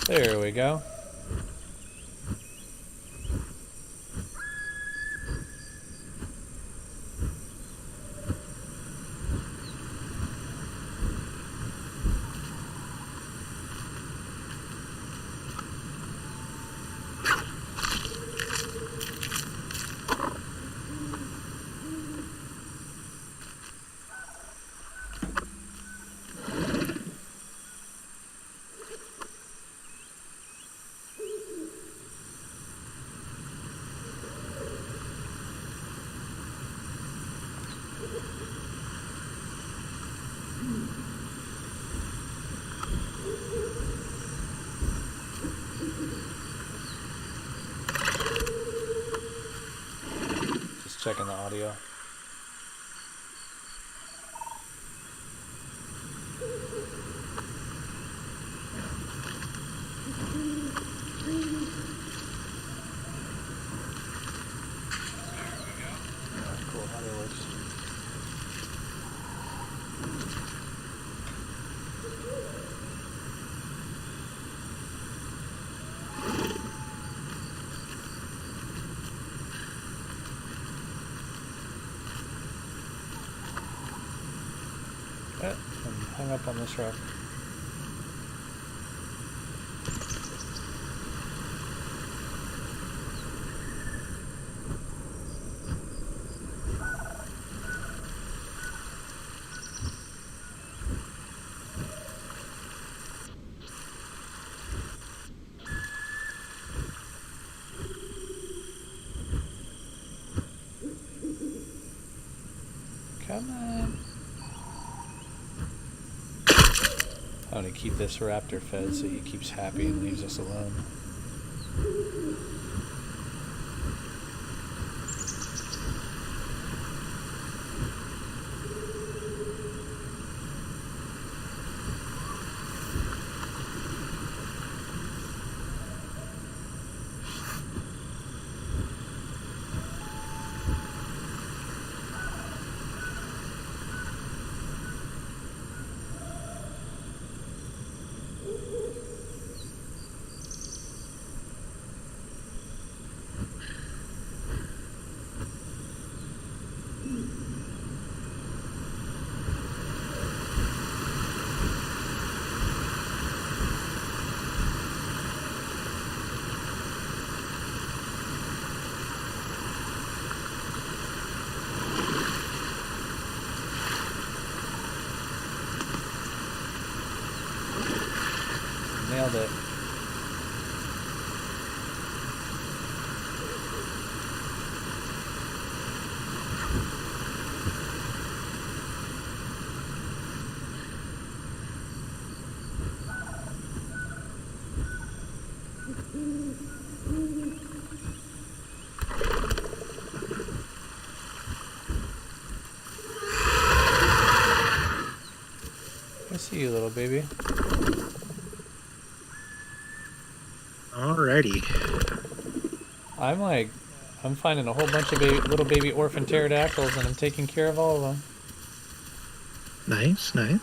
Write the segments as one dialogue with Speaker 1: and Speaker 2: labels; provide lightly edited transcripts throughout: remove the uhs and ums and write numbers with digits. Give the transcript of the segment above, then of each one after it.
Speaker 1: There we go. Just checking the audio. Cool, audio works. I'm hung up on this rock. Come on. I'm gonna keep this raptor fed so he keeps happy and leaves us alone. Nailed it. I see you, little baby.
Speaker 2: Alrighty.
Speaker 1: I'm finding a whole bunch of little baby orphan pterodactyls, and I'm taking care of all of them.
Speaker 2: Nice, nice.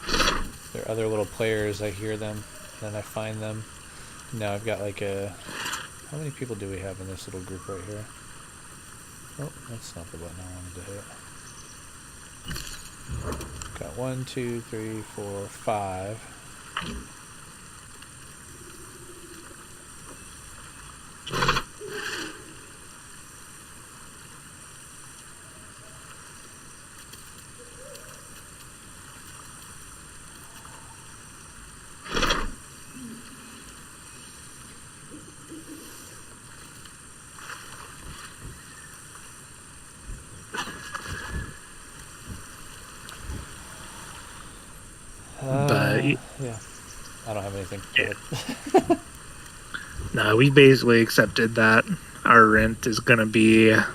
Speaker 1: There are other little players. I hear them, and then I find them. Now I've got like how many people do we have in this little group right here? Oh, that's not the button I wanted to hit. Got 1, 2, 3, 4, 5. Yeah, I don't have anything.
Speaker 2: Yeah. No, we basically accepted that our rent is going to be a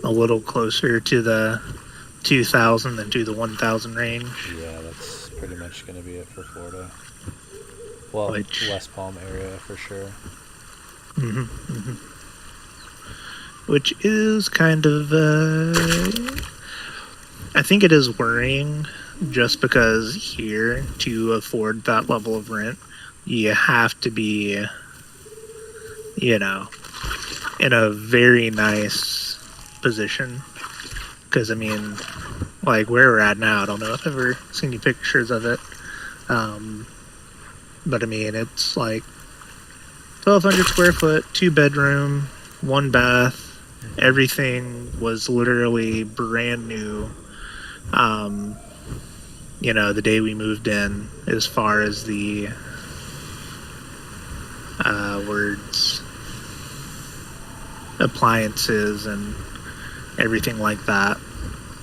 Speaker 2: little closer to the 2,000 than to the 1,000 range.
Speaker 1: Yeah, that's pretty much going to be it for Florida. Well, West Palm area for sure.
Speaker 2: Mm-hmm, mm-hmm. Which is kind of, I think it is worrying, just because here, to afford that level of rent, you have to be, you know, in a very nice position. Because, I mean, like where we're at now, I don't know if I've ever seen any pictures of it. But I mean, it's like 1,200 square foot, 2 bedroom, 1 bath. Everything was literally brand new. The day we moved in, as far as the words, appliances and everything like that.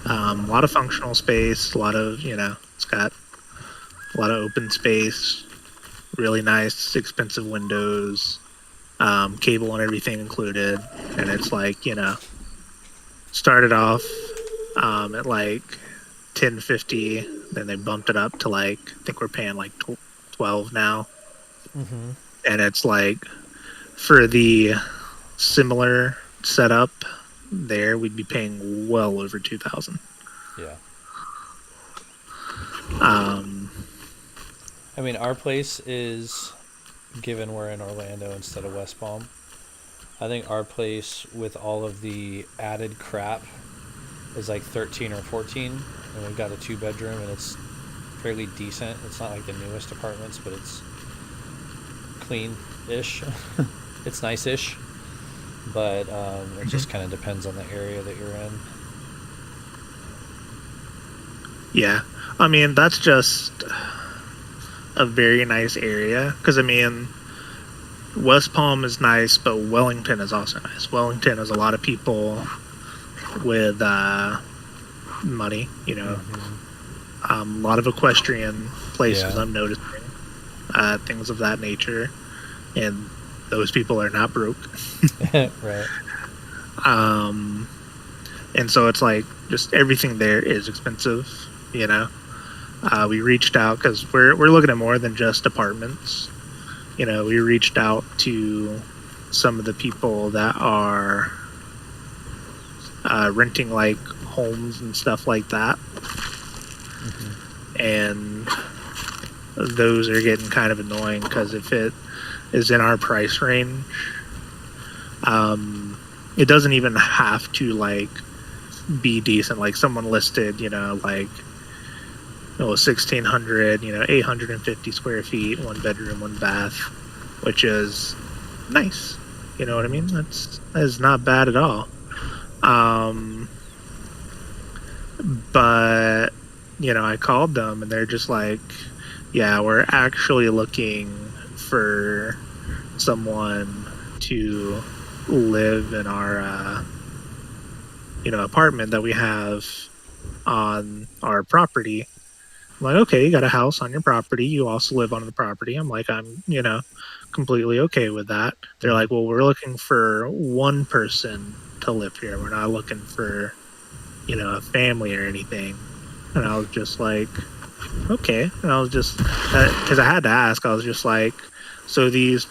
Speaker 2: A lot of functional space, a lot of, it's got a lot of open space, really nice, expensive windows, cable and everything included. And it's like, started off at like 1050, then they bumped it up to like, I think we're paying like 12 now.
Speaker 1: Mm-hmm.
Speaker 2: And it's like, for the similar setup there, we'd be paying well over 2,000.
Speaker 1: Yeah.
Speaker 2: I
Speaker 1: mean, our place is, given we're in Orlando instead of West Palm, I think our place with all of the added crap is like 13 or 14, and we've got a 2 bedroom, and it's fairly decent. It's not like the newest apartments, but it's clean-ish. It's nice-ish, but it just kind of depends on the area that you're in.
Speaker 2: Yeah, I mean, that's just a very nice area, because I mean, West Palm is nice, but Wellington is also nice. Wellington has a lot of people with money, a lot of equestrian places. Yeah. I'm noticing things of that nature, and those people are not broke.
Speaker 1: Right.
Speaker 2: And so it's like just everything there is expensive. We reached out because we're looking at more than just apartments. We reached out to some of the people that are renting like homes and stuff like that. Mm-hmm. And those are getting kind of annoying because if it is in our price range, it doesn't even have to like be decent. Like someone listed, like 1,600, 850 square feet, 1 bedroom, 1 bath, which is nice. You know what I mean? That is not bad at all. But I called them and they're just like, yeah, we're actually looking for someone to live in our apartment that we have on our property. I'm like, okay, you got a house on your property, you also live on the property. I'm like, I'm completely okay with that. They're like, well, we're looking for one person to live here, we're not looking for a family or anything. And I was just like, okay. And I was just, because I had to ask, I was just like, so these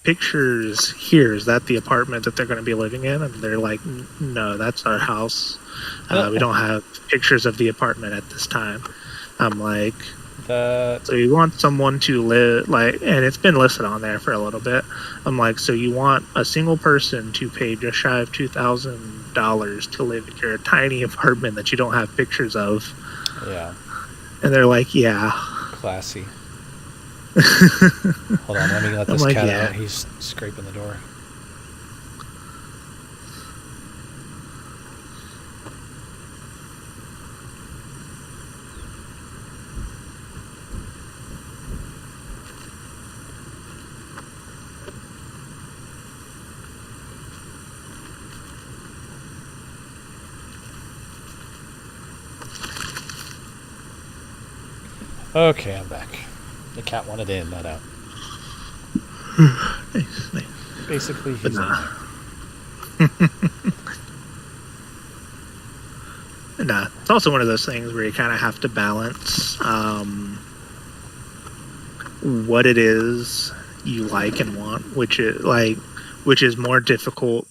Speaker 2: pictures here, is that the apartment that they're going to be living in? And they're like, no, that's our house. We don't have pictures of the apartment at this time. I'm like, so you want someone to live, like, and it's been listed on there for a little bit. I'm like, so you want a single person to pay just shy of $2,000 to live in your tiny apartment that you don't have pictures of?
Speaker 1: Yeah.
Speaker 2: And they're like, yeah.
Speaker 1: Classy. Hold on, let me let this cat out. He's scraping the door. Okay, I'm back. The cat wanted in, not out.
Speaker 2: Nice.
Speaker 1: Basically, he's
Speaker 2: Nah, it's also one of those things where you kind of have to balance what it is you like and want, which is more difficult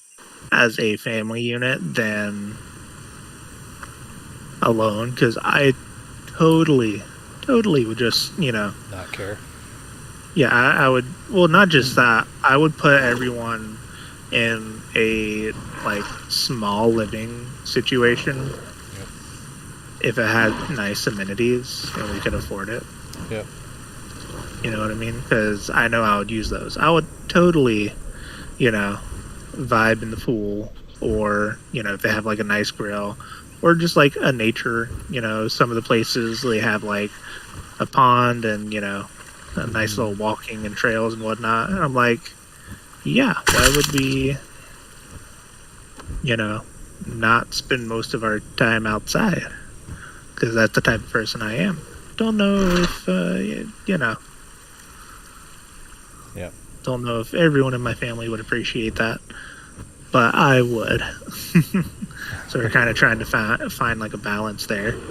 Speaker 2: as a family unit than alone. Because I totally would just
Speaker 1: not care.
Speaker 2: Yeah, I would. Well, not just that. I would put everyone in a like small living situation
Speaker 1: Yep.
Speaker 2: if it had nice amenities and we could afford it.
Speaker 1: Yep.
Speaker 2: You know what I mean? Because I know I would use those. I would totally, you know, vibe in the pool, or if they have like a nice grill, or just like a nature. Some of the places they have like a pond and a nice little walking and trails and whatnot. And I'm like, yeah, why would we, not spend most of our time outside? Because that's the type of person I am. Don't know if
Speaker 1: Yep.
Speaker 2: don't know if everyone in my family would appreciate that, but I would. So we're kind of trying to find like a balance there.
Speaker 1: Yep.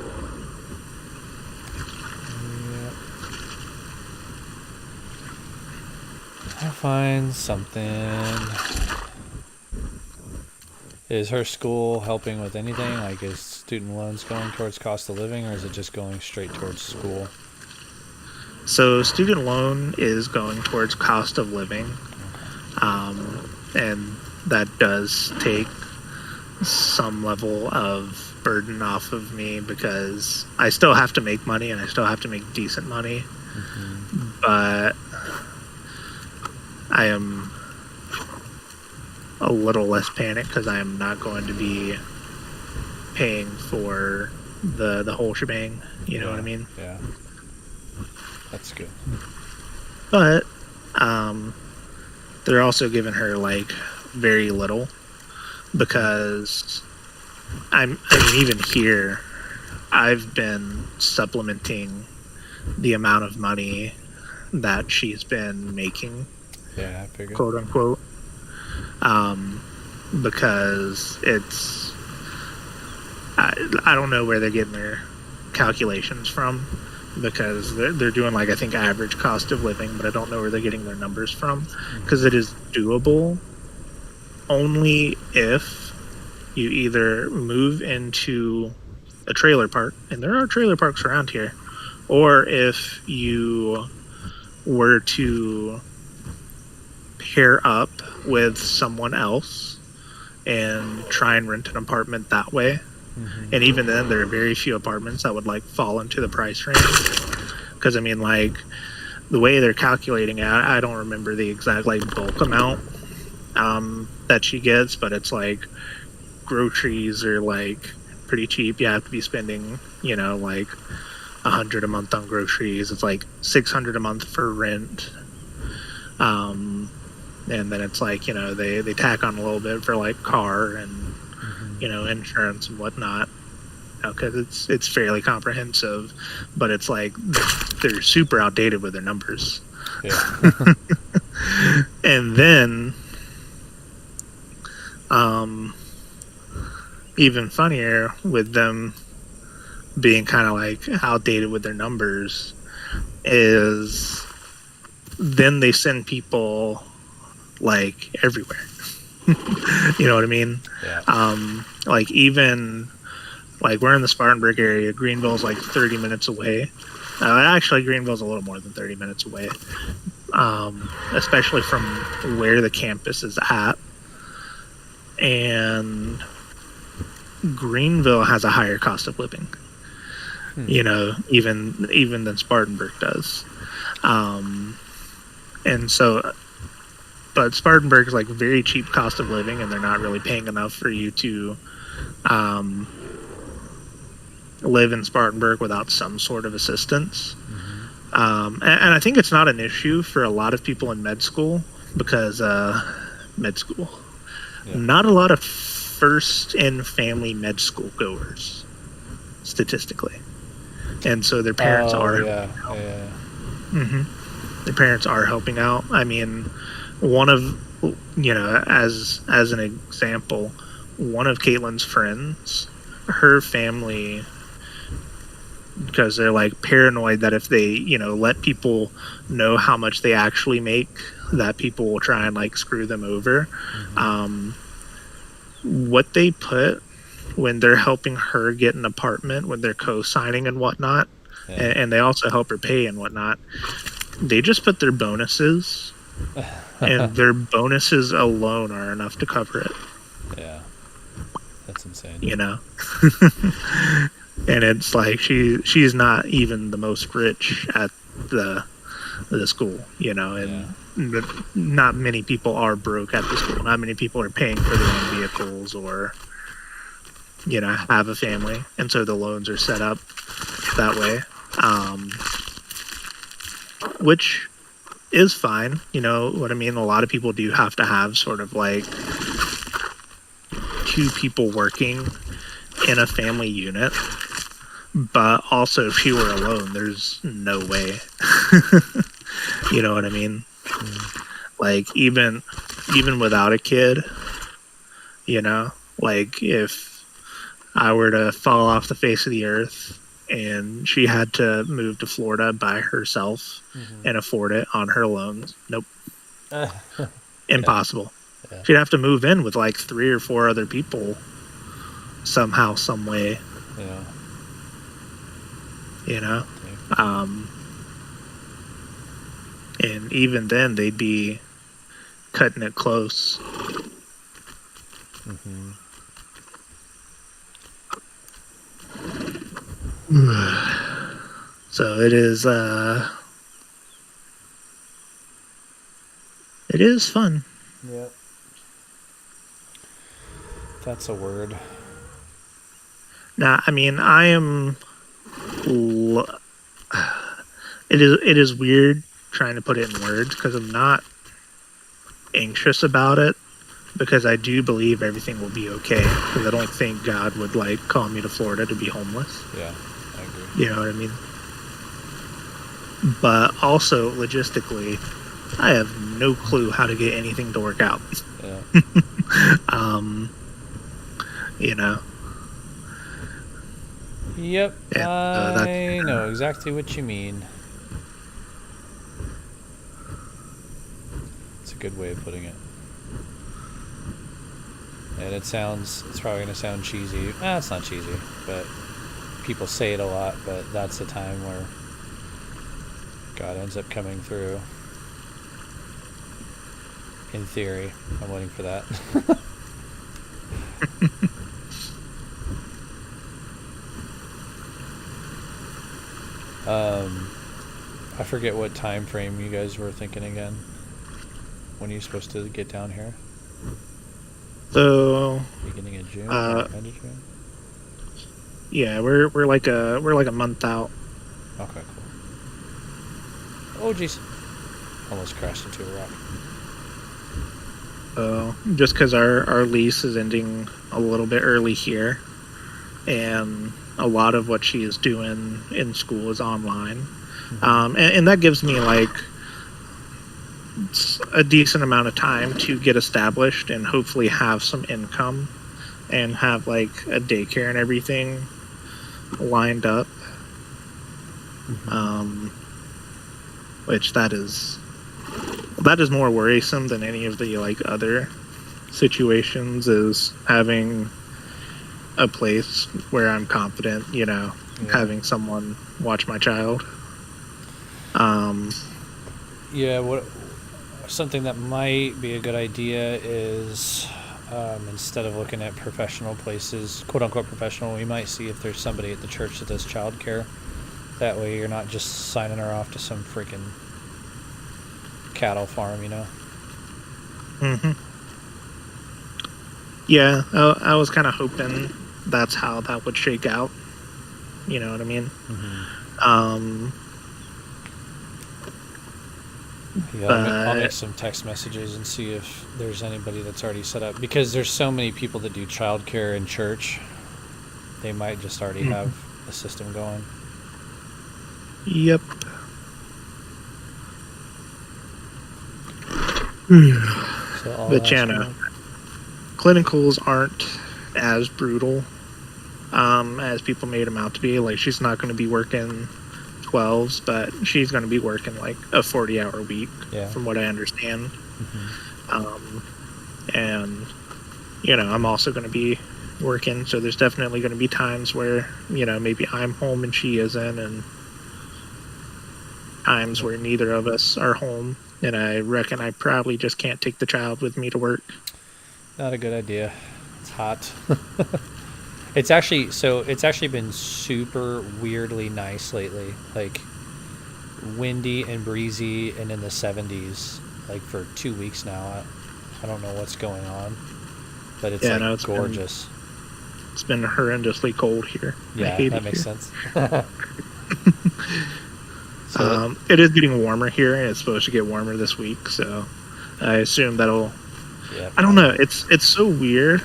Speaker 1: I'll find something. Is her school helping with anything? Like, is student loans going towards cost of living, or is it just going straight towards school?
Speaker 2: So student loan is going towards cost of living, and that does take some level of burden off of me because I still have to make money and I still have to make decent money.
Speaker 1: Mm-hmm.
Speaker 2: But I am a little less panicked because I am not going to be paying for the whole shebang. You know what I mean?
Speaker 1: Yeah. That's good.
Speaker 2: But they're also giving her like very little because I mean, even here, I've been supplementing the amount of money that she's been making.
Speaker 1: Yeah, I figured.
Speaker 2: Quote unquote. Because it's I don't know where they're getting their calculations from, because they're doing like I think average cost of living, but I don't know where they're getting their numbers from, because it is doable only if you either move into a trailer park, and there are trailer parks around here, or if you were to pair up with someone else and try and rent an apartment that way. Mm-hmm. And even then, there are very few apartments that would like fall into the price range, because I mean, like, the way they're calculating it, I don't remember the exact like bulk amount that she gets, but it's like groceries are like pretty cheap. You have to be spending like $100 a month on groceries. It's like $600 a month for rent, and then it's like they tack on a little bit for like car and insurance and whatnot, because it's fairly comprehensive, but it's like they're super outdated with their numbers.
Speaker 1: Yeah.
Speaker 2: And then even funnier with them being kind of like outdated with their numbers is then they send people like everywhere. You know what I mean?
Speaker 1: Yeah.
Speaker 2: Like even like we're in the Spartanburg area. Greenville's like 30 minutes away. Actually, Greenville's a little more than 30 minutes away, especially from where the campus is at. And Greenville has a higher cost of living, even than Spartanburg does. And so, but Spartanburg is like very cheap cost of living, and they're not really paying enough for you to live in Spartanburg without some sort of assistance. Mm-hmm. And I think it's not an issue for a lot of people in med school, because med school, not a lot of first in family med school goers statistically, and so their parents are their parents are helping out. I mean, one of as an example, one of Caitlin's friends, her family, because they're like paranoid that if they let people know how much they actually make, that people will try and like screw them over. Mm-hmm. What they put when they're helping her get an apartment, when they're co-signing and whatnot, and they also help her pay and whatnot, they just put their bonuses, and their bonuses alone are enough to cover it.
Speaker 1: Yeah, that's insane.
Speaker 2: You know, and it's like she's not even the most rich at the school. You know, and not many people are broke at the school. Not many people are paying for their own vehicles or, you know, have a family, and so the loans are set up that way, which is fine. You know what I mean? A lot of people do have to have sort of like two people working in a family unit, but also if she were alone, there's no way. You know what I mean? Like even without a kid, you know, like if I were to fall off the face of the earth and she had to move to Florida by herself and afford it on her loans, nope. Impossible.
Speaker 1: Yeah.
Speaker 2: She'd have to move in with like 3 or 4 other people somehow, some way.
Speaker 1: Yeah.
Speaker 2: You know? And even then, they'd be cutting it close. So it is fun.
Speaker 1: Yeah. That's a word.
Speaker 2: Now, I mean, I am. It is weird trying to put it in words because I'm not anxious about it, because I do believe everything will be okay, because I don't think God would like call me to Florida to be homeless.
Speaker 1: Yeah, I agree.
Speaker 2: You know what I mean? But also logistically, I have no clue how to get anything to work out.
Speaker 1: Yeah.
Speaker 2: You know.
Speaker 1: Yep,
Speaker 2: Yeah,
Speaker 1: I know exactly what you mean. It's a good way of putting it. And it's probably going to sound cheesy. It's not cheesy, but people say it a lot, but that's the time where God ends up coming through. In theory. I'm waiting for that. I forget what time frame you guys were thinking again. When are you supposed to get down here?
Speaker 2: So
Speaker 1: beginning of June, end of June.
Speaker 2: Yeah, we're like a month out.
Speaker 1: Okay, cool. Oh jeez, almost crashed into a rock.
Speaker 2: Just because our lease is ending a little bit early here, and a lot of what she is doing in school is online, and that gives me like a decent amount of time to get established and hopefully have some income and have like a daycare and everything lined up. Which that is more worrisome than any of the like other situations, is having a place where I'm confident, you know, having someone watch my child.
Speaker 1: Something that might be a good idea is instead of looking at professional places, quote unquote professional, we might see if there's somebody at the church that does childcare. That way you're not just signing her off to some freaking cattle farm, you know?
Speaker 2: Yeah, I was kind of hoping that's how that would shake out. You know what I mean?
Speaker 1: I'll make some text messages and see if there's anybody that's already set up, because there's so many people that do childcare in church. They might just already have a system going.
Speaker 2: Yep. But yeah, no, clinicals aren't as brutal as people made them out to be. Like, she's not going to be working 12s, but she's going to be working like a 40-hour week, from what I understand. And, you know, I'm also going to be working, so there's definitely going to be times where, you know, maybe I'm home and she isn't, and times where neither of us are home, and I reckon I probably just can't take the child with me to work.
Speaker 1: Not a good idea. It's hot. It's actually been super weirdly nice lately. Like windy and breezy and in the 70s like for 2 weeks now. I don't know what's going on, but it's
Speaker 2: Yeah,
Speaker 1: like
Speaker 2: no,
Speaker 1: gorgeous.
Speaker 2: It's been horrendously cold here. I
Speaker 1: Yeah,
Speaker 2: hate
Speaker 1: that
Speaker 2: it
Speaker 1: makes
Speaker 2: here.
Speaker 1: sense. So
Speaker 2: It is getting warmer here, and it's supposed to get warmer this week, so I assume that'll.
Speaker 1: yeah,
Speaker 2: I don't know. It's so weird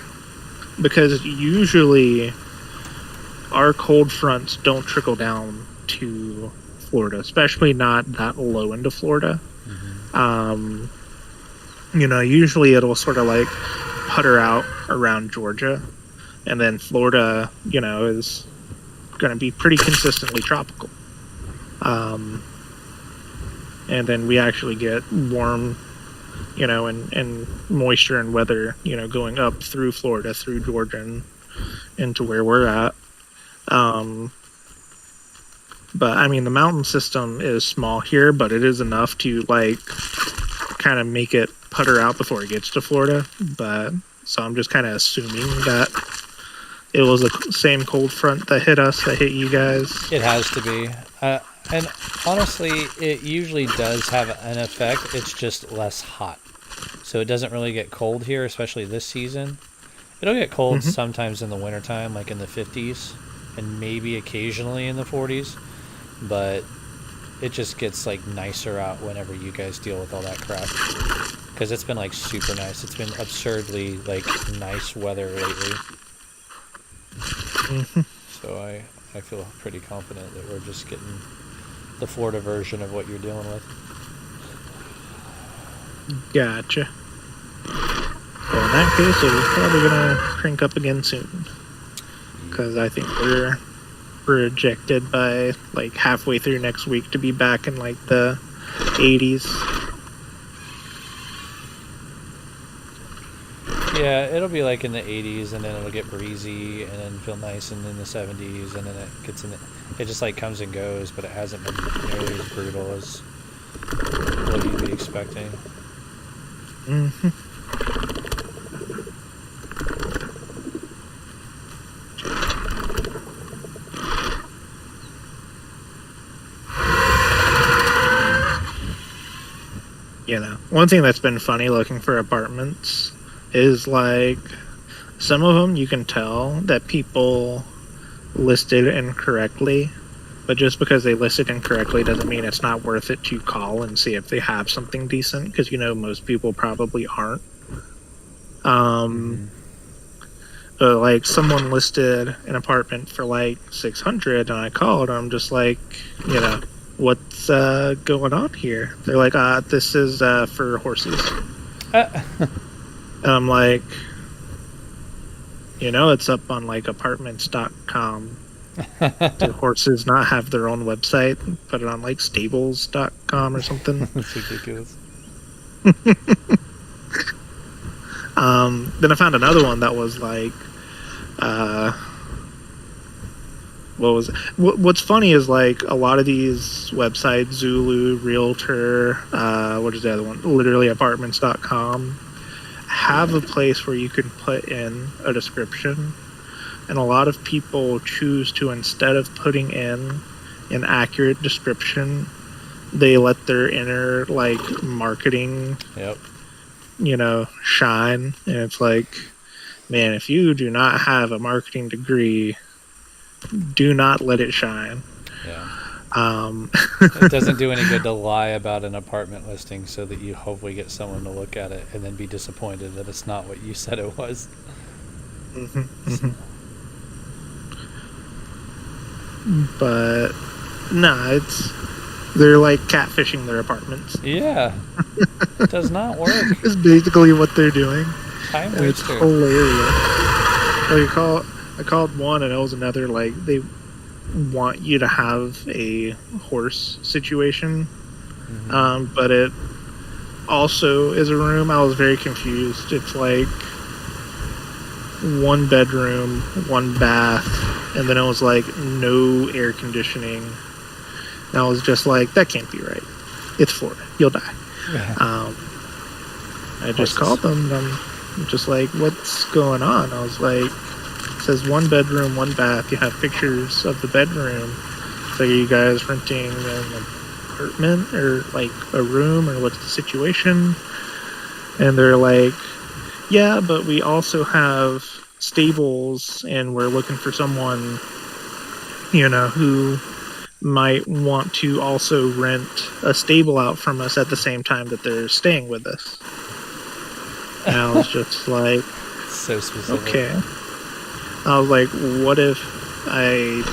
Speaker 2: because usually our cold fronts don't trickle down to Florida, especially not that low into Florida.
Speaker 1: Mm-hmm.
Speaker 2: Usually it'll sort of like putter out around Georgia, and then Florida, is going to be pretty consistently tropical. And then we actually get warm, and moisture and weather, going up through Florida, through Georgia, and into where we're at. But I mean, the mountain system is small here, but it is enough to like kind of make it putter out before it gets to Florida. But so I'm just kind of assuming that it was the same cold front that hit us, that hit you guys.
Speaker 1: It has to be. And honestly, it usually does have an effect. It's just less hot. So it doesn't really get cold here, especially this season. It'll get cold sometimes in the wintertime, like in the 50s, and maybe occasionally in the 40s. But it just gets like nicer out whenever you guys deal with all that crap. Because it's been like super nice. It's been absurdly like nice weather lately. So I feel pretty confident that we're just getting the Florida version of what you're dealing with.
Speaker 2: Gotcha. Well, in that case, we're probably gonna crank up again soon, because I think we're projected by like halfway through next week to be back in like the 80s.
Speaker 1: Yeah, it'll be like in the 80s, and then it'll get breezy, and then feel nice, and in the 70s, and then it gets in. It just like comes and goes, but it hasn't been nearly as brutal as what you'd be expecting.
Speaker 2: One thing that's been funny looking for apartments is like some of them you can tell that people listed incorrectly, but just because they listed incorrectly doesn't mean it's not worth it to call and see if they have something decent, because most people probably aren't. But like someone listed an apartment for like 600, and I called, and I'm just like, what's going on here? They're like, this is for horses. And I'm like, it's up on like apartments.com. Do horses not have their own website? Put it on like stables.com or something.
Speaker 1: That's ridiculous.
Speaker 2: Then I found another one that was like, what was it? What's funny is like a lot of these websites, Zulu, Realtor, what is the other one? Literally apartments.com, have a place where you can put in a description. And a lot of people choose to, instead of putting in an accurate description, they let their inner like marketing shine. And it's like, man, if you do not have a marketing degree, do not let it shine.
Speaker 1: It doesn't do any good to lie about an apartment listing so that you hopefully get someone to look at it and then be disappointed that it's not what you said it was.
Speaker 2: But no, they're like catfishing their apartments.
Speaker 1: Yeah. It does not work.
Speaker 2: It's basically what they're doing.
Speaker 1: Time
Speaker 2: and it's
Speaker 1: waster.
Speaker 2: Hilarious. Like I called one, and it was another, like, they want you to have a horse situation. But it also is a room. I was very confused. It's like 1 bedroom, 1 bath, and then it was like no air conditioning. And I was just like, that can't be right. It's Florida. You'll die. I just called them. And I'm just like, what's going on? I was like, it says 1 bedroom, 1 bath. You have pictures of the bedroom. So are you guys renting an apartment or like a room, or what's the situation? And they're like, yeah, but we also have stables and we're looking for someone, who might want to also rent a stable out from us at the same time that they're staying with us. And I was just like,
Speaker 1: so specific.
Speaker 2: Okay. I was like, what if I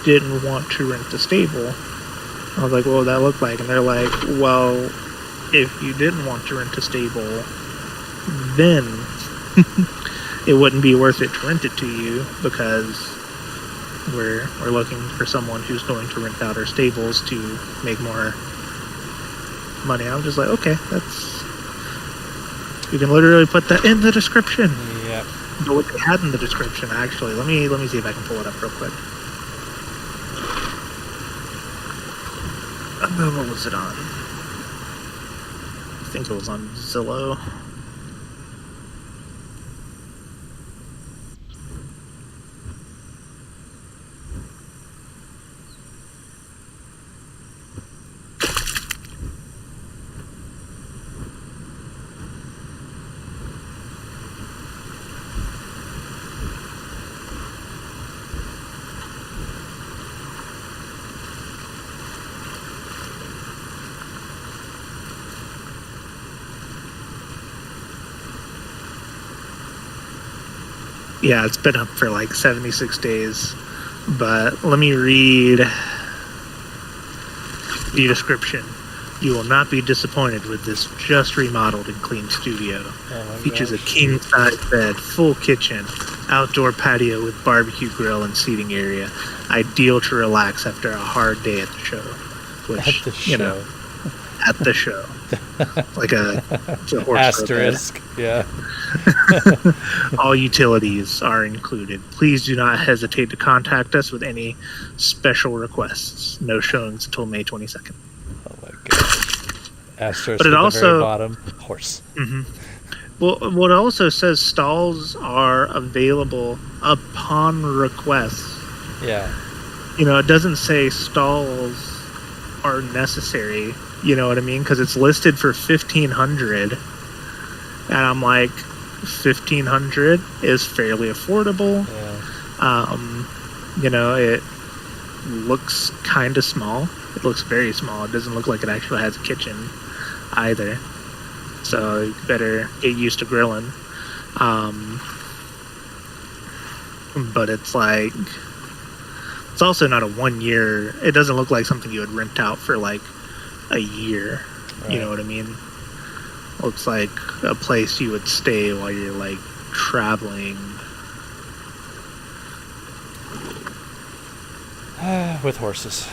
Speaker 2: didn't want to rent the stable? I was like, what would that look like? And they're like, well, if you didn't want to rent a stable, then it wouldn't be worth it to rent it to you, because we're looking for someone who's going to rent out our stables to make more money. I'm just like, okay, you can literally put that in the description.
Speaker 1: Yep.
Speaker 2: But what they had in the description, actually, let me see if I can pull it up real quick. What was it on? I think it was on Zillow. Yeah, it's been up for like 76 days. But let me read the description. You will not be disappointed with this just remodeled and clean studio. Features a king-size bed, full kitchen, outdoor patio with barbecue grill and seating area. Ideal to relax after a hard day at the show. Which,
Speaker 1: At the show.
Speaker 2: At the show. Like a horse
Speaker 1: asterisk. Yeah.
Speaker 2: All utilities are included. Please do not hesitate to contact us with any special requests. No showings until May 22nd.
Speaker 1: Oh my god. Asterisk
Speaker 2: but it
Speaker 1: at
Speaker 2: also,
Speaker 1: the very bottom. Horse.
Speaker 2: Mm-hmm. Well, what it also says, stalls are available upon request.
Speaker 1: Yeah.
Speaker 2: It doesn't say stalls are necessary. You know what I mean? Because it's listed for $1,500, and I'm like, $1,500 is fairly affordable.
Speaker 1: Yeah.
Speaker 2: It looks kind of small. It looks very small. It doesn't look like it actually has a kitchen either. So you better get used to grilling. But it's like, it's also not a 1 year. It doesn't look like something you would rent out for like a year. Right. You know what I mean? Looks like a place you would stay while you're like traveling.
Speaker 1: With horses.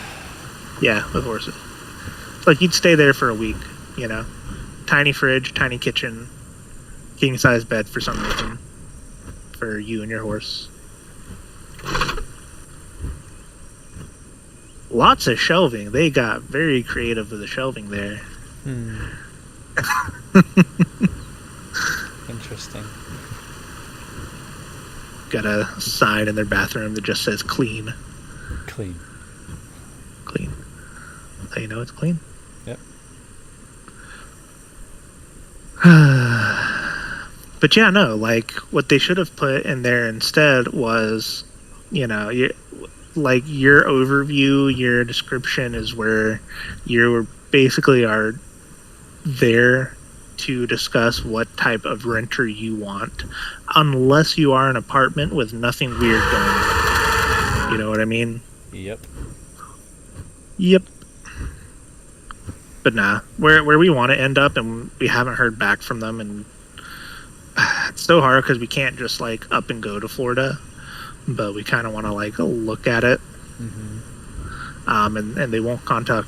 Speaker 2: Yeah, with horses. Like you'd stay there for a week, Tiny fridge, tiny kitchen, king size bed for some reason. For you and your horse. Lots of shelving. They got very creative with the shelving there.
Speaker 1: Interesting.
Speaker 2: Got a sign in their bathroom that just says clean.
Speaker 1: Clean.
Speaker 2: So you know it's clean.
Speaker 1: Yep.
Speaker 2: But yeah, no, like what they should have put in there instead was, your overview, your description is where you basically are there to discuss what type of renter you want, unless you are an apartment with nothing weird going on. You know what I mean? Yep. But nah, where we want to end up, and we haven't heard back from them, and it's so hard because we can't just like up and go to Florida, but we kind of want to like look at it. And they won't contact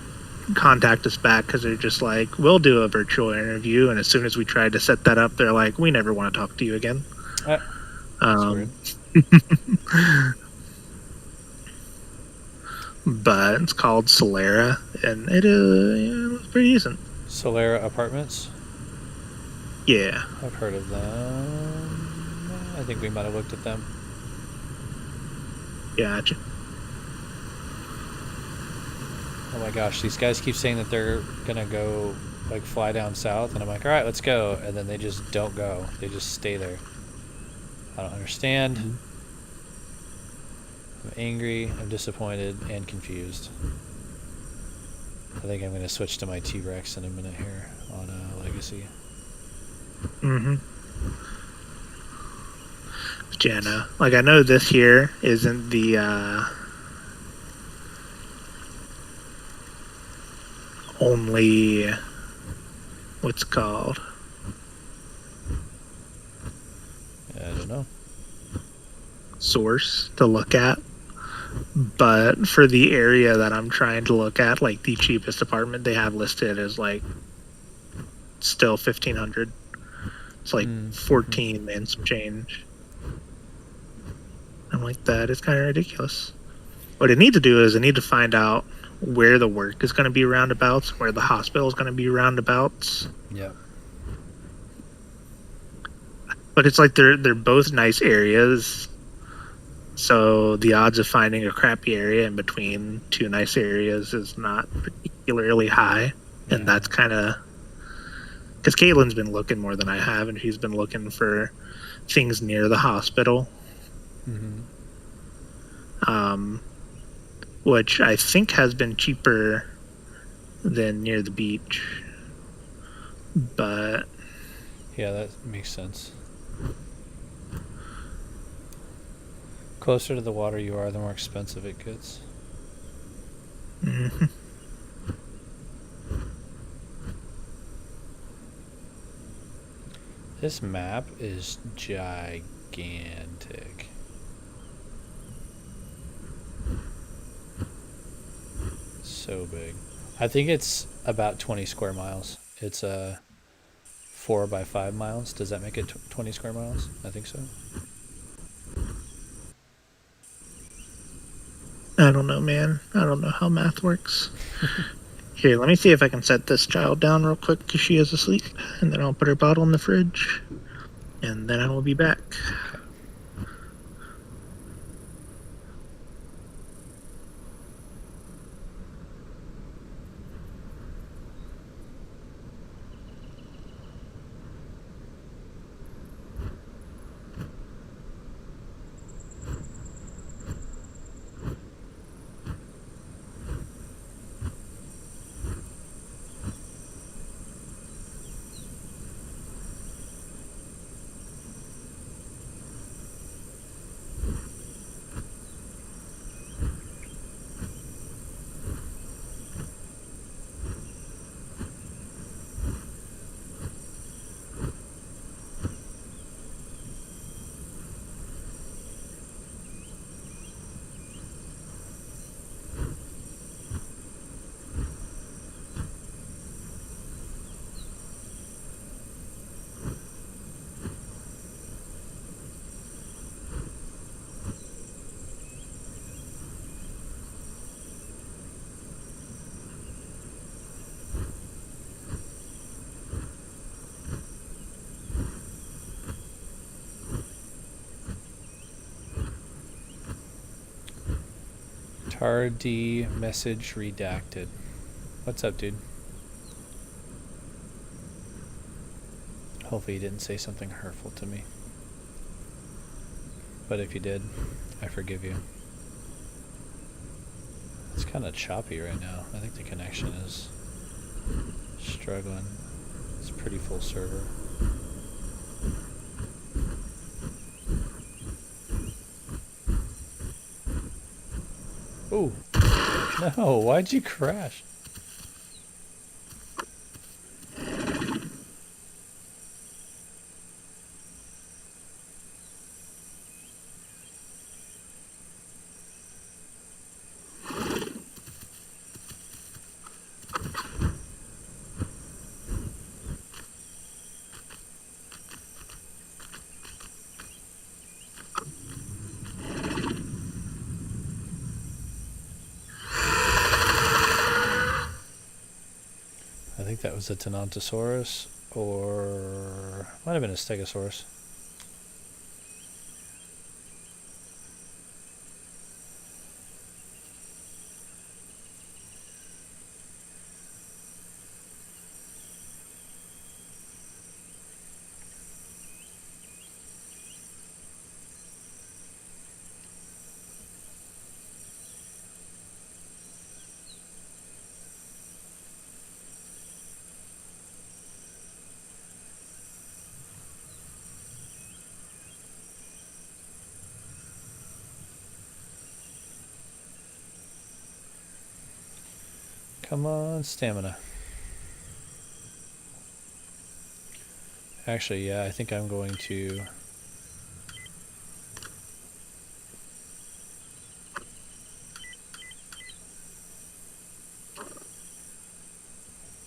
Speaker 2: us back because they're just like, we'll do a virtual interview, and as soon as we try to set that up, they're like, we never want to talk to you again. but it's called Solera, and it's pretty decent.
Speaker 1: Solera Apartments.
Speaker 2: Yeah.
Speaker 1: I've heard of them. I think we might have looked at them.
Speaker 2: Gotcha.
Speaker 1: Oh my gosh, these guys keep saying that they're gonna go like fly down south, and I'm like, all right, let's go, and then they just don't go. They just stay there. I don't understand.
Speaker 2: Mm-hmm.
Speaker 1: I'm angry, I'm disappointed, and confused. I think I'm gonna switch to my T-Rex in a minute here on Legacy.
Speaker 2: Mm-hmm. Jenna, like I know this here isn't the only what's it called
Speaker 1: I don't know.
Speaker 2: source to look at, but for the area that I'm trying to look at, like the cheapest apartment they have listed is like still 1,500. It's like 14 and some change. I'm like, that is kind of ridiculous. What I need to do is I need to find out where the work is going to be roundabouts, where the hospital is going to be roundabouts.
Speaker 1: Yeah.
Speaker 2: But it's like they're both nice areas, so the odds of finding a crappy area in between two nice areas is not particularly high, and that's kind of because Caitlin's been looking more than I have, and she's been looking for things near the hospital, which I think has been cheaper than near the beach, but
Speaker 1: yeah, that makes sense. Closer to the water you are, the more expensive it gets.
Speaker 2: Mm-hmm.
Speaker 1: This map is gigantic. So big. I think it's about 20 square miles. It's 4 by 5 miles. Does that make it 20 square miles? I think so.
Speaker 2: I don't know, man. I don't know how math works. Here, let me see if I can set this child down real quick because she is asleep, and then I'll put her bottle in the fridge, and then I will be back.
Speaker 1: Okay. Tardy message redacted. What's up, dude? Hopefully you didn't say something hurtful to me. But if you did, I forgive you. It's kind of choppy right now. I think the connection is struggling. It's a pretty full server. Ooh. No, why'd you crash? that was a Dinosaurs, or might have been a Stegosaurus. Come on, stamina. Actually, yeah, I think I'm going to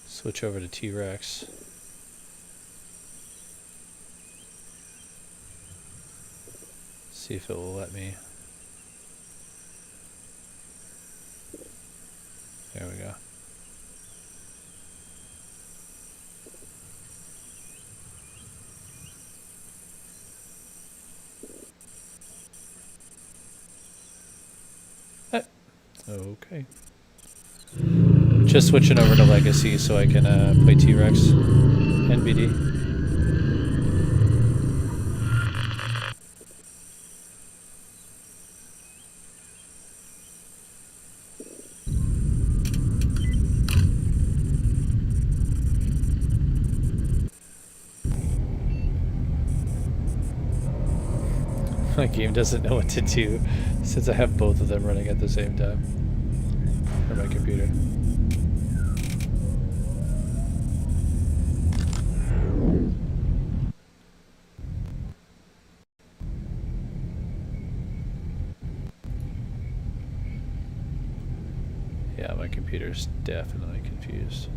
Speaker 1: switch over to T-Rex. See if it will let me. There we go. Okay. Just switching over to Legacy so I can play T-Rex. NBD. My game doesn't know what to do since I have both of them running at the same time. Or my computer. Yeah, my computer's definitely confused.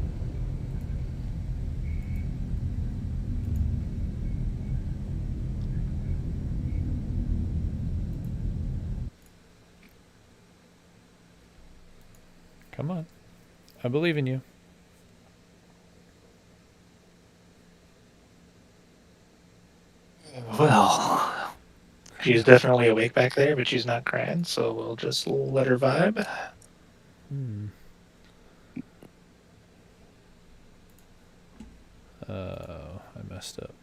Speaker 1: Come on. I believe in you.
Speaker 2: Well, she's definitely awake back there, but she's not crying, so we'll just let her vibe.
Speaker 1: Oh, I messed up.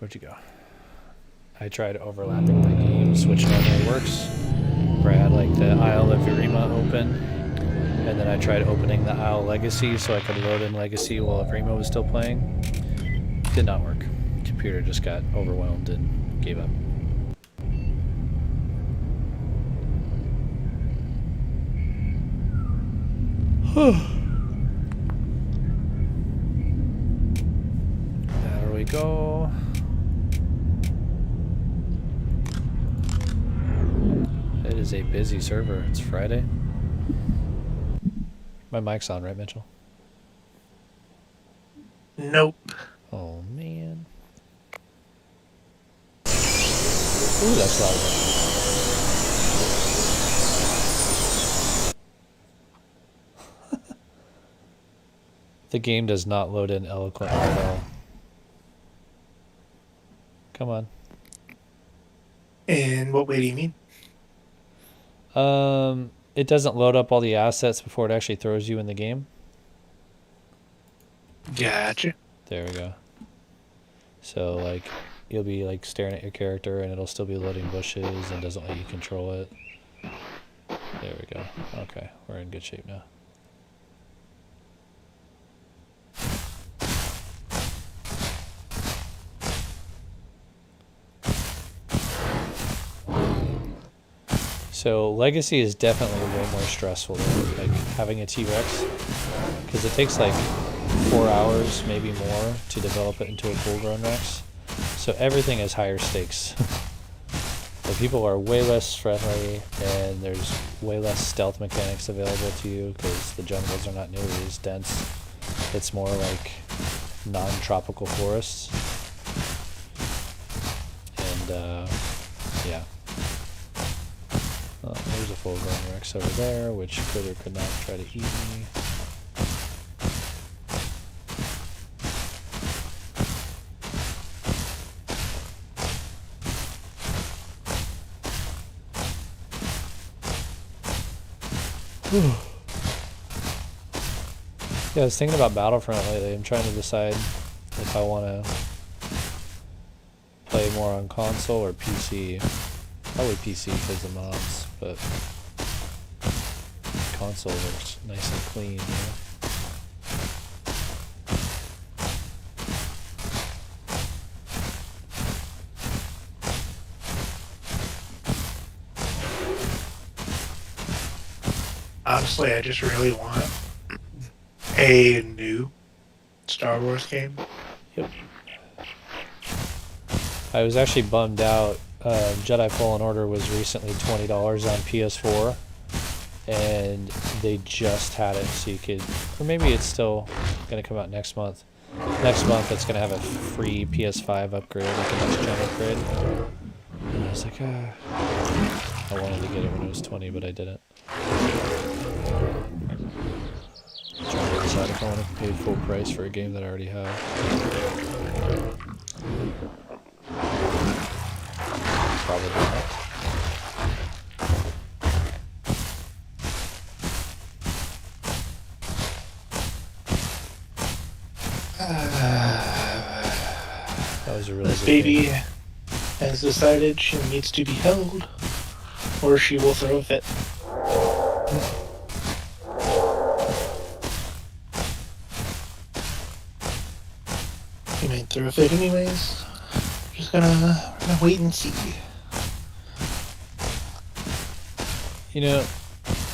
Speaker 1: Where'd you go? I tried overlapping my games, which normally works. Where I had like the Isle of Virima open, and then I tried opening the Isle Legacy so I could load in Legacy while Virima was still playing. Did not work. Computer just got overwhelmed and gave up. There we go. It is a busy server. It's Friday. My mic's on, right, Mitchell?
Speaker 2: Nope.
Speaker 1: Oh, man. Ooh, that's loud. The game does not load in eloquently at all. Come on.
Speaker 2: In what way do you mean?
Speaker 1: It doesn't load up all the assets before it actually throws you in the game.
Speaker 2: Gotcha.
Speaker 1: There we go. So, like, you'll be, like, staring at your character and it'll still be loading bushes and doesn't let you control it. There we go. Okay, we're in good shape now. So Legacy is definitely way more stressful than like having a T-Rex, because it takes like 4 hours, maybe more, to develop it into a full-grown Rex. So everything is higher stakes. So people are way less friendly, and there's way less stealth mechanics available to you because the jungles are not nearly as dense. It's more like non-tropical forests. And yeah. There's a full-grown Rex over there, which critter could not try to eat me. Yeah, I was thinking about Battlefront lately. I'm trying to decide if I want to play more on console or PC. Probably PC because of mods, but console looks nice and clean, you know?
Speaker 2: Honestly, I just really want a new Star Wars game.
Speaker 1: Yep. I was actually bummed out. Jedi Fallen Order was recently $20 on PS4, and they just had it, so you could, or maybe it's still going to come out next month. Next month, it's going to have a free PS5 upgrade, like a next gen upgrade. And I was like, I wanted to get it when it was 20, but I didn't. Trying to decide if I want to pay full price for a game that I already have. Probably not. That was a really
Speaker 2: This
Speaker 1: good
Speaker 2: baby
Speaker 1: game.
Speaker 2: has decided she needs to be held, or she will throw a fit. You may throw a fit anyways. We're gonna wait and see.
Speaker 1: You know,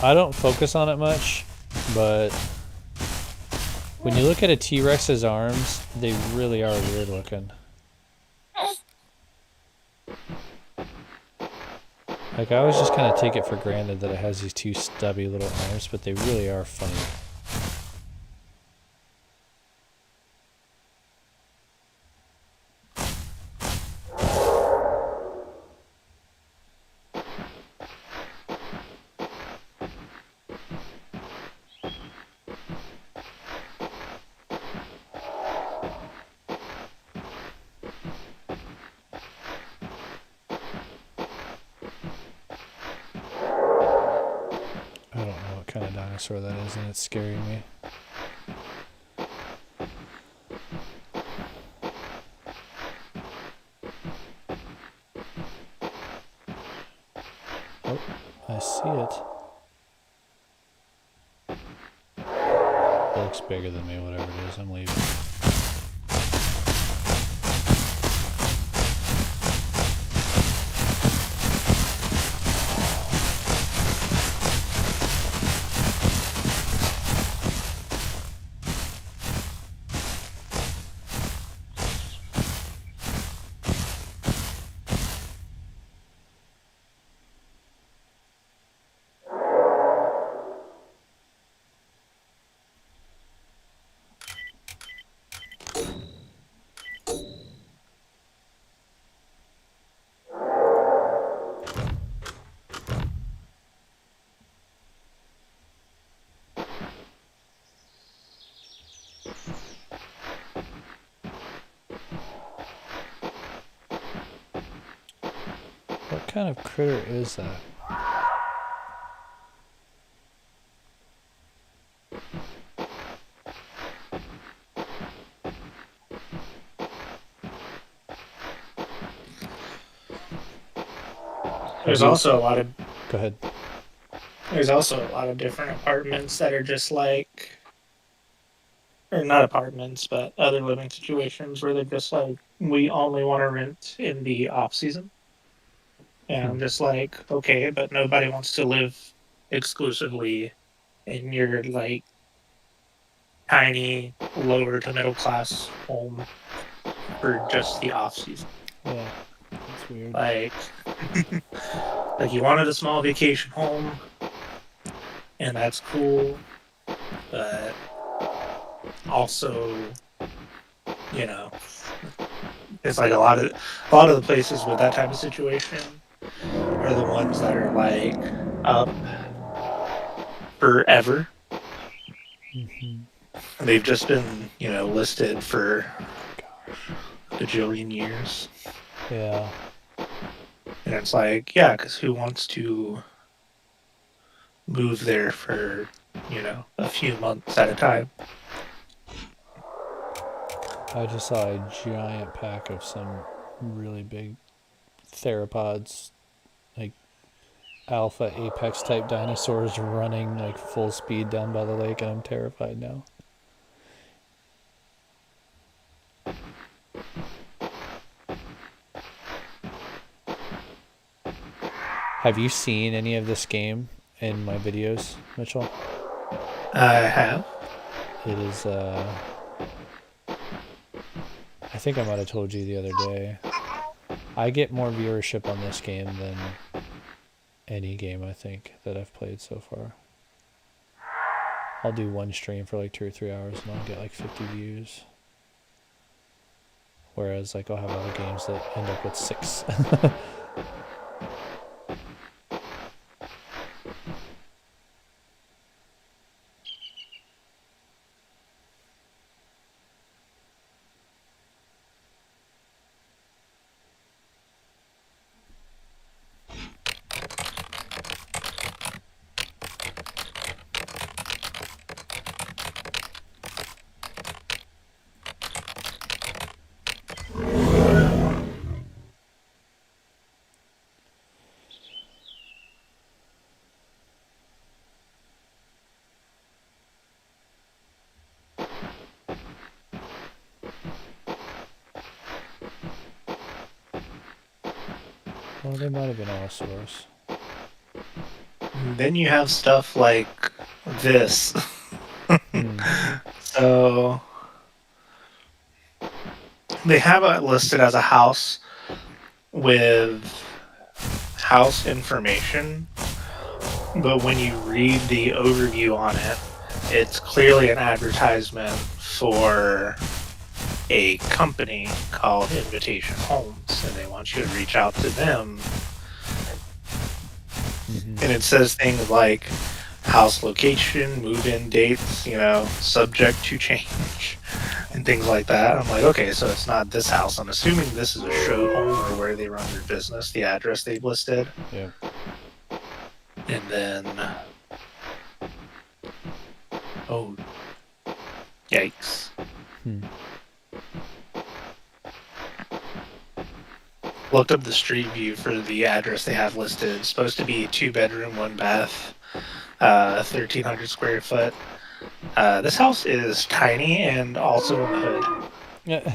Speaker 1: I don't focus on it much, but when you look at a T-Rex's arms, they really are weird looking. Like, I always just kind of take it for granted that it has these two stubby little arms, but they really are funny. I don't know what kind of dinosaur that is, and it's scaring me. Oh, I see it. It looks bigger than me, whatever it is. I'm leaving. What kind of critter is that?
Speaker 2: There's also a lot of
Speaker 1: Go ahead.
Speaker 2: There's also a lot of different apartments that are just like, or not apartments, but other living situations where they're just like, we only want to rent in the off season. And I'm just like, okay, but nobody wants to live exclusively in your like tiny lower to middle class home for just the off season.
Speaker 1: Yeah, that's weird.
Speaker 2: Like, like you wanted a small vacation home, and that's cool, but also, you know, it's like a lot of the places with that type of situation are the ones that are like up forever.
Speaker 1: Hmm.
Speaker 2: They've just been, listed for a bajillion years.
Speaker 1: Yeah.
Speaker 2: And it's like, yeah, because who wants to move there for, a few months at a time?
Speaker 1: I just saw a giant pack of some really big theropods, like alpha apex type dinosaurs running like full speed down by the lake, and I'm terrified now. Have you seen any of this game in my videos, Mitchell?
Speaker 2: I have.
Speaker 1: It is, I think I might have told you the other day. I get more viewership on this game than any game I think that I've played so far. I'll do one stream for like 2 or 3 hours and I'll get like 50 views. Whereas like I'll have other games that end up with 6. Well, they might have been Allosaurus.
Speaker 2: Then you have stuff like this. So they have it listed as a house with house information, but when you read the overview on it, it's clearly an advertisement for a company called Invitation Homes, and they want you to reach out to them.
Speaker 1: Mm-hmm.
Speaker 2: And it says things like house location, move-in dates, subject to change, and things like that. I'm like, okay, so it's not this house. I'm assuming this is a show home or where they run their business, the address they've listed.
Speaker 1: Yeah.
Speaker 2: And then, oh, yikes. Looked up the street view for the address they have listed. It's supposed to be 2-bedroom, 1-bath, 1,300 square foot. This house is tiny and also in the hood.
Speaker 1: Yeah.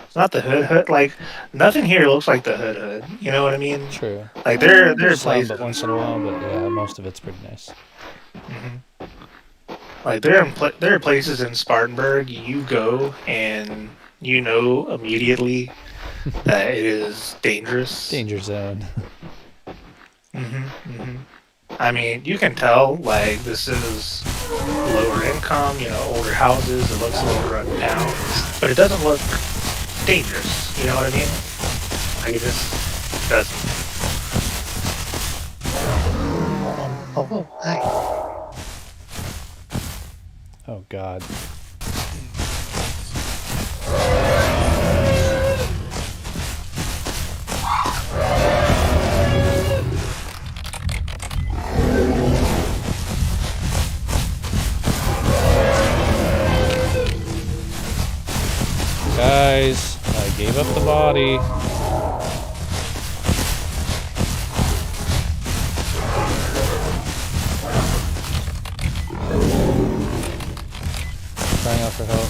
Speaker 2: It's not the hood. Like, nothing here looks like the hood. You know what I mean?
Speaker 1: True.
Speaker 2: Like, there are
Speaker 1: There's some,
Speaker 2: places.
Speaker 1: but once in a while. But yeah, most of it's pretty nice.
Speaker 2: Mm-hmm. Like, there are places in Spartanburg you go and you know immediately that it is dangerous.
Speaker 1: Danger zone.
Speaker 2: I mean, you can tell, like, this is lower income, older houses. It looks a little run down, but it doesn't look dangerous. You know what I mean? Like, it just doesn't. Oh, hi.
Speaker 1: Oh God. Guys, I gave up the body. Crying out for help.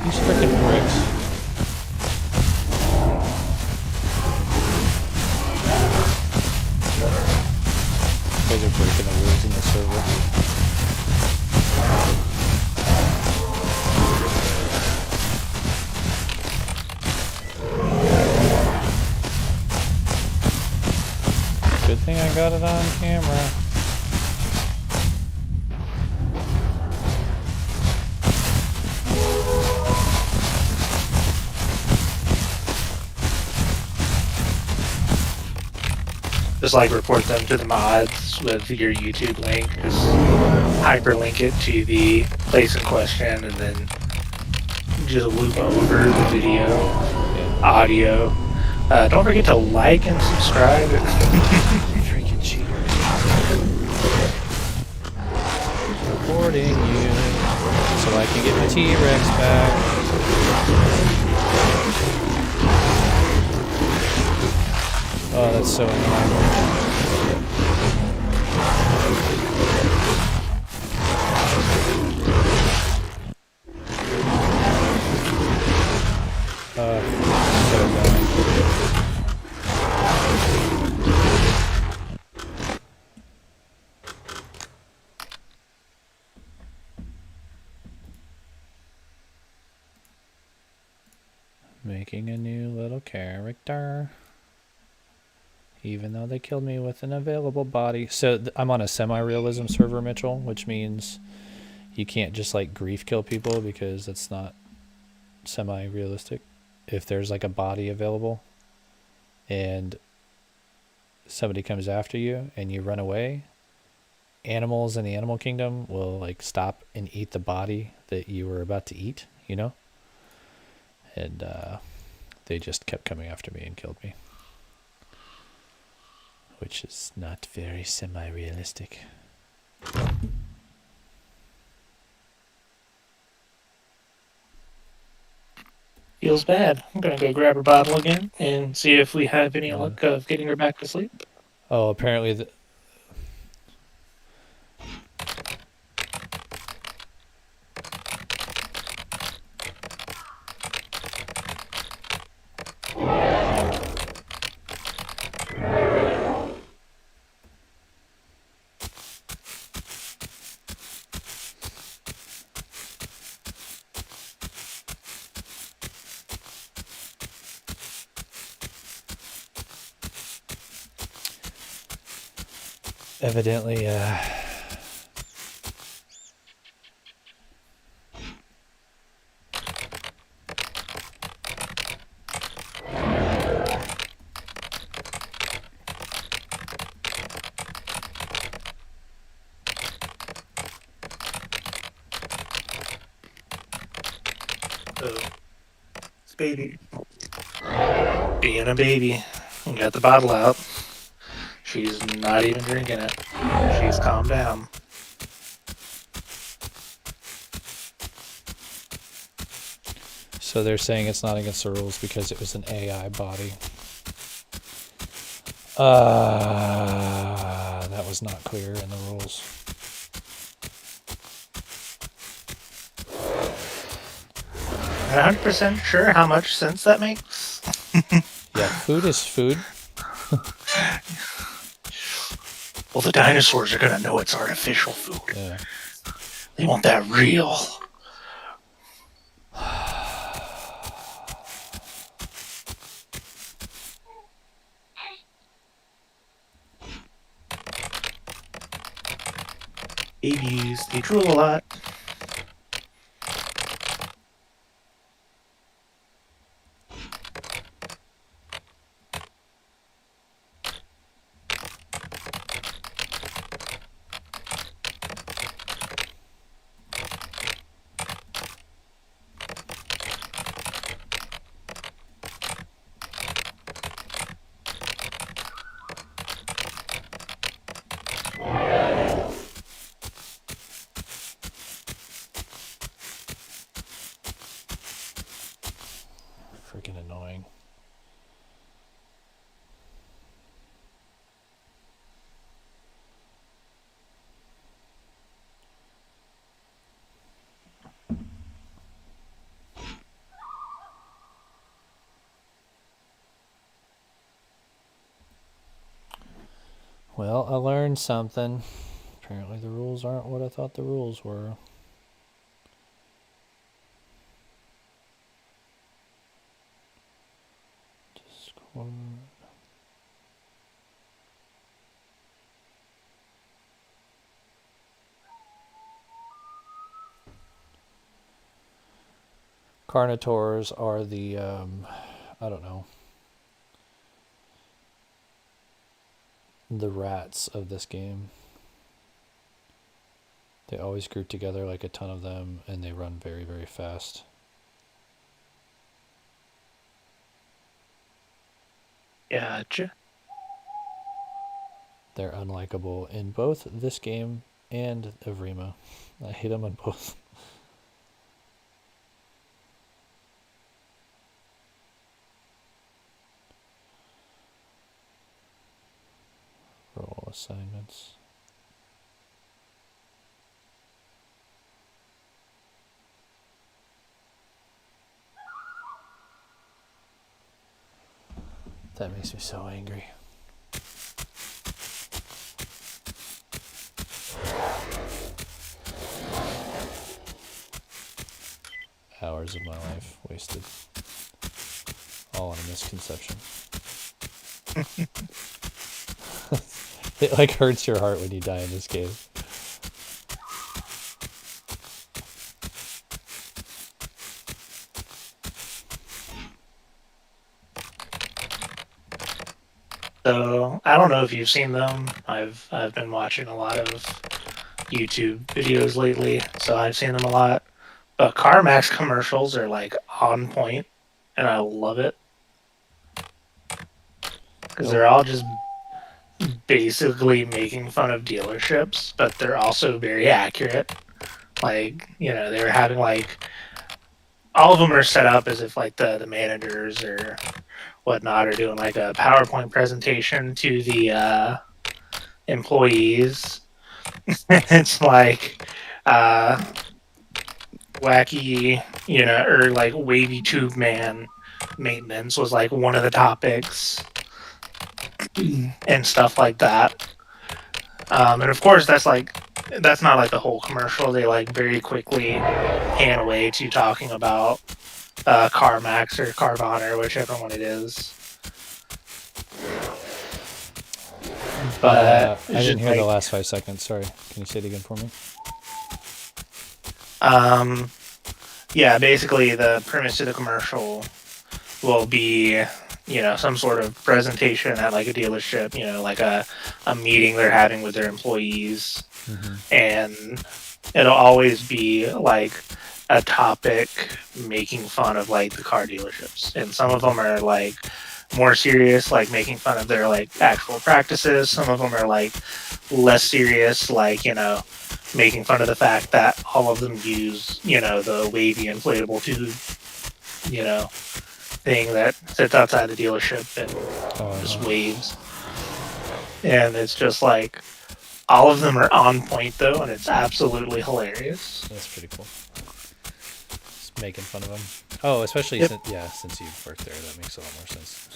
Speaker 1: These frickin' bricks. You guys are breaking the rules in the server. I got it on camera.
Speaker 2: Just like report them to the mods with your YouTube link. Just hyperlink it to the place in question, and then just loop over the video, audio. Don't forget to like and subscribe.
Speaker 1: Freaking cheaters. Reporting you so I can get my T-Rex back. Oh, that's so annoying. So annoying. Making a new little character. Even though they killed me with an available body. So I'm on a semi-realism server, Mitchell, which means you can't just like grief kill people because it's not semi-realistic. If there's like a body available and somebody comes after you and you run away, animals in the animal kingdom will like stop and eat the body that you were about to eat, you know? And they just kept coming after me and killed me. Which is not very semi-realistic.
Speaker 2: Feels bad. I'm gonna go grab her bottle again and see if we have any luck of getting her back to sleep.
Speaker 1: Oh, apparently evidently
Speaker 2: It's baby. Being a baby. Got the bottle out. She's not even drinking it. She's calmed down.
Speaker 1: so they're saying it's not against the rules because it was an AI body. That was not clear in the rules.
Speaker 2: Not 100% sure how much sense that makes.
Speaker 1: Yeah, food is food.
Speaker 2: Well, the dinosaurs are gonna know it's artificial food.
Speaker 1: Yeah.
Speaker 2: They want that real. Babies, they drool a lot.
Speaker 1: Freaking annoying. Well, I learned something. Apparently the rules aren't what I thought the rules were. Discord. Carnotaurs are the I don't know, the rats of this game. They always group together like a ton of them, and they run very, very fast.
Speaker 2: Gotcha.
Speaker 1: They're unlikable in both this game and Evrima. I hate them on both. Roll assignments. That makes me so angry. Hours of my life wasted. All on a misconception. It like hurts your heart when you die in this game.
Speaker 2: So I don't know if you've seen them. I've been watching a lot of YouTube videos lately, so I've seen them a lot. But CarMax commercials are like on point, and I love it because they're all just basically making fun of dealerships, but they're also very accurate. Like, they were having like all of them are set up as if like the managers or whatnot are doing like a PowerPoint presentation to the employees. It's like uh, wacky, or like wavy tube man maintenance was like one of the topics and stuff like that. And of course, that's not like the whole commercial. They like very quickly pan away to talking about CarMax or Carvana or whichever one it is. But
Speaker 1: I didn't hear the last 5 seconds. Sorry. Can you say it again for me?
Speaker 2: Yeah, basically the premise of the commercial will be, some sort of presentation at like a dealership, like a meeting they're having with their employees.
Speaker 1: Mm-hmm.
Speaker 2: And it'll always be like a topic making fun of like the car dealerships. And some of them are like more serious, like making fun of their like actual practices. Some of them are like less serious, like, making fun of the fact that all of them use, the wavy inflatable tube, thing that sits outside the dealership and just waves. And it's just like all of them are on point though, and it's absolutely hilarious.
Speaker 1: That's pretty cool. Just making fun of them. Oh, especially since you worked there, that makes a lot more sense.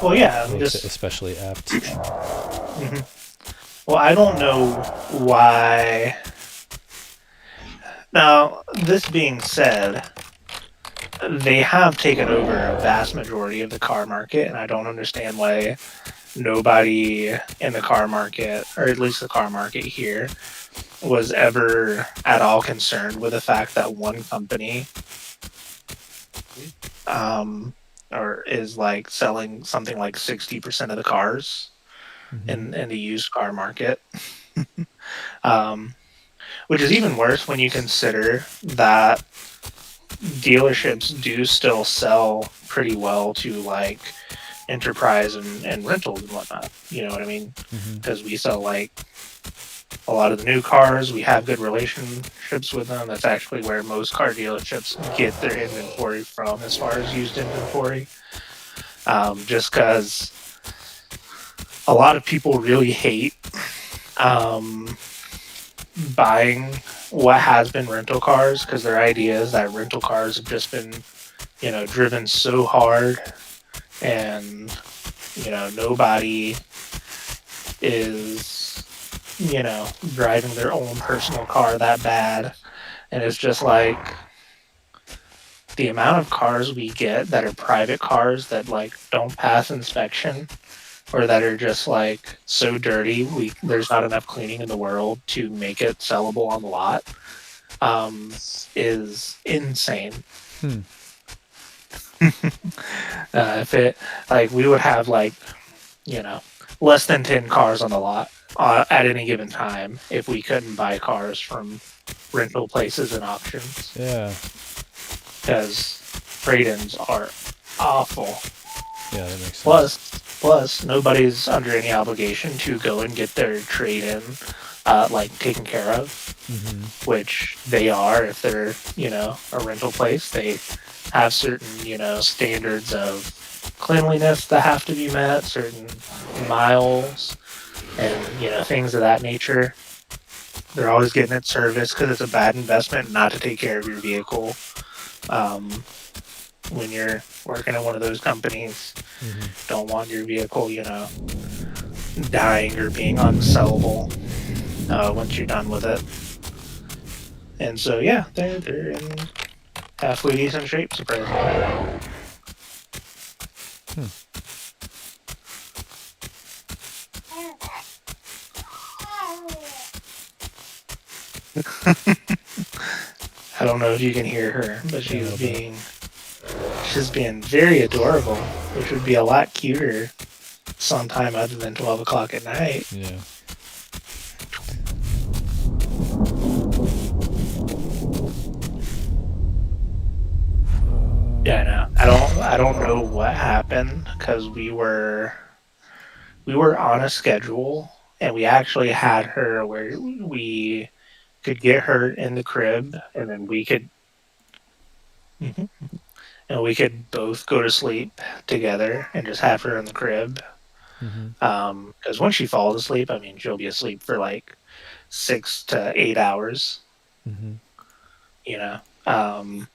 Speaker 2: Well, yeah,
Speaker 1: just especially apt.
Speaker 2: Mm-hmm. Well, I don't know why. Now, this being said, they have taken over a vast majority of the car market, and I don't understand why nobody in the car market, or at least the car market here, was ever at all concerned with the fact that one company or is like selling something like 60% of the cars in the used car market. Which is even worse when you consider that dealerships do still sell pretty well to like enterprise and rentals and whatnot. You know what I mean? Because we sell like a lot of the new cars. We have good relationships with them. That's actually where most car dealerships get their inventory from, as far as used inventory. Just because a lot of people really hate buying what has been rental cars, because their idea is that rental cars have just been, driven so hard, and nobody is, driving their own personal car that bad. And it's just like the amount of cars we get that are private cars that like don't pass inspection, or that are just like so dirty there's not enough cleaning in the world to make it sellable on the lot. is insane.
Speaker 1: Hmm.
Speaker 2: If it like we would have like you know less than 10 cars on the lot at any given time if we couldn't buy cars from rental places and auctions
Speaker 1: Yeah.
Speaker 2: because trade-ins are awful.
Speaker 1: Yeah, that makes sense.
Speaker 2: Plus, nobody's under any obligation to go and get their trade-in like taken care of,
Speaker 1: Mm-hmm.
Speaker 2: which they are if they're a rental place. They have certain standards of cleanliness that have to be met, certain miles, and things of that nature. They're always getting it serviced because it's a bad investment not to take care of your vehicle. Um, when you're working at one of those companies,
Speaker 1: Mm-hmm.
Speaker 2: don't want your vehicle, dying or being unsellable once you're done with it. And so, yeah, they're in halfway decent shape, surprisingly.
Speaker 1: Hmm.
Speaker 2: I don't know if you can hear her, but
Speaker 1: Yeah, a little bit.
Speaker 2: she's being very adorable, which would be a lot cuter sometime other than 12 o'clock at night.
Speaker 1: Yeah.
Speaker 2: Yeah, I know. I don't know what happened because we were on a schedule and we actually had her where we could get her in the crib and then Mhm. and we could both go to sleep together and just have her in the crib.
Speaker 1: Mm-hmm.
Speaker 2: Because when she falls asleep, I mean, she'll be asleep for like 6 to 8 hours,
Speaker 1: Mm-hmm.
Speaker 2: you know. Um,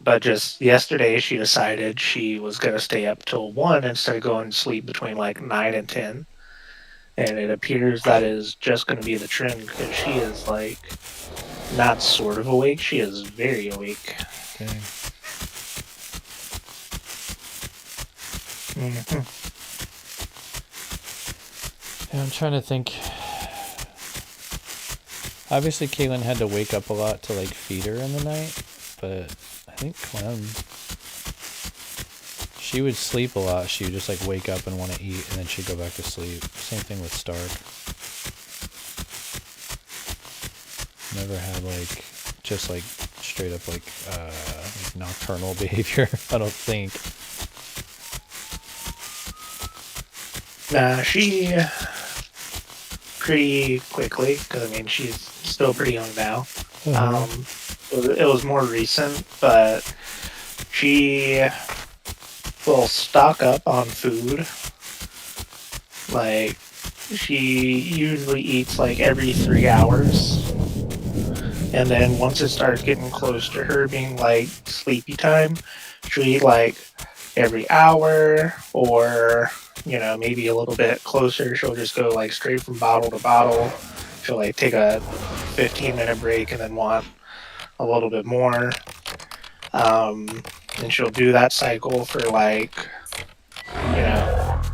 Speaker 2: but just yesterday, she decided she was gonna stay up till 1 instead of going to sleep between like 9 and 10. And it appears that is just going to be the trend because she is like not sort of awake; she is very awake.
Speaker 1: Dang.
Speaker 2: Mm-hmm.
Speaker 1: Yeah, I'm trying to think. Obviously, Caitlin had to wake up a lot to like feed her in the night, but I think Clem, she would sleep a lot. She would just like wake up and want to eat, and then she'd go back to sleep. Same thing with Stark. Never had like just like straight up like nocturnal behavior. I don't think.
Speaker 2: Nah, she pretty quickly because I mean she's still pretty young now.
Speaker 1: Uh-huh.
Speaker 2: Um, it was more recent, but she will stock up on food. Like she usually eats like every 3 hours, and then once it starts getting close to her being like sleepy time, she'll eat like every hour or maybe a little bit closer she'll just go like straight from bottle to bottle. She'll like take a 15-minute break and then want a little bit more. And she'll do that cycle for like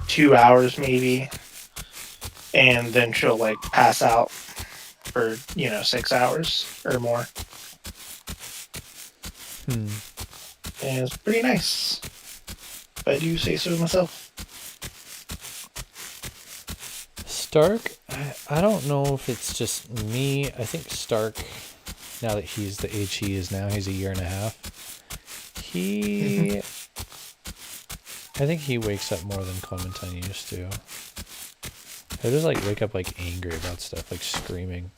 Speaker 2: 2 hours maybe, and then she'll like pass out for 6 hours or more.
Speaker 1: Hmm.
Speaker 2: And it's pretty nice if I do say so myself.
Speaker 1: Stark, I don't know if it's just me. I think Stark, now that he's the age he is now, he's a year and a half. I think he wakes up more than Clementine used to. He'll just like wake up like angry about stuff, like screaming,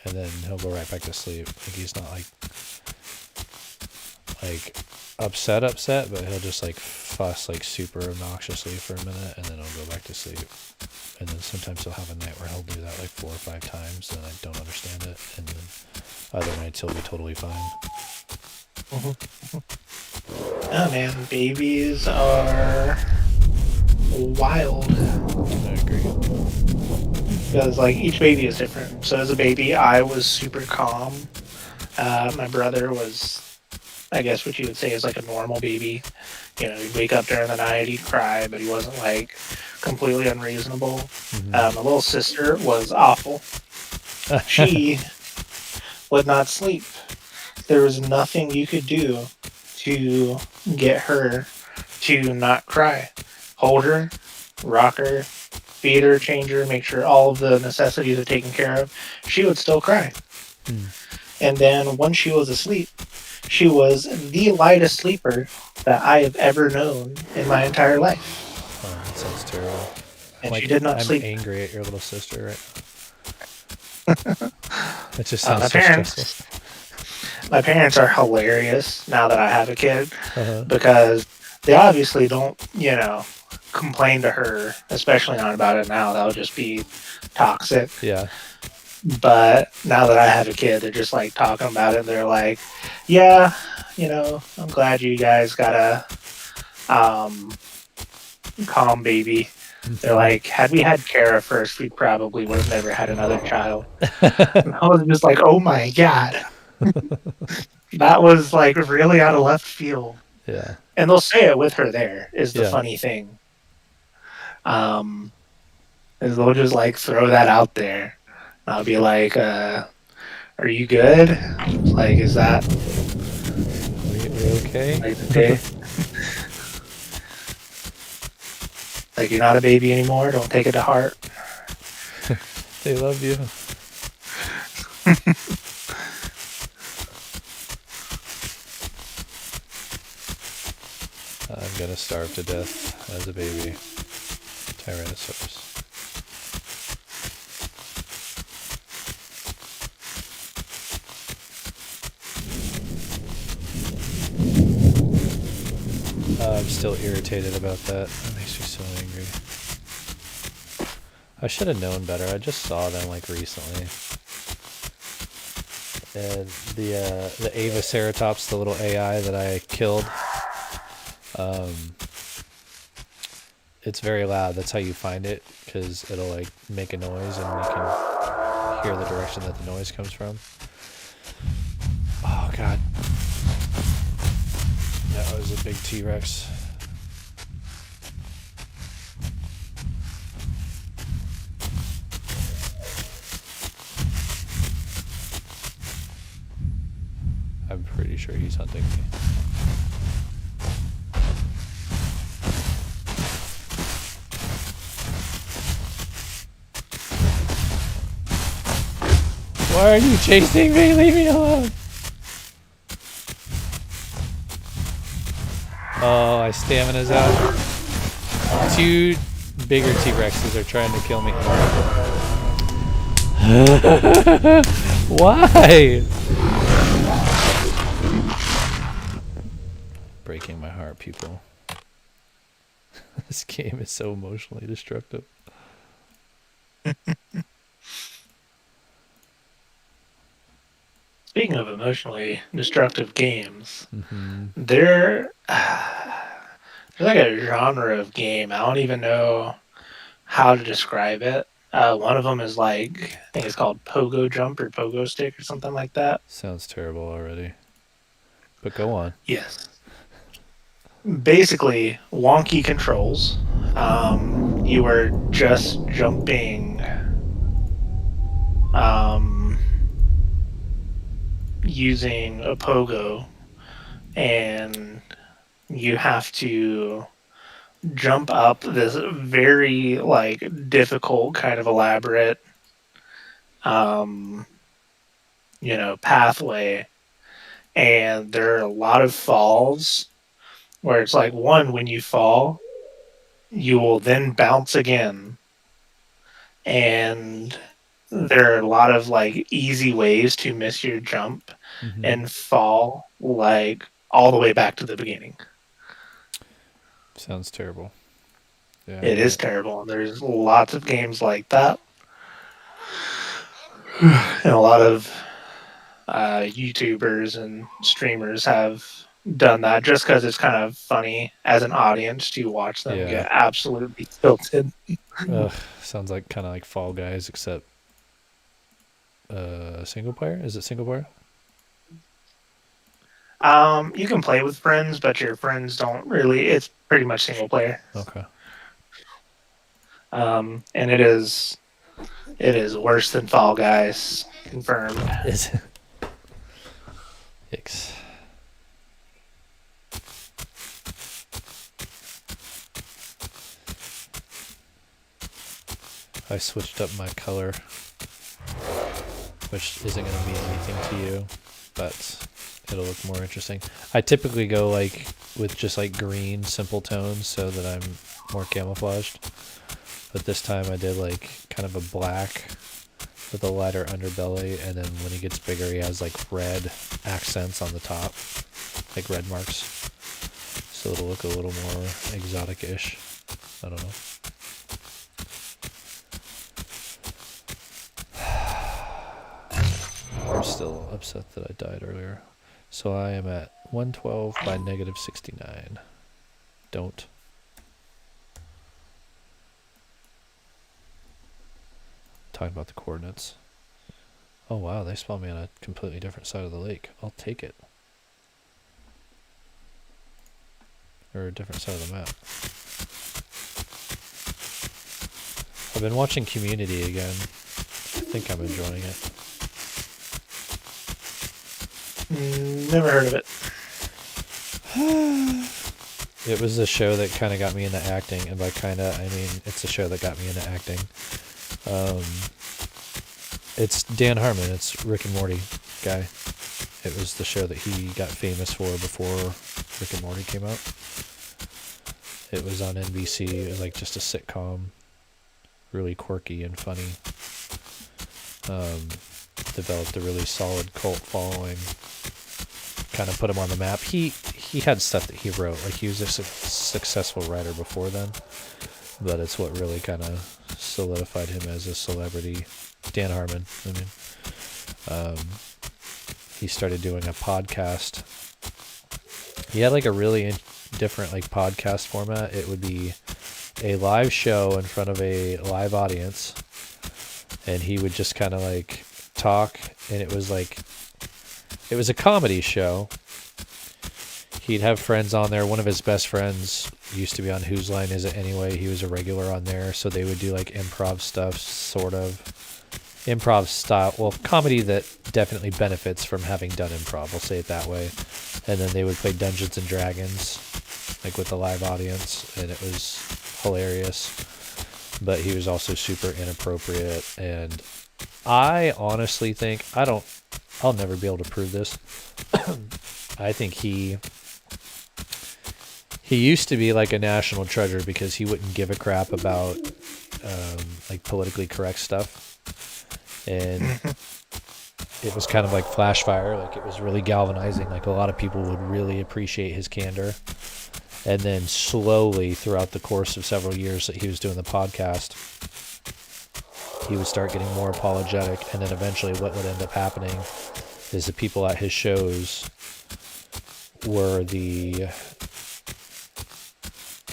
Speaker 1: and then he'll go right back to sleep. Like he's not like upset, but he'll just like fuss like super obnoxiously for a minute, and then he'll go back to sleep. And then sometimes he'll have a night where he'll do that like 4 or 5 times, and I don't understand it. And then other nights he'll be totally fine.
Speaker 2: Oh man, babies are wild.
Speaker 1: I agree.
Speaker 2: Because like each baby is different. So as a baby, I was super calm. My brother was, I guess, what you would say is like a normal baby. He'd wake up during the night, he'd cry, but he wasn't like completely unreasonable.
Speaker 1: Mm-hmm.
Speaker 2: My little sister was awful. She would not sleep. There was nothing you could do to get her to not cry. Hold her, rock her, feed her, change her, make sure all of the necessities are taken care of. She would still cry.
Speaker 1: Hmm.
Speaker 2: And then once she was asleep, she was the lightest sleeper that I have ever known in my entire life.
Speaker 1: Oh, that sounds terrible.
Speaker 2: And she did not
Speaker 1: I'm
Speaker 2: sleep.
Speaker 1: angry at your little sister right now. It just sounds
Speaker 2: My
Speaker 1: so stressful.
Speaker 2: parents, my parents are hilarious now that I have a kid
Speaker 1: Uh-huh.
Speaker 2: because they obviously don't, complain to her, especially not about it now. That would just be toxic.
Speaker 1: Yeah.
Speaker 2: But now that I have a kid, they're just like talking about it. They're like, yeah, I'm glad you guys got a calm baby. They're like, had we had Kara first, we probably would have never had another child. And I was just like, oh my God. That was like really out of left field.
Speaker 1: Yeah.
Speaker 2: And they'll say it with her there, is the
Speaker 1: Yeah.
Speaker 2: funny thing. Um, is they'll just like throw that out there. And I'll be like, are you good? Like, is that
Speaker 1: We okay?
Speaker 2: like the day? Like, you're not a baby anymore? Don't take it to heart.
Speaker 1: They love you. I'm gonna starve to death as a baby. Tyrannosaurus. I'm still irritated about that. That makes me so angry. I should have known better. I just saw them like recently. And the Avaceratops, the little AI that I killed, um, it's very loud. That's how you find it, because it'll like make a noise and you can hear the direction that the noise comes from. Oh god. That was a big T-Rex. I'm pretty sure he's hunting me. Why are you chasing me? Leave me alone. Oh, my stamina's out. Two bigger T-Rexes are trying to kill me. Why? Breaking my heart, people. This game is so emotionally destructive.
Speaker 2: Speaking of emotionally destructive games,
Speaker 1: Mm-hmm.
Speaker 2: there's like a genre of game. I don't even know how to describe it. One of them is like, I think it's called Pogo Jump or Pogo Stick or something like that.
Speaker 1: Sounds terrible already. But go on.
Speaker 2: Yes. Basically, wonky controls. You are just jumping, um, using a pogo, and you have to jump up this very like difficult kind of elaborate um pathway, and there are a lot of falls where it's like, one, when you fall you will then bounce again, and there are a lot of like easy ways to miss your jump
Speaker 1: Mm-hmm.
Speaker 2: and fall like all the way back to the beginning.
Speaker 1: Sounds terrible. Yeah, I
Speaker 2: It
Speaker 1: get
Speaker 2: is
Speaker 1: it.
Speaker 2: terrible, and there's lots of games like that, and a lot of YouTubers and streamers have done that just because it's kind of funny as an audience to watch them
Speaker 1: Yeah.
Speaker 2: get absolutely tilted.
Speaker 1: Ugh, sounds like kind of like Fall Guys, except single player. Is it single player?
Speaker 2: You can play with friends, but your friends don't really. It's pretty much single player,
Speaker 1: Okay.
Speaker 2: and it is worse than Fall Guys, confirmed.
Speaker 1: Is it? Yikes. I switched up my color, which isn't going to mean anything to you, but it'll look more interesting. I typically go like with just like green simple tones so that I'm more camouflaged, but this time I did like kind of a black with a lighter underbelly, and then when he gets bigger he has like red accents on the top, like red marks, so it'll look a little more exotic-ish. I don't know. I'm still upset that I died earlier. So I am at 112 by negative 69. Don't. Talking about the coordinates. Oh wow, they spawned me on a completely different side of the lake. I'll take it. Or a different side of the map. I've been watching Community again. I think I'm enjoying it.
Speaker 2: Never heard of it.
Speaker 1: It was a show that kind of got me into acting, and by kind of, I mean it's a show that got me into acting. It's Dan Harmon. It's Rick and Morty guy. It was the show that he got famous for before Rick and Morty came out. It was on NBC. It was like just a sitcom, really quirky and funny. Developed a really solid cult following. Kind of put him on the map. He had stuff that he wrote. Like he was a successful writer before then, but it's what really kind of solidified him as a celebrity. Dan Harmon. I mean, he started doing a podcast. He had like a really different like podcast format. It would be a live show in front of a live audience, and he would just kind of like talk, and it was a comedy show. He'd have friends on there. One of his best friends used to be on Whose Line Is It Anyway? He was a regular on there, so they would do like improv stuff, sort of. Improv style, well, comedy that definitely benefits from having done improv, we'll say it that way. And then they would play Dungeons and Dragons, like with a live audience, and it was hilarious. But he was also super inappropriate, and I honestly think, I'll never be able to prove this. I think he used to be like a national treasure because he wouldn't give a crap about like politically correct stuff. And it was kind of like flash fire. Like it was really galvanizing. Like a lot of people would really appreciate his candor. And then slowly throughout the course of several years that he was doing the podcast, he would start getting more apologetic. And then eventually what would end up happening is the people at his shows were the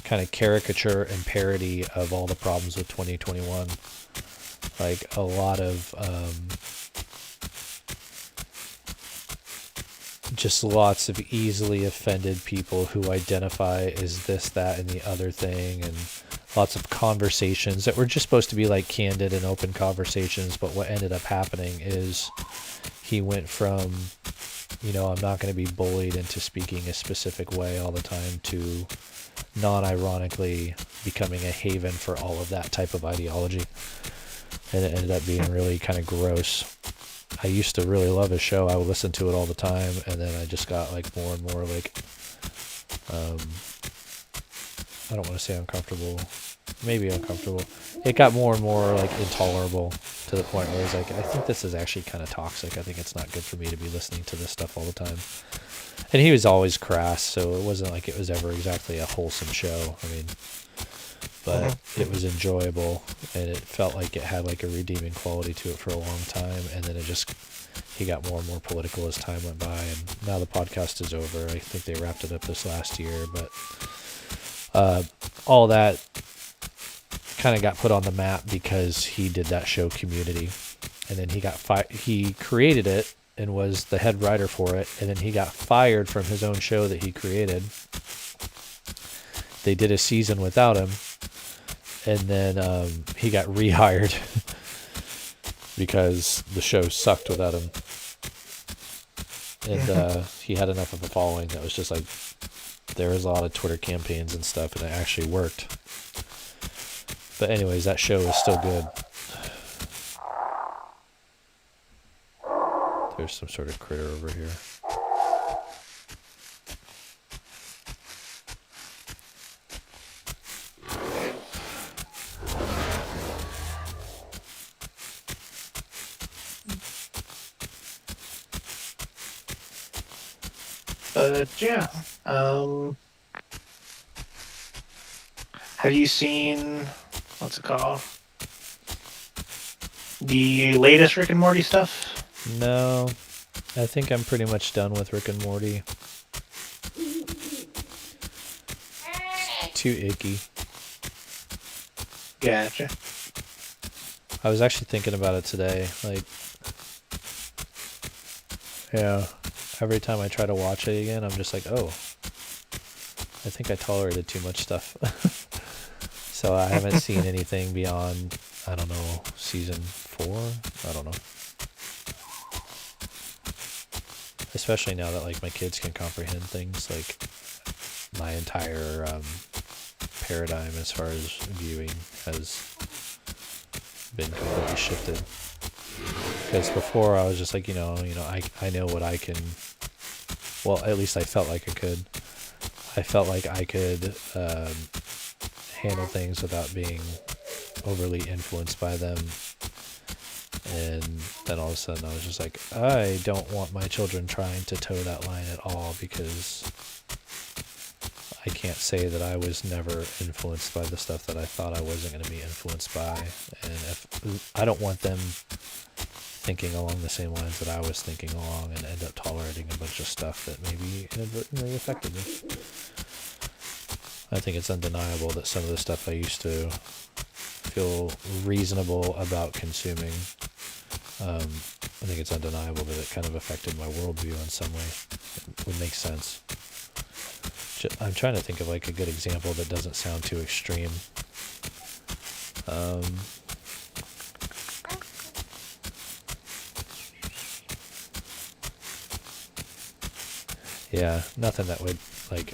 Speaker 1: kind of caricature and parody of all the problems with 2021. Like a lot of just lots of easily offended people who identify as this, that, and the other thing, and lots of conversations that were just supposed to be like candid and open conversations, but what ended up happening is he went from, I'm not going to be bullied into speaking a specific way all the time to non-ironically becoming a haven for all of that type of ideology. And it ended up being really kind of gross. I used to really love his show. I would listen to it all the time, and then I just got like more and more like, I don't want to say uncomfortable, maybe uncomfortable. It got more and more like intolerable to the point where I was like, I think this is actually kind of toxic. I think it's not good for me to be listening to this stuff all the time. And he was always crass, so it wasn't like it was ever exactly a wholesome show. I mean, but it was enjoyable, and it felt like it had like a redeeming quality to it for a long time, and then he got more and more political as time went by, and now the podcast is over. I think they wrapped it up this last year, but all that kind of got put on the map because he did that show Community, and then he created it and was the head writer for it, and then he got fired from his own show that he created. They did a season without him, and then he got rehired because the show sucked without him. and he had enough of a following that was just like there was a lot of Twitter campaigns and stuff, and it actually worked. But anyways, that show is still good. There's some sort of critter over here.
Speaker 2: But yeah, have you seen what's it called? The latest Rick and Morty stuff?
Speaker 1: No, I think I'm pretty much done with Rick and Morty. It's too icky.
Speaker 2: Gotcha.
Speaker 1: I was actually thinking about it today. Like, yeah, every time I try to watch it again, I'm just like, oh, I think I tolerated too much stuff. So I haven't seen anything beyond, I don't know, season 4? I don't know. Especially now that like my kids can comprehend things, like my entire paradigm as far as viewing has been completely shifted. Because before I was just like, I know what I can. Well, at least I felt like I could. I felt like I could handle things without being overly influenced by them. And then all of a sudden I was just like, I don't want my children trying to toe that line at all, because I can't say that I was never influenced by the stuff that I thought I wasn't going to be influenced by. And if I don't want them thinking along the same lines that I was thinking along and end up tolerating a bunch of stuff that maybe inadvertently affected me. I think it's undeniable that some of the stuff I used to feel reasonable about consuming, I think it's undeniable that it kind of affected my worldview in some way. It would make sense. I'm trying to think of like a good example that doesn't sound too extreme. Yeah, nothing that would like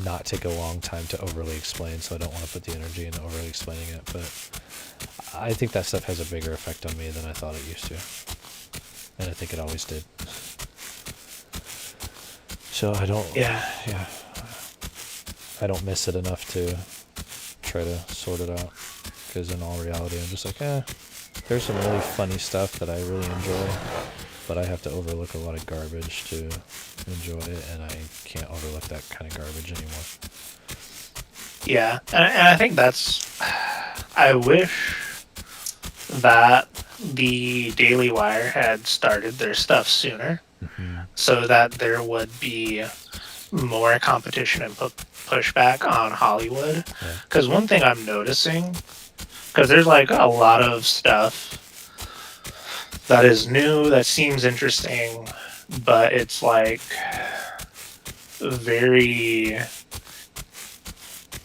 Speaker 1: not take a long time to overly explain, so I don't want to put the energy into overly explaining it, but I think that stuff has a bigger effect on me than I thought it used to. And I think it always did. So I don't... Yeah. I don't miss it enough to try to sort it out. Because in all reality, I'm just like, there's some really funny stuff that I really enjoy, but I have to overlook a lot of garbage to enjoy it, and I can't overlook that kind of garbage anymore.
Speaker 2: Yeah, and I think that's... I wish that the Daily Wire had started their stuff sooner, so that there would be more competition and pushback on Hollywood. Because one thing I'm noticing, because there's like a lot of stuff that is new, that seems interesting, but it's like very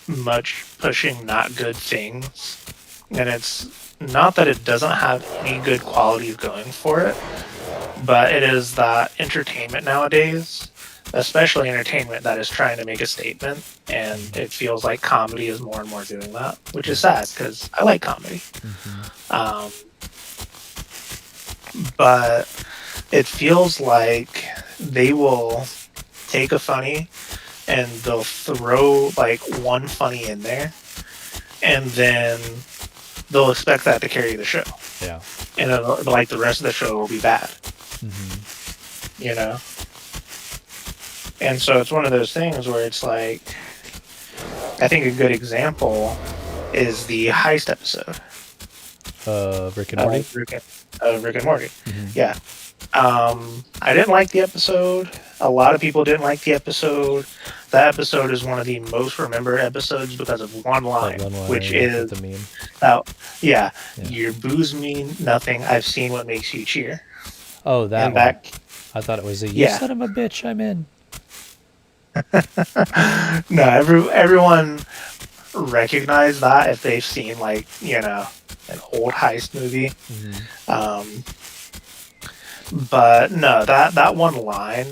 Speaker 2: much pushing not good things. And it's not that it doesn't have any good qualities going for it, but it is that entertainment nowadays, especially entertainment that is trying to make a statement, and it feels like comedy is more and more doing that, which is sad because I like comedy. But it feels like they will take a funny and they'll throw like one funny in there, and then they'll expect that to carry the show.
Speaker 1: Yeah.
Speaker 2: And like the rest of the show will be bad. You know? And so it's one of those things where it's like, I think a good example is the heist episode.
Speaker 1: Rick and Morty?
Speaker 2: Rick and Morty. Yeah. I didn't like the episode. A lot of people didn't like the episode. That episode is one of the most remembered episodes because of one line, which is,
Speaker 1: the meme.
Speaker 2: Your booze mean nothing. I've seen what makes you cheer.
Speaker 1: Oh, that one. I thought it was you son of a bitch, I'm in.
Speaker 2: No, everyone recognized that if they've seen like, an old heist movie. But no, that one line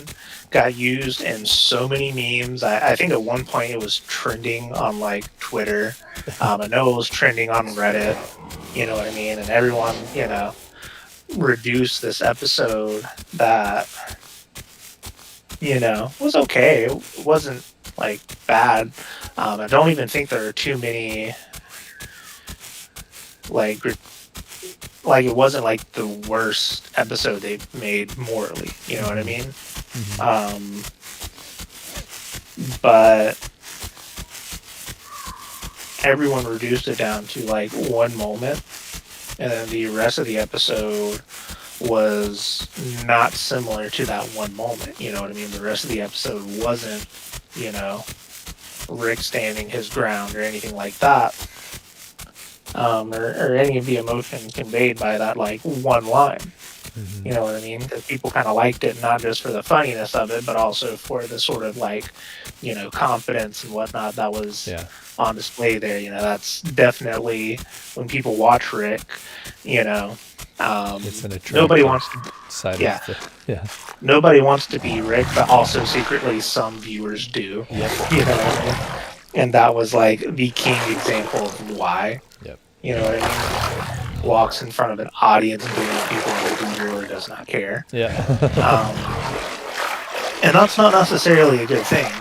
Speaker 2: got used in so many memes. I think at one point it was trending on like Twitter. I know it was trending on Reddit. You know what I mean? And everyone, reduced this episode that was okay. It wasn't like bad. I don't even think there are too many like like it wasn't like the worst episode they've made morally. You know what I
Speaker 1: Mm-hmm.
Speaker 2: mean?
Speaker 1: Mm-hmm.
Speaker 2: Um, but everyone reduced it down to like one moment, and then the rest of the episode was not similar to that one moment. You know what I mean? The rest of the episode wasn't, you know, Rick standing his ground or anything like that, or any of the emotion conveyed by that like one line.
Speaker 1: Mm-hmm.
Speaker 2: You know what I mean? Because people kind of liked it not just for the funniness of it, but also for the sort of like, confidence and whatnot that was
Speaker 1: Yeah.
Speaker 2: on display there. That's definitely when people watch Rick. You know,
Speaker 1: It's an
Speaker 2: nobody
Speaker 1: attractive
Speaker 2: wants to.
Speaker 1: side
Speaker 2: Yeah,
Speaker 1: of the. Yeah.
Speaker 2: nobody wants to be Rick, but also secretly some viewers do.
Speaker 1: Yep.
Speaker 2: You know what I mean? And that was like the king example of why.
Speaker 1: Yep.
Speaker 2: You know what I mean? Walks in front of an audience of people and really does not care.
Speaker 1: Yeah.
Speaker 2: Um, and that's not necessarily a good thing.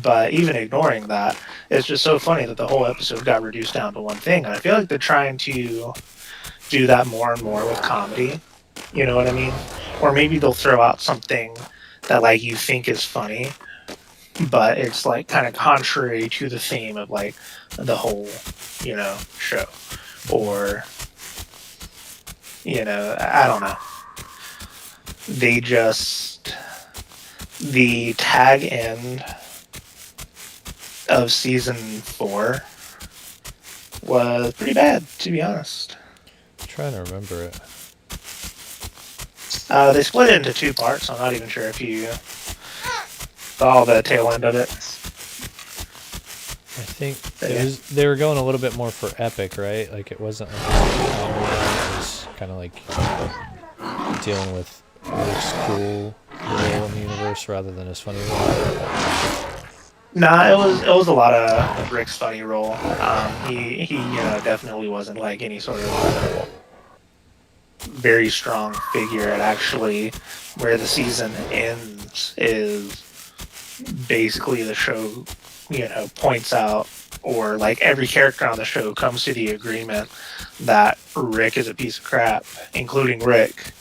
Speaker 2: But even ignoring that, it's just so funny that the whole episode got reduced down to one thing. And I feel like they're trying to do that more and more with comedy. You know what I mean? Or maybe they'll throw out something that like you think is funny, but it's like kind of contrary to the theme of like the whole, show. Or, I don't know. They just the tag end of season 4 was pretty bad, to be honest.
Speaker 1: I'm trying to remember it.
Speaker 2: They split it into 2 parts. So I'm not even sure if you saw the tail end of it.
Speaker 1: I think
Speaker 2: But
Speaker 1: it
Speaker 2: yeah.
Speaker 1: was. They were going a little bit more for epic, right? Like it wasn't like comedy. It was kind of like dealing with Rick's cool role in the universe rather than his funny role.
Speaker 2: Nah, it was a lot of Rick's funny role. He definitely wasn't like any sort of very strong figure. And actually, where the season ends is basically the show, points out, or like every character on the show comes to the agreement that Rick is a piece of crap, including Rick.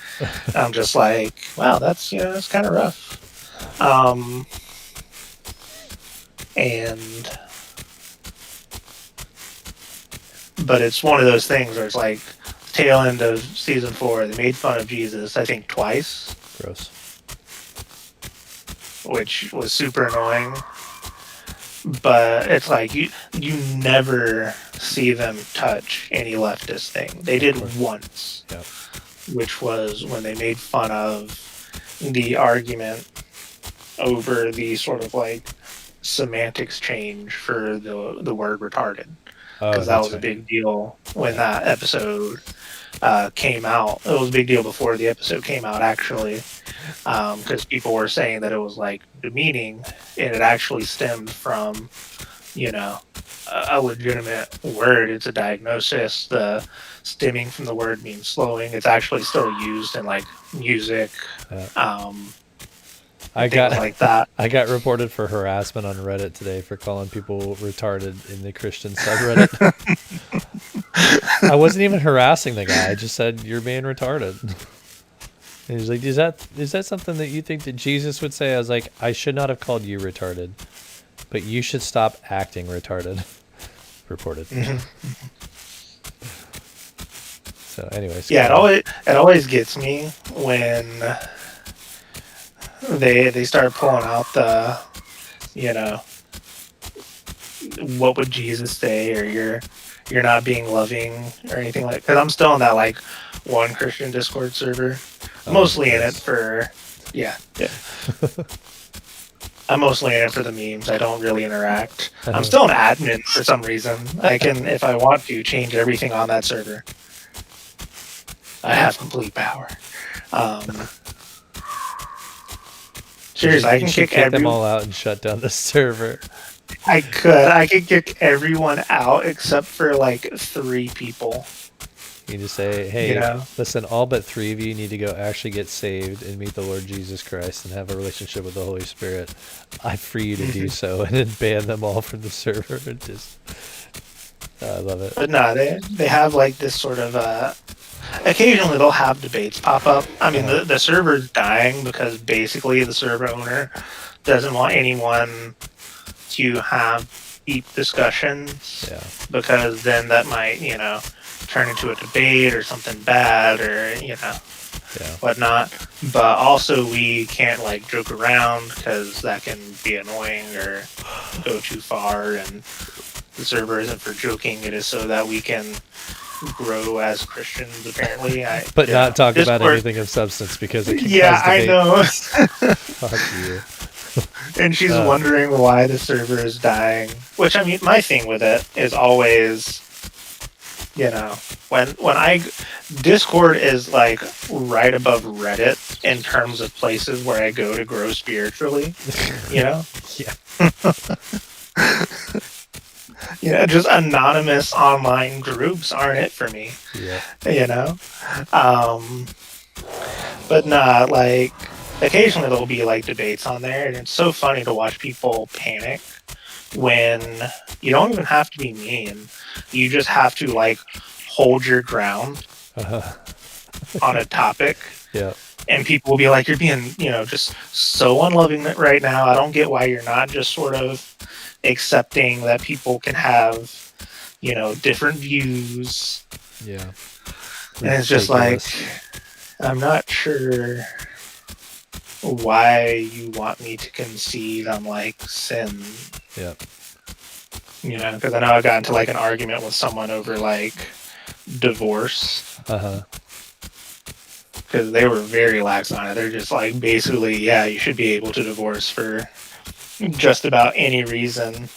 Speaker 2: I'm just like, wow, that's kind of rough. And but it's one of those things where it's like tail end of season 4, they made fun of Jesus, I think twice,
Speaker 1: Gross.
Speaker 2: which was super annoying. But it's like you never see them touch any leftist thing. They did once,
Speaker 1: Yep.
Speaker 2: which was when they made fun of the argument over the sort of like semantics change for the word retarded,
Speaker 1: Oh,
Speaker 2: because that
Speaker 1: that's
Speaker 2: was a
Speaker 1: right.
Speaker 2: big deal when that episode came out. It was a big deal before the episode came out, actually, because people were saying that it was like demeaning, and it actually stemmed from, you know, a legitimate word. It's a diagnosis. The stemming from the word means slowing. It's actually still used in like music,
Speaker 1: I
Speaker 2: things
Speaker 1: got
Speaker 2: like that.
Speaker 1: I got reported for harassment on Reddit today for calling people retarded in the Christian subreddit. I wasn't even harassing the guy. I just said you're being retarded. And he's like, is that something that you think that Jesus would say? I was like, I should not have called you retarded, but you should stop acting retarded. Reported. So, anyways.
Speaker 2: Yeah, it always gets me when they start pulling out the, you know, what would Jesus say, or you're not being loving or anything like. Because I'm still in that like one Christian Discord server, mostly in it for, yeah. I'm mostly in it for the memes. I don't really interact. I'm still an admin for some reason. I can, if I want to, change everything on that server. I have complete power. Seriously, I
Speaker 1: You
Speaker 2: can
Speaker 1: should
Speaker 2: kick
Speaker 1: kick them all out and shut down the server.
Speaker 2: I could kick everyone out except for like 3 people.
Speaker 1: You just say,
Speaker 2: You
Speaker 1: hey,
Speaker 2: know.
Speaker 1: listen, all but 3 of you need to go actually get saved and meet the Lord Jesus Christ and have a relationship with the Holy Spirit. I free you to do
Speaker 2: Hmm.
Speaker 1: so, and then ban them all from the server. And just, I love it.
Speaker 2: But no, they have like this sort of occasionally they'll have debates pop up. I mean,
Speaker 1: Uh-huh.
Speaker 2: the server's dying because basically the server owner doesn't want anyone to have deep discussions
Speaker 1: Yeah.
Speaker 2: because then that might, turn into a debate or something bad or,
Speaker 1: Yeah.
Speaker 2: whatnot. But also, we can't like joke around because that can be annoying or go too far. And the server isn't for joking; it is so that we can grow as Christians. Apparently,
Speaker 1: But not talk about
Speaker 2: Discord.
Speaker 1: anything of substance because it can
Speaker 2: Yeah,
Speaker 1: cause
Speaker 2: I
Speaker 1: debate.
Speaker 2: know.
Speaker 1: Fuck you.
Speaker 2: And she's
Speaker 1: Uh,
Speaker 2: wondering why the server is dying. Which I mean, my thing with it is always, you know, when I Discord is like right above Reddit in terms of places where I go to grow spiritually. You know,
Speaker 1: yeah.
Speaker 2: just anonymous online groups aren't it for me.
Speaker 1: Yeah.
Speaker 2: You know, um, but nah, like occasionally there'll be like debates on there, and it's so funny to watch people panic when you don't even have to be mean. You just have to like hold your ground
Speaker 1: Uh-huh.
Speaker 2: on a topic,
Speaker 1: Yeah.
Speaker 2: and people will be like, "You're being, just so unloving right now. I don't get why you're not just sort of accepting that people can have, different views."
Speaker 1: Yeah.
Speaker 2: And it's just like,
Speaker 1: Ridiculous.
Speaker 2: I'm not sure why you want me to concede on like sin.
Speaker 1: Yeah.
Speaker 2: Because I know I got into like an argument with someone over like divorce
Speaker 1: Uh-huh.
Speaker 2: because they were very lax on it. They're just like, basically, yeah, you should be able to divorce for just about any reason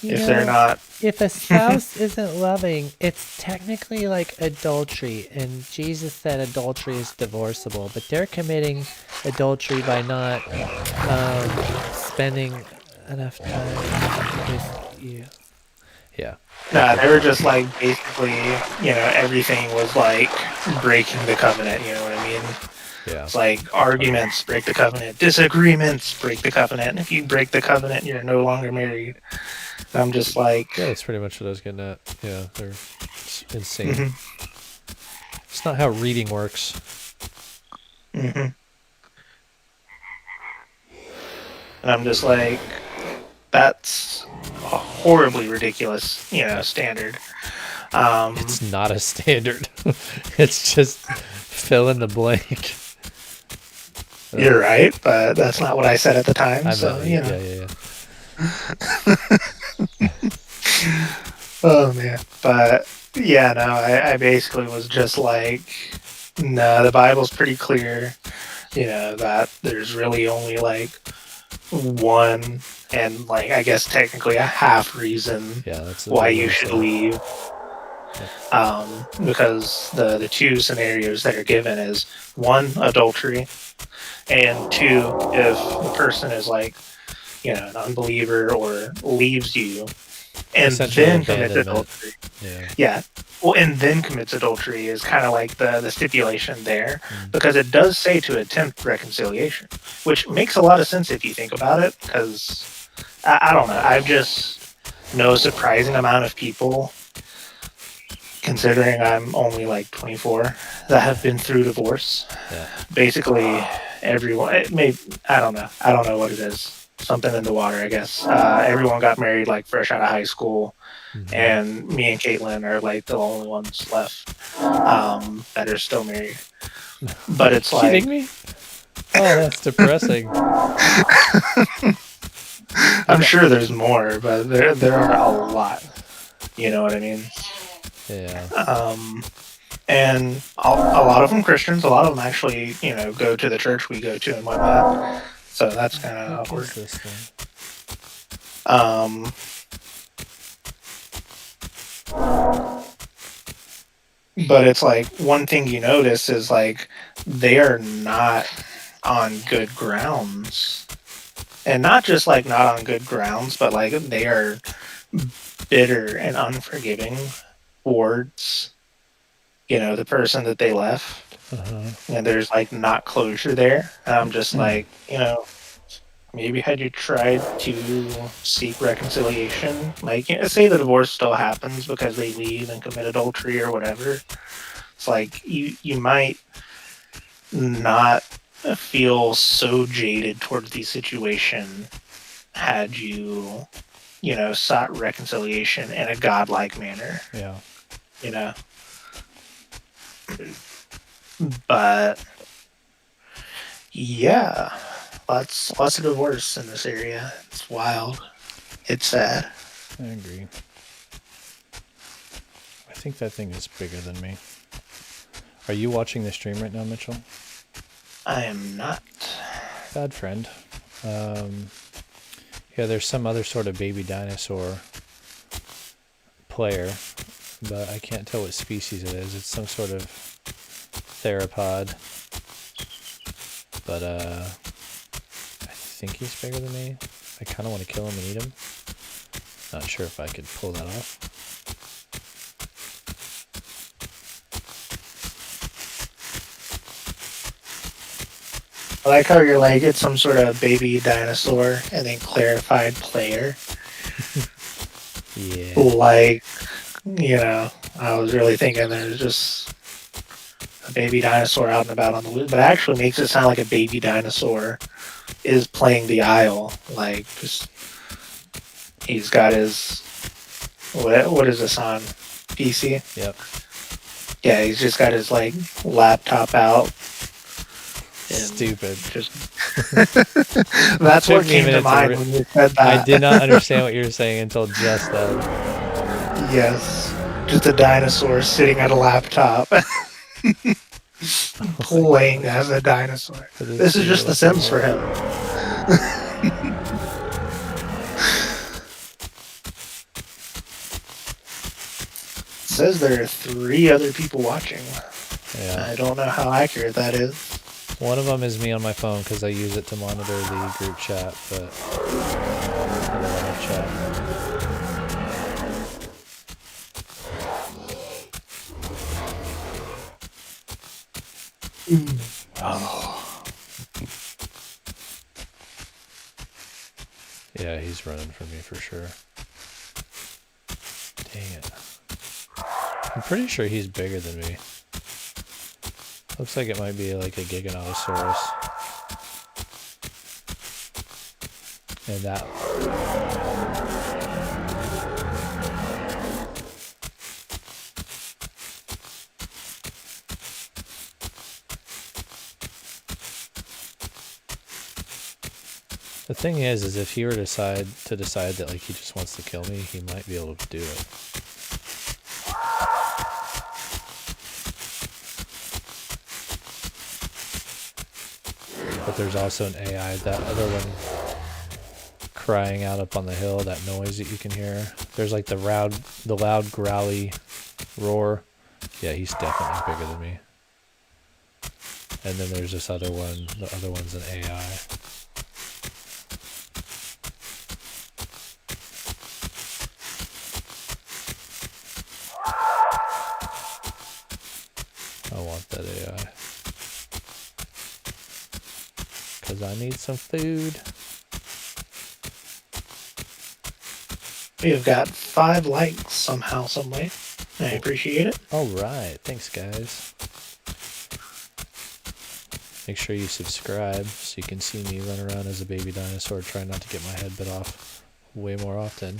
Speaker 3: You
Speaker 2: if they're
Speaker 3: know,
Speaker 2: not.
Speaker 3: if a spouse isn't loving, it's technically like adultery, and Jesus said adultery is divorceable, but they're committing adultery by not spending enough time with you.
Speaker 1: Yeah.
Speaker 2: Nah, they were just like basically, everything was like breaking the covenant. You know what I mean?
Speaker 1: Yeah.
Speaker 2: It's like arguments break the covenant, disagreements break the covenant. And if you break the covenant, you're no longer married. I'm just like,
Speaker 1: Yeah, that's pretty much what I was getting at. Yeah, they're insane.
Speaker 2: mm-hmm,
Speaker 1: It's not how reading works.
Speaker 2: mm-hmm. And I'm just like, that's a horribly ridiculous, standard.
Speaker 1: It's not a standard. It's just fill in the blank.
Speaker 2: You're right, but that's not what I said at the time.
Speaker 1: I
Speaker 2: So,
Speaker 1: meant, yeah.
Speaker 2: Oh man, but yeah, no, I basically was just like, no, the Bible's pretty clear, that there's really only like one and like I guess technically a half reason
Speaker 1: Yeah, that's
Speaker 2: why you should
Speaker 1: so.
Speaker 2: leave. Because the two scenarios that are given is one, adultery, and two, if the person is like, an unbeliever or leaves you and
Speaker 1: Essentially
Speaker 2: then commits
Speaker 1: abandonment.
Speaker 2: adultery.
Speaker 1: Yeah.
Speaker 2: Yeah. Well, and then commits adultery is kind of like the stipulation there, because it does say to attempt reconciliation, which makes a lot of sense if you think about it, because I don't know. I've just know a surprising amount of people, considering I'm only like 24, that have been through divorce.
Speaker 1: Yeah.
Speaker 2: Basically, everyone, I don't know. I don't know what it is. Something in the water, I guess. Everyone got married like fresh out of high school. And me and Caitlin are like the only ones left that are still married. But it's like,
Speaker 1: kidding me? Oh, that's depressing.
Speaker 2: I'm sure there's more, but there are a lot. You know what I mean?
Speaker 1: Yeah.
Speaker 2: And a lot of them Christians. A lot of them actually, go to the church we go to and whatnot. So that's kind of awkward.
Speaker 1: What is this thing?
Speaker 2: But it's like one thing you notice is like they are not on good grounds. and not just like not on good grounds, but like they are bitter and unforgiving towards the person that they left, and there's like not closure there. And I'm just like, maybe had you tried to seek reconciliation, like say the divorce still happens because they leave and commit adultery or whatever. It's like you might not feel so jaded towards the situation had you sought reconciliation in a godlike manner.
Speaker 1: Yeah.
Speaker 2: But yeah, lots of divorce in this area. It's wild. It's sad.
Speaker 1: I agree. I think that thing is bigger than me. Are you watching the stream right now, Mitchell?
Speaker 2: I am not.
Speaker 1: Bad friend. Yeah, there's some other sort of baby dinosaur player, but I can't tell what species it is. It's some sort of theropod. But I think he's bigger than me. I kind of want to kill him and eat him. Not sure if I could pull that off.
Speaker 2: I like how you're like, it's some sort of baby dinosaur and then clarified player.
Speaker 1: Yeah.
Speaker 2: Like, I was really thinking there's just a baby dinosaur out and about on the loose, but it actually makes it sound like a baby dinosaur is playing the aisle. Like, just, he's got his, what is this on? PC?
Speaker 1: Yep.
Speaker 2: Yeah, he's just got his, like, laptop out.
Speaker 1: Stupid.
Speaker 2: Just that's what came to mind when you said that.
Speaker 1: I did not understand what you were saying until just then.
Speaker 2: Yes, just a dinosaur sitting at a laptop, playing as a dinosaur. This is just The Sims for him. It says there are 3 other people watching.
Speaker 1: Yeah.
Speaker 2: I don't know how accurate that is.
Speaker 1: One of them is me on my phone because I use it to monitor the group chat, but the live chat.
Speaker 2: Oh.
Speaker 1: Yeah, he's running for me for sure. Dang it. I'm pretty sure he's bigger than me. Looks like it might be like a Giganotosaurus. And that... The thing is if he were to decide that like he just wants to kill me, he might be able to do it. But there's also an AI, that other one crying out up on the hill, that noise that you can hear. There's like the loud growly roar. Yeah, he's definitely bigger than me. And then there's this other one. The other one's an AI. I want that AI. Because I need some food.
Speaker 2: We've got 5 likes somehow, some way. I appreciate it.
Speaker 1: Alright, thanks guys. Make sure you subscribe so you can see me run around as a baby dinosaur trying not to get my head bit off way more often.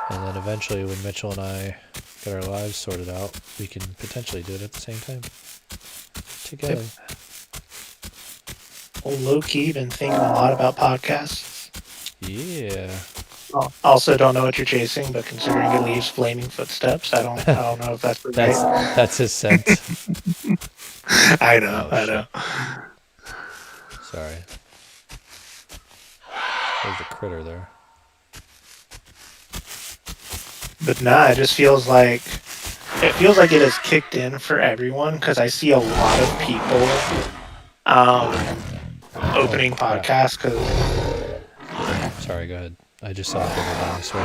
Speaker 1: And then eventually when Mitchell and I get our lives sorted out, we can potentially do it at the same time. Together.
Speaker 2: Yep. Well, low-key, been thinking a lot about podcasts.
Speaker 1: Yeah.
Speaker 2: Also, don't know what you're chasing, but considering it leaves flaming footsteps, I don't know if that's right.
Speaker 1: That's his scent.
Speaker 2: I know.
Speaker 1: Sorry. There's a critter there.
Speaker 2: But nah, it just feels like it has kicked in for everyone because I see a lot of people opening podcasts because
Speaker 1: Sorry, go ahead. I just saw a bigger dinosaur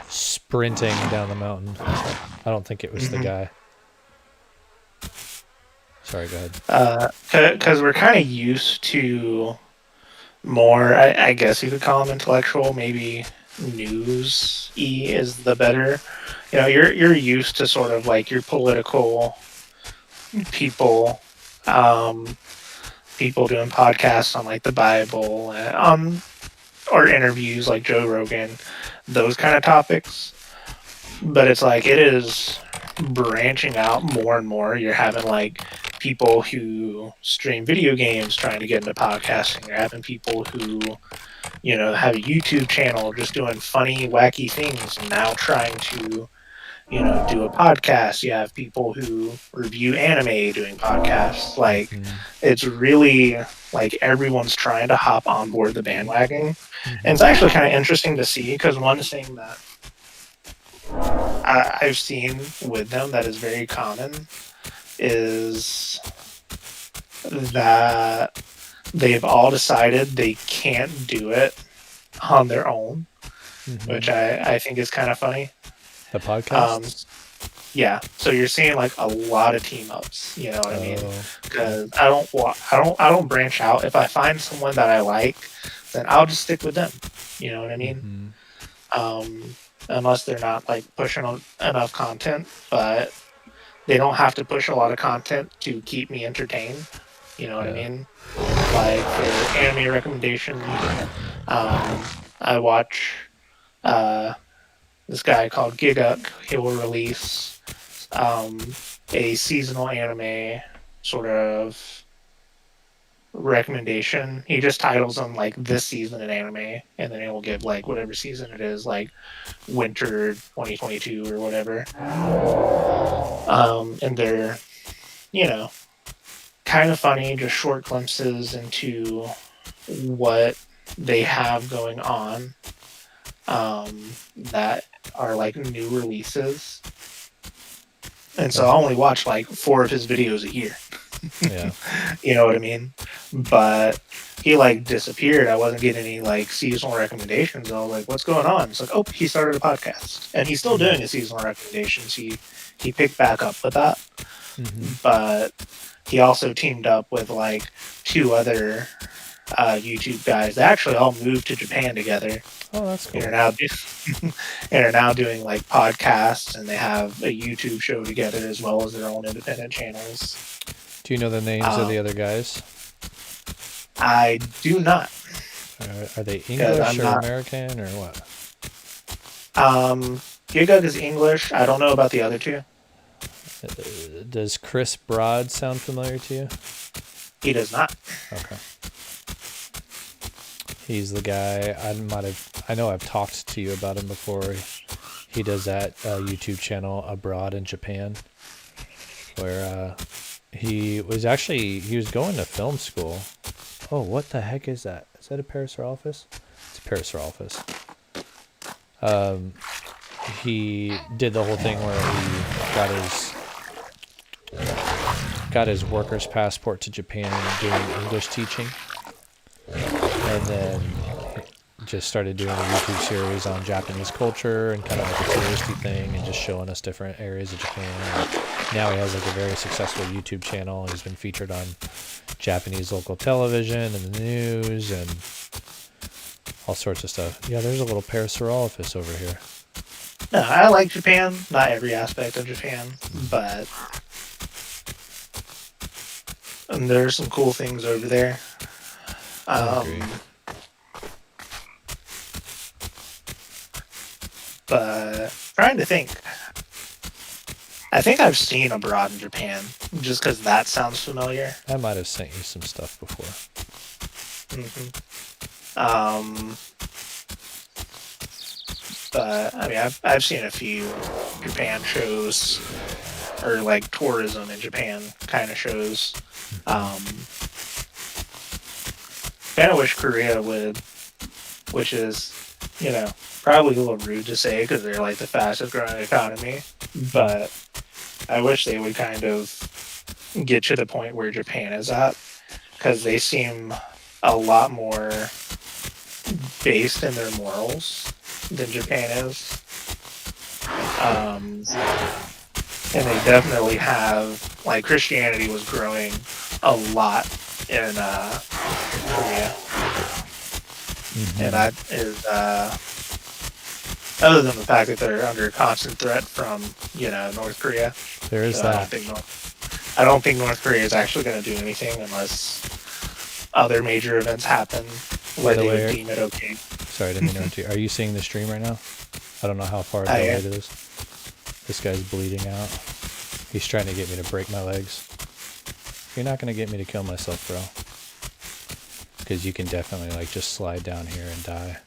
Speaker 1: sprinting down the mountain. I don't think it was the guy. Sorry, go ahead.
Speaker 2: Because we're kind of used to more, I guess you could call them intellectual, maybe news-y is the better. You're used to sort of like your political people, um, people doing podcasts on like the Bible, or interviews like Joe Rogan, those kind of topics. But it's like it is branching out more and more. You're having like people who stream video games trying to get into podcasting. You're having people who, have a YouTube channel just doing funny, wacky things and now trying to, do a podcast. You have people who review anime doing podcasts. Like, it's really like everyone's trying to hop on board the bandwagon. And it's actually kind of interesting to see because one thing that I've seen with them that is very common is that they've all decided they can't do it on their own, which I think is kind of funny.
Speaker 1: The podcast?
Speaker 2: Yeah, so you're seeing like a lot of team ups. You know what I mean? Because I don't branch out. If I find someone that I like, then I'll just stick with them. You know what I mean? Unless they're not like pushing enough content, but they don't have to push a lot of content to keep me entertained. You know what I mean? Like for anime recommendations, I watch this guy called Giguk. He will release a seasonal anime sort of recommendation. He just titles them like this season in anime, and then he will give like whatever season it is, like winter 2022 or whatever. And they're, kind of funny, just short glimpses into what they have going on, that are like new releases. And so I only watch like 4 of his videos a year.
Speaker 1: Yeah.
Speaker 2: You know what I mean? But he like disappeared. I wasn't getting any like seasonal recommendations. I was like, what's going on? It's like, oh, he started a podcast. And he's still doing his seasonal recommendations. He picked back up with that. But he also teamed up with like 2 other YouTube guys. They actually all moved to Japan together.
Speaker 1: Oh, that's cool.
Speaker 2: And are now doing like podcasts, and they have a YouTube show together as well as their own independent channels.
Speaker 1: Do you know the names of the other guys?
Speaker 2: I do not.
Speaker 1: Are they English or American or what?
Speaker 2: Gigug is English. I don't know about the other 2.
Speaker 1: Does Chris Broad sound familiar to you?
Speaker 2: He does not.
Speaker 1: Okay. He's the guy. I know I've talked to you about him before. He does that YouTube channel Abroad in Japan, where he was going to film school. Oh, what the heck is that? Is that a Parasaurolophus? It's a Parasaurolophus. He did the whole thing where he got his worker's passport to Japan and doing English teaching. And then just started doing a YouTube series on Japanese culture and kind of like a touristy thing and just showing us different areas of Japan. And now he has like a very successful YouTube channel. He's been featured on Japanese local television and the news and all sorts of stuff. Yeah, there's a little Parasaurolophus over here.
Speaker 2: No, I like Japan. Not every aspect of Japan, but there's some cool things over there. But trying to think. I think I've seen Abroad in Japan, just because that sounds familiar.
Speaker 1: I might have sent you some stuff before.
Speaker 2: But I mean, I've seen a few Japan shows, or like tourism in Japan kind of shows. Kind of wish Korea would, which is, probably a little rude to say because they're like the fastest growing economy, but I wish they would kind of get to the point where Japan is at, because they seem a lot more based in their morals than Japan is. Um, and they definitely have, like, Christianity was growing a lot in Korea, and
Speaker 1: Mm-hmm.
Speaker 2: that is other than the fact that they're under constant threat from North Korea.
Speaker 1: There is
Speaker 2: So
Speaker 1: that.
Speaker 2: I don't think North Korea is actually going to do anything unless other major events happen
Speaker 1: By
Speaker 2: where
Speaker 1: the
Speaker 2: they would
Speaker 1: way,
Speaker 2: deem it okay.
Speaker 1: sorry, I didn't mean to interrupt you. Are you seeing the stream right now? I don't know how far
Speaker 2: I am.
Speaker 1: delayed it is. This guy's bleeding out. He's trying to get me to break my legs. You're not gonna get me to kill myself, bro. Because you can definitely like just slide down here and die.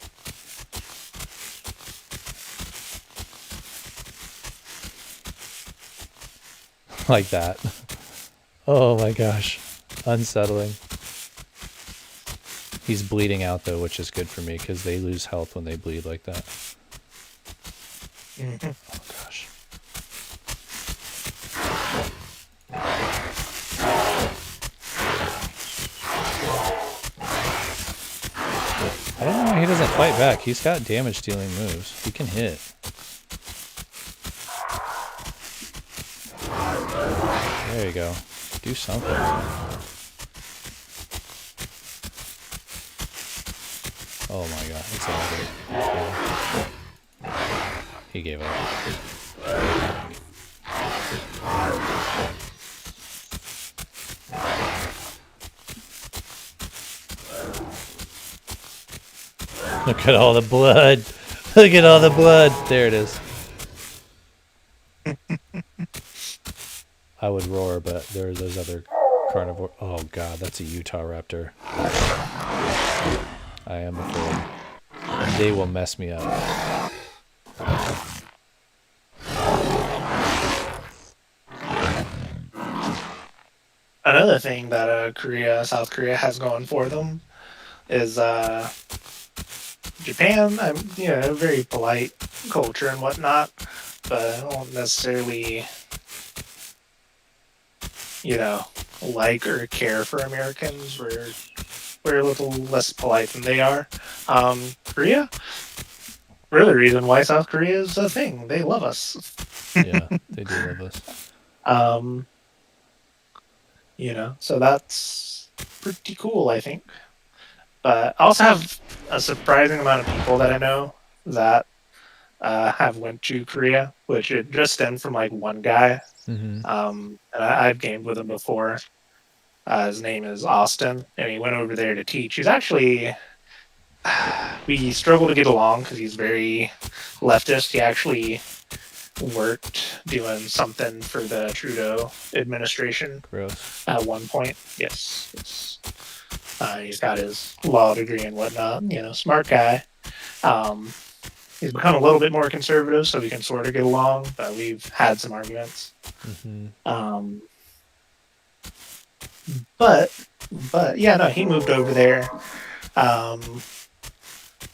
Speaker 1: Like that. Oh my gosh. Unsettling. He's bleeding out though, which is good for me because they lose health when they bleed like that.
Speaker 2: Mhm.
Speaker 1: Oh gosh. I don't know why he doesn't fight back. He's got damage dealing moves. He can hit. There you go. Do something. Oh my god. It's another. He gave up. Look at all the blood. Look at all the blood. There it is. I would roar, but there are those other carnivore. Oh god, that's a Utah raptor. I am afraid. They will mess me up.
Speaker 2: Another thing that South Korea has going for them is Japan. I'm very polite culture and whatnot, but I don't necessarily you know like or care for Americans. We're a little less polite than they are. Korea, we're the reason why South Korea is a thing. They love us.
Speaker 1: Yeah, they do love us.
Speaker 2: um, so that's pretty cool, I think. But I also have a surprising amount of people that I know that have went to Korea, which it just stemmed from like one guy.
Speaker 1: Mm-hmm.
Speaker 2: And I've gamed with him before. His name is Austin, and he went over there to teach. He's actually we struggle to get along because he's very leftist. He actually worked doing something for the Trudeau administration
Speaker 1: Gross.
Speaker 2: at one point. Yes, yes. He's got his law degree and whatnot. Smart guy. Um, he's become a little bit more conservative, so we can sort of get along. But we've had some arguments.
Speaker 1: Mm-hmm.
Speaker 2: Um, but yeah, no, he moved over there. Um,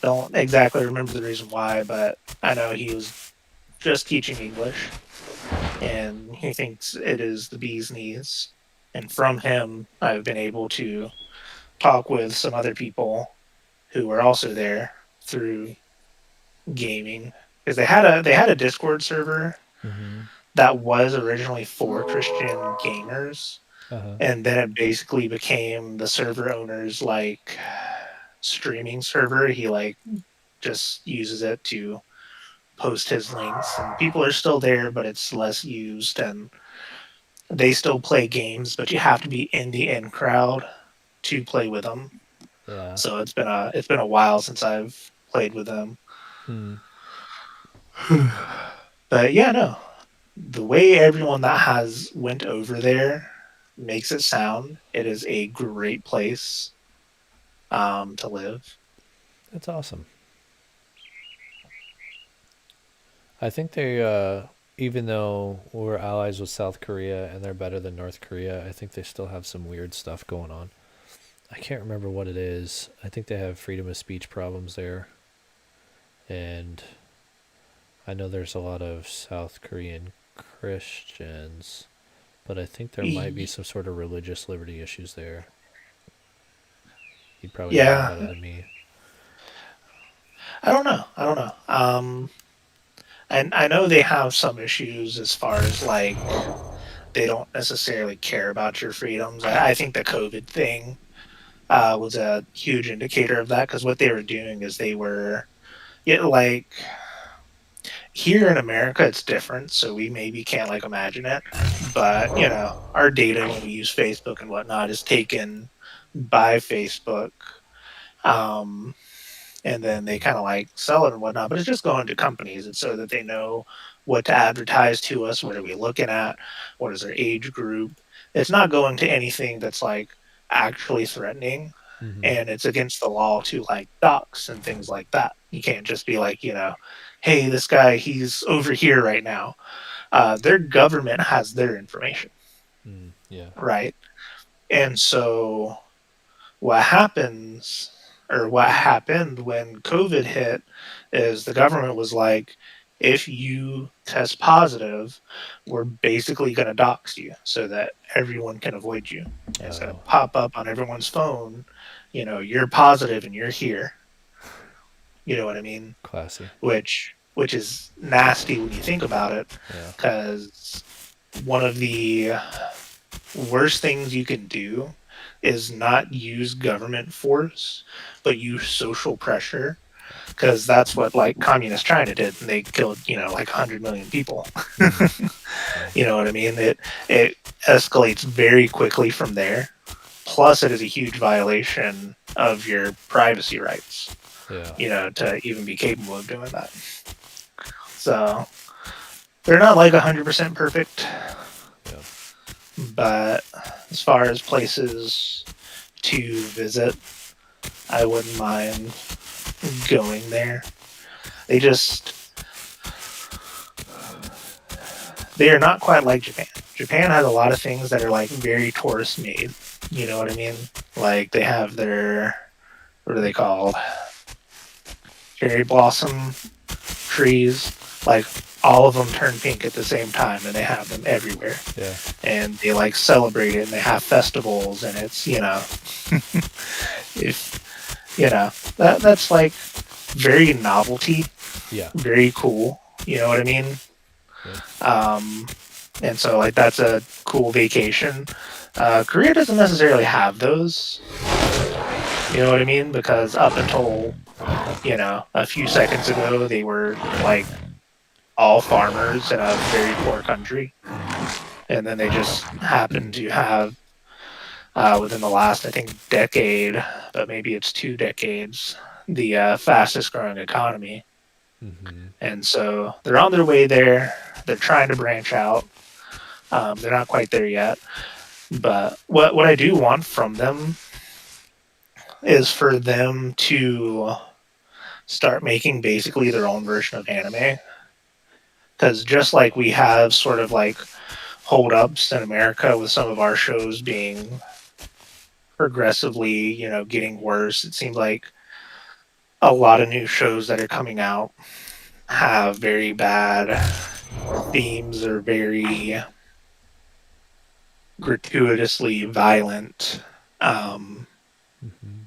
Speaker 2: don't exactly remember the reason why, but I know he was just teaching English, and he thinks it is the bee's knees. And from him, I've been able to talk with some other people who were also there through gaming because they had a Discord server
Speaker 1: Mm-hmm.
Speaker 2: that was originally for Christian gamers,
Speaker 1: Uh-huh.
Speaker 2: and then it basically became the server owner's like streaming server. He like just uses it to post his links, and people are still there, but it's less used, and they still play games, but you have to be in the in crowd to play with them.
Speaker 1: Yeah.
Speaker 2: So it's been a while since I've played with them.
Speaker 1: Hmm.
Speaker 2: But yeah, no, the way everyone that has went over there makes it sound, it is a great place to live.
Speaker 1: That's awesome. I think they, even though we're allies with South Korea and they're better than North Korea, I think they still have some weird stuff going on. I can't remember what it is. I think they have freedom of speech problems there. And I know there's a lot of South Korean Christians, but I think there might be some sort of religious liberty issues there. You'd probably know more
Speaker 2: Yeah,
Speaker 1: about it than me.
Speaker 2: I don't know. I don't know. And I know they have some issues as far as like they don't necessarily care about your freedoms. I think the COVID thing was a huge indicator of that because what they were doing is they were, yeah, like here in America, it's different, so we maybe can't like imagine it. But our data when we use Facebook and whatnot is taken by Facebook, um, and then they kind of like sell it and whatnot. But it's just going to companies, and so that they know what to advertise to us. What are we looking at? What is our age group? It's not going to anything that's like actually threatening,
Speaker 1: Mm-hmm.
Speaker 2: and it's against the law to like dox and things like that. You can't just be like, hey, this guy, he's over here right now. Their government has their information,
Speaker 1: Mm, yeah.
Speaker 2: right? And so what happens or what happened when COVID hit is the government was like, if you test positive, we're basically going to dox you so that everyone can avoid you. And it's going to
Speaker 1: Oh,
Speaker 2: pop up on everyone's phone, you're positive and you're here. You know what I mean?
Speaker 1: classy.
Speaker 2: Which is nasty when you think about it,
Speaker 1: Yeah.
Speaker 2: because one of the worst things you can do is not use government force, but use social pressure, because that's what like communist China did, and they killed like 100 million people.
Speaker 1: Mm, yeah.
Speaker 2: You know what I mean? It escalates very quickly from there. Plus, it is a huge violation of your privacy rights.
Speaker 1: Yeah.
Speaker 2: To even be capable of doing that. So they're not like 100% perfect,
Speaker 1: Yeah.
Speaker 2: but as far as places to visit, I wouldn't mind going there. They just they are not quite like Japan. Japan has a lot of things that are like very tourist made. You know what I mean? Like they have their, what are they called? Cherry blossom trees. Like all of them turn pink at the same time, and they have them everywhere.
Speaker 1: Yeah.
Speaker 2: And they like celebrate it, and they have festivals, and it's if that's like very novelty,
Speaker 1: Yeah.
Speaker 2: very cool. You know what I mean?
Speaker 1: Yep.
Speaker 2: And so like that's a cool vacation. Korea doesn't necessarily have those. You know what I mean? Because up until a few seconds ago, they were like all farmers in a very poor country, and then they just happened to have within the last I think decade, but maybe it's 2 decades, the fastest growing economy.
Speaker 1: Mm-hmm.
Speaker 2: And so they're on their way there. They're trying to branch out. They're not quite there yet. But what I do want from them is for them to start making basically their own version of anime. Because just like we have sort of like holdups in America with some of our shows being progressively, getting worse, it seems like a lot of new shows that are coming out have very bad themes or very gratuitously violent, um,
Speaker 1: Mm-hmm.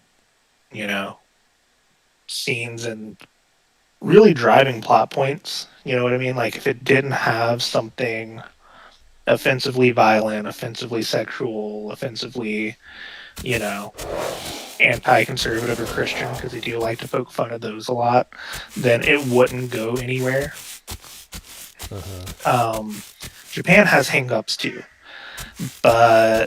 Speaker 2: you know, scenes and really driving plot points. You know what I mean? Like if it didn't have something offensively violent, offensively sexual, offensively, you know, anti-conservative or Christian, because they do like to poke fun of those a lot, then it wouldn't go anywhere.
Speaker 1: Uh-huh.
Speaker 2: Japan has hangups too, but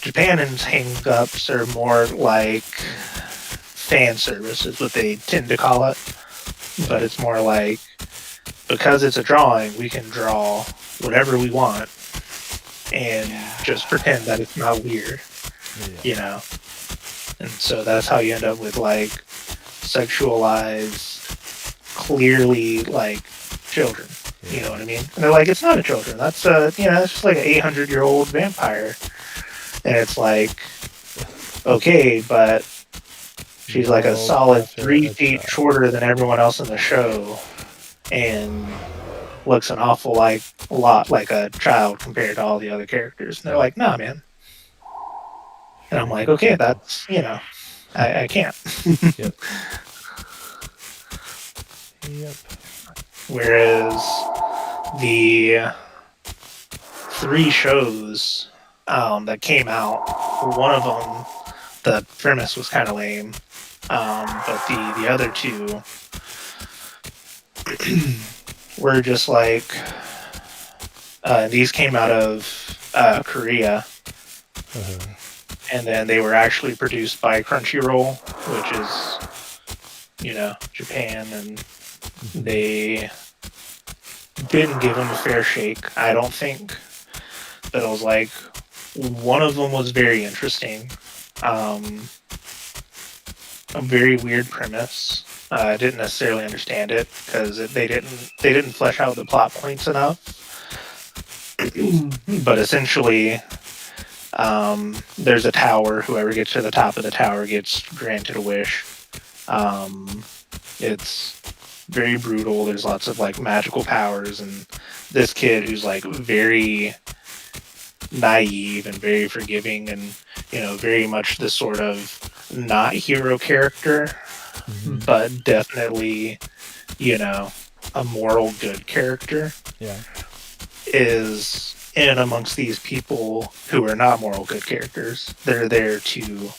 Speaker 2: Japan's hangups are more like fan service, is what they tend to call it. But it's more like, because it's a drawing, we can draw whatever we want and just pretend that it's not weird, you
Speaker 1: Yeah.
Speaker 2: know? And so that's how you end up with like sexualized, clearly like children. You know
Speaker 1: Yeah.
Speaker 2: what I mean? And they're like, it's not a children. That's that's just like an 800-year-old vampire. And it's like, okay, but she's like a
Speaker 1: No
Speaker 2: solid
Speaker 1: prefer
Speaker 2: three
Speaker 1: a
Speaker 2: feet
Speaker 1: child.
Speaker 2: shorter than everyone else in the show, and looks an awful like a lot like a child compared to all the other characters. And they're
Speaker 1: Yeah.
Speaker 2: like, nah, man. And I'm like,
Speaker 1: Shrinking
Speaker 2: okay,
Speaker 1: people.
Speaker 2: that's I can't.
Speaker 1: Yep.
Speaker 3: Yep.
Speaker 2: Whereas the three shows that came out, one of them, the premise was kind of lame, but the other two were just like these came out of Korea,
Speaker 3: Uh-huh.
Speaker 2: and then they were actually produced by Crunchyroll, which is Japan, and they didn't give them a fair shake. I don't think. But I was like, one of them was very interesting. Um, a very weird premise. I didn't necessarily understand it because they didn't flesh out the plot points enough. But essentially, there's a tower. Whoever gets to the top of the tower gets granted a wish. It's very brutal. There's lots of like magical powers, and this kid who's like very naive and very forgiving, and very much the sort of not hero character, but definitely a moral good character,
Speaker 3: Yeah.
Speaker 2: is in amongst these people who are not moral good characters. They're there to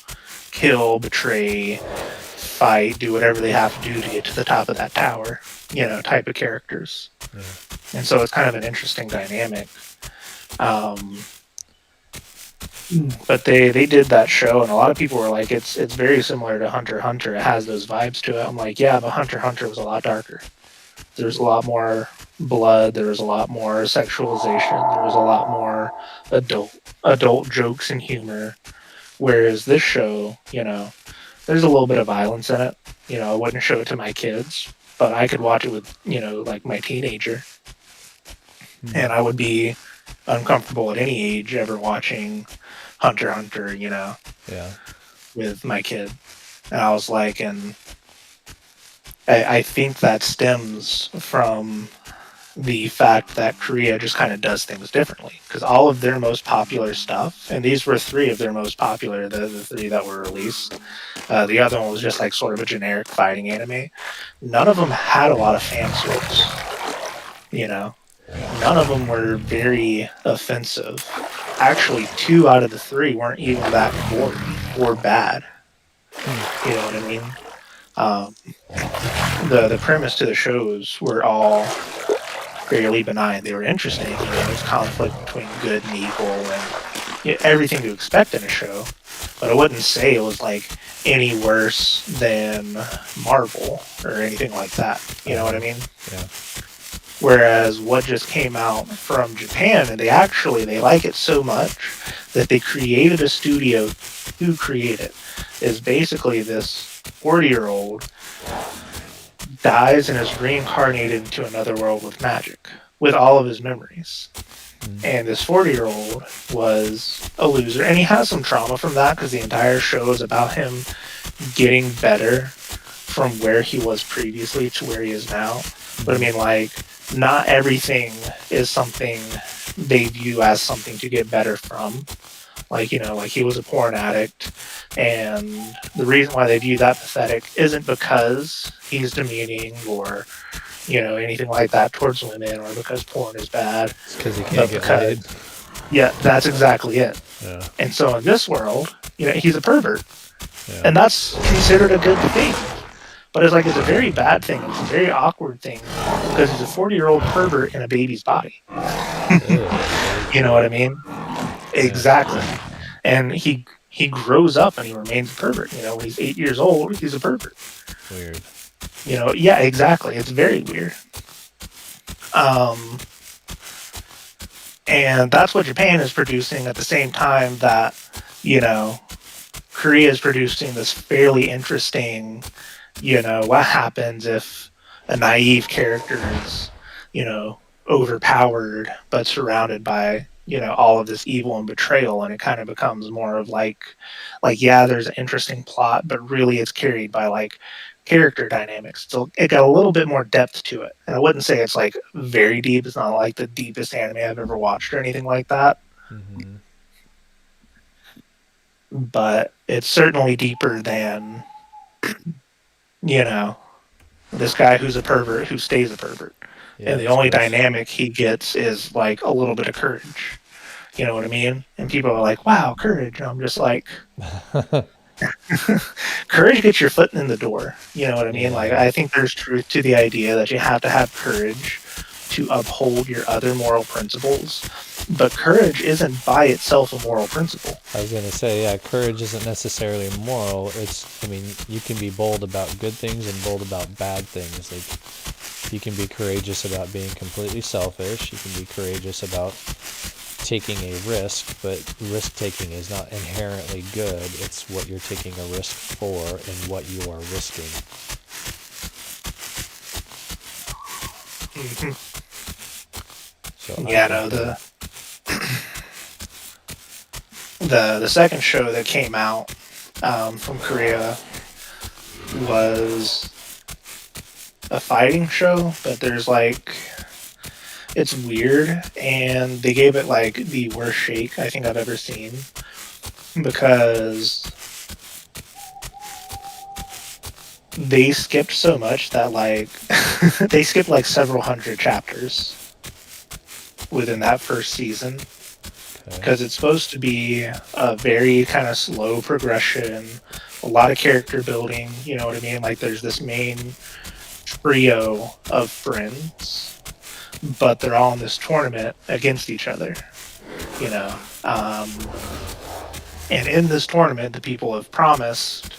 Speaker 2: kill, betray, fight, do whatever they have to do to get to the top of that tower, type of characters.
Speaker 3: Yeah.
Speaker 2: And so it's kind of an interesting dynamic. But they did that show, and a lot of people were like, it's very similar to Hunter x Hunter. It has those vibes to it. I'm like, yeah, but Hunter x Hunter was a lot darker. There's a lot more blood. There was a lot more sexualization. There was a lot more adult jokes and humor. Whereas this show, there's a little bit of violence in it. I wouldn't show it to my kids, but I could watch it with like my teenager, and I would be uncomfortable at any age ever watching Hunter x Hunter,
Speaker 3: Yeah.
Speaker 2: with my kid. And I was like, and I think that stems from the fact that Korea just kind of does things differently. Because all of their most popular stuff, and these were three of their most popular, the three that were released. The other one was just like sort of a generic fighting anime. None of them had a lot of fan service. None of them were very offensive. Actually, two out of the three weren't even that gory or bad. You know what I mean? The premise to the shows were all fairly benign. They were interesting. There's conflict between good and evil, and everything to expect in a show. But I wouldn't say it was like any worse than Marvel or anything like that. You know what I mean?
Speaker 3: Yeah.
Speaker 2: Whereas what just came out from Japan, and they like it so much that they created a studio to create it, is basically this 40-year-old dies and is reincarnated into another world with magic, with all of his memories. And this 40-year-old was a loser, and he has some trauma from that because the entire show is about him getting better from where he was previously to where he is now. But I mean, like, not everything is something they view as something to get better from. Like he was a porn addict, and the reason why they view that pathetic isn't because he's demeaning or anything like that towards women, or because porn is bad.
Speaker 1: It's because he
Speaker 2: But
Speaker 1: can't get laid.
Speaker 2: yeah, that's exactly it.
Speaker 1: Yeah.
Speaker 2: And so in this world, he's a pervert,
Speaker 1: Yeah.
Speaker 2: and that's considered a good thing. But it's a very bad thing. It's a very awkward thing because he's a 40-year-old pervert in a baby's body. You know what I mean? Exactly. And he grows up and he remains a pervert. When he's 8 years old, he's a pervert.
Speaker 1: Weird.
Speaker 2: Yeah, exactly. It's very weird. And that's what Japan is producing at the same time that, Korea is producing this fairly interesting, what happens if a naive character is, overpowered but surrounded by, all of this evil and betrayal, and it kind of becomes more of like yeah, there's an interesting plot, but really it's carried by like character dynamics. So it got a little bit more depth to it. And I wouldn't say it's like very deep. It's not like the deepest anime I've ever watched or anything like that.
Speaker 3: Mm-hmm.
Speaker 2: But it's certainly deeper than, you know, this guy who's a pervert who stays a pervert.
Speaker 1: Yeah,
Speaker 2: And the
Speaker 1: he's
Speaker 2: only
Speaker 1: gross.
Speaker 2: dynamic he gets is like a little bit of courage. You know what I mean? And people are like, wow, courage. And I'm just like, courage gets your foot in the door. You know what I mean? Like,
Speaker 1: Yeah.
Speaker 2: I think there's truth to the idea that you have to have courage to uphold your other moral principles. But courage isn't by itself a moral principle.
Speaker 1: I was gonna say, yeah, courage isn't necessarily moral. I mean, you can be bold about good things and bold about bad things. Like, you can be courageous about being completely selfish. You can be courageous about taking a risk, but risk taking is not inherently good. It's what you're taking a risk for and what you are risking.
Speaker 2: Mm-hmm.
Speaker 1: So
Speaker 2: Yeah, no, the second show that came out from Korea was a fighting show, but there's like it's weird, and they gave it like the worst shake I think I've ever seen because they skipped so much that like they skipped like several hundred chapters within that first season
Speaker 1: okay.
Speaker 2: because it's supposed to be a very kind of slow progression, a lot of character building. You know what I mean? Like there's this main trio of friends, but they're all in this tournament against each other. You know, and in this tournament, the people have promised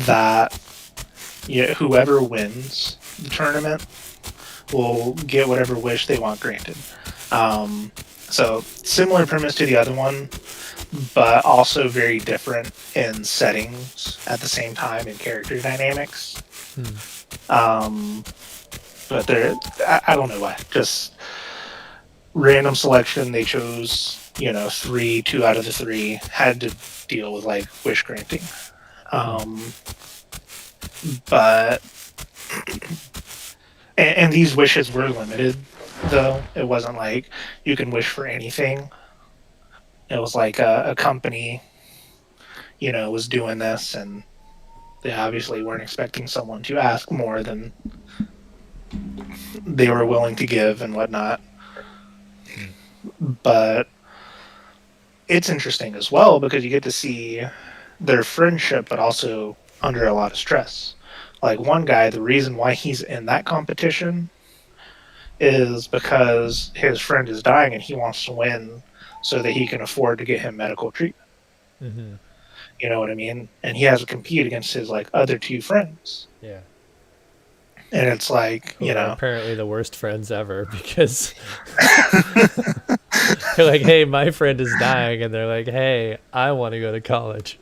Speaker 2: that whoever wins the tournament will get whatever wish they want granted. So similar premise to the other one, but also very different in settings at the same time in character dynamics. Um, but I don't know why. Just random selection. They chose, three, two out of the three had to deal with like wish granting. But and these wishes were limited, though. It wasn't like you can wish for anything. It was like a company, was doing this, and they obviously weren't expecting someone to ask more than they were willing to give and whatnot. But it's interesting as well because you get to see their friendship, but also under a lot of stress. Like one guy, the reason why he's in that competition is because his friend is dying and he wants to win so that he can afford to get him medical treatment.
Speaker 1: Mm-hmm.
Speaker 2: You know what I mean? And he has to compete against his like other two friends.
Speaker 1: Yeah.
Speaker 2: And it's like,
Speaker 1: Who are apparently the worst friends ever because they're like, hey, my friend is dying, and they're like, hey, I want to go to college.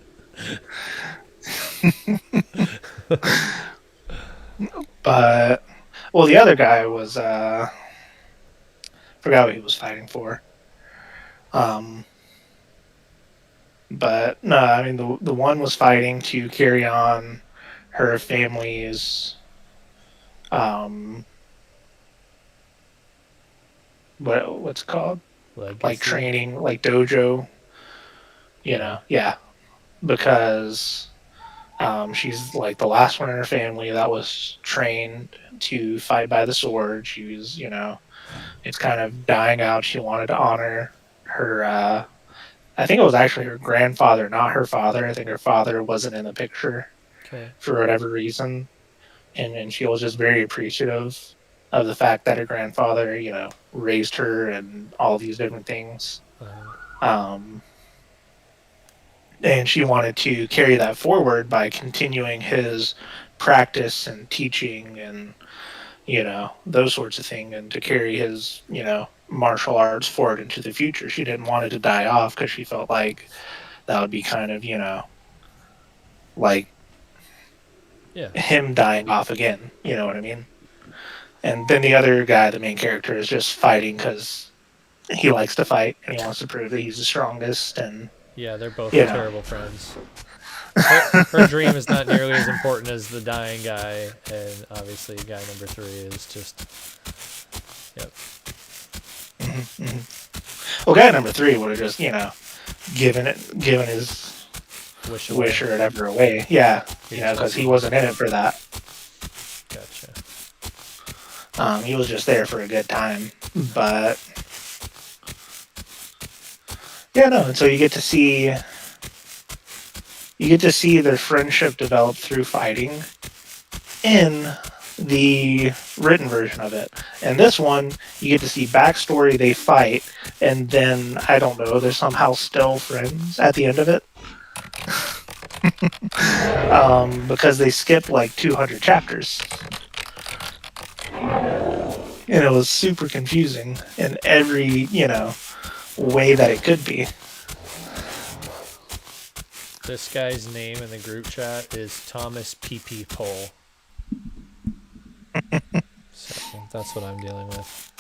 Speaker 2: But well, the other guy was forgot what he was fighting for. But no, I mean the one was fighting to carry on her family's um what's it called? Like
Speaker 1: Legacy.
Speaker 2: training, like dojo. Yeah, because she's like the last one in her family that was trained to fight by the sword. She was, it's kind of dying out. She wanted to honor her. I think it was actually her grandfather, not her father. I think her father wasn't in the picture
Speaker 1: Okay.
Speaker 2: for whatever reason, and she was just very appreciative of the fact that her grandfather, raised her and all these different things. Um, and she wanted to carry that forward by continuing his practice and teaching and those sorts of things, and to carry his martial arts forward into the future. She didn't want it to die off because she felt like that would be kind of like
Speaker 1: Yeah.
Speaker 2: him dying off again. You know what I mean? And then the other guy, the main character, is just fighting because he likes to fight and he wants to prove that he's the strongest. And
Speaker 1: Yeah, they're both
Speaker 2: you know.
Speaker 1: terrible friends. Her dream is not nearly as important as the dying guy, and obviously guy number 3 is just... Yep.
Speaker 2: Well, guy number 3 would have just, given his
Speaker 1: Wish
Speaker 2: or whatever away. Yeah,
Speaker 1: He just
Speaker 2: because he
Speaker 1: wasn't-
Speaker 2: wasn't in it for that.
Speaker 1: Gotcha.
Speaker 2: He was just there for a good time, but yeah, no. And so you get to see their friendship develop through fighting in the written version of it. And this one, you get to see backstory, they fight, and then I don't know, they're somehow still friends at the end of it. Because they skip like 200 chapters. And it was super confusing in every, way that it could be.
Speaker 1: This guy's name in the group chat is Thomas P.P. Pole. So that's what I'm dealing with.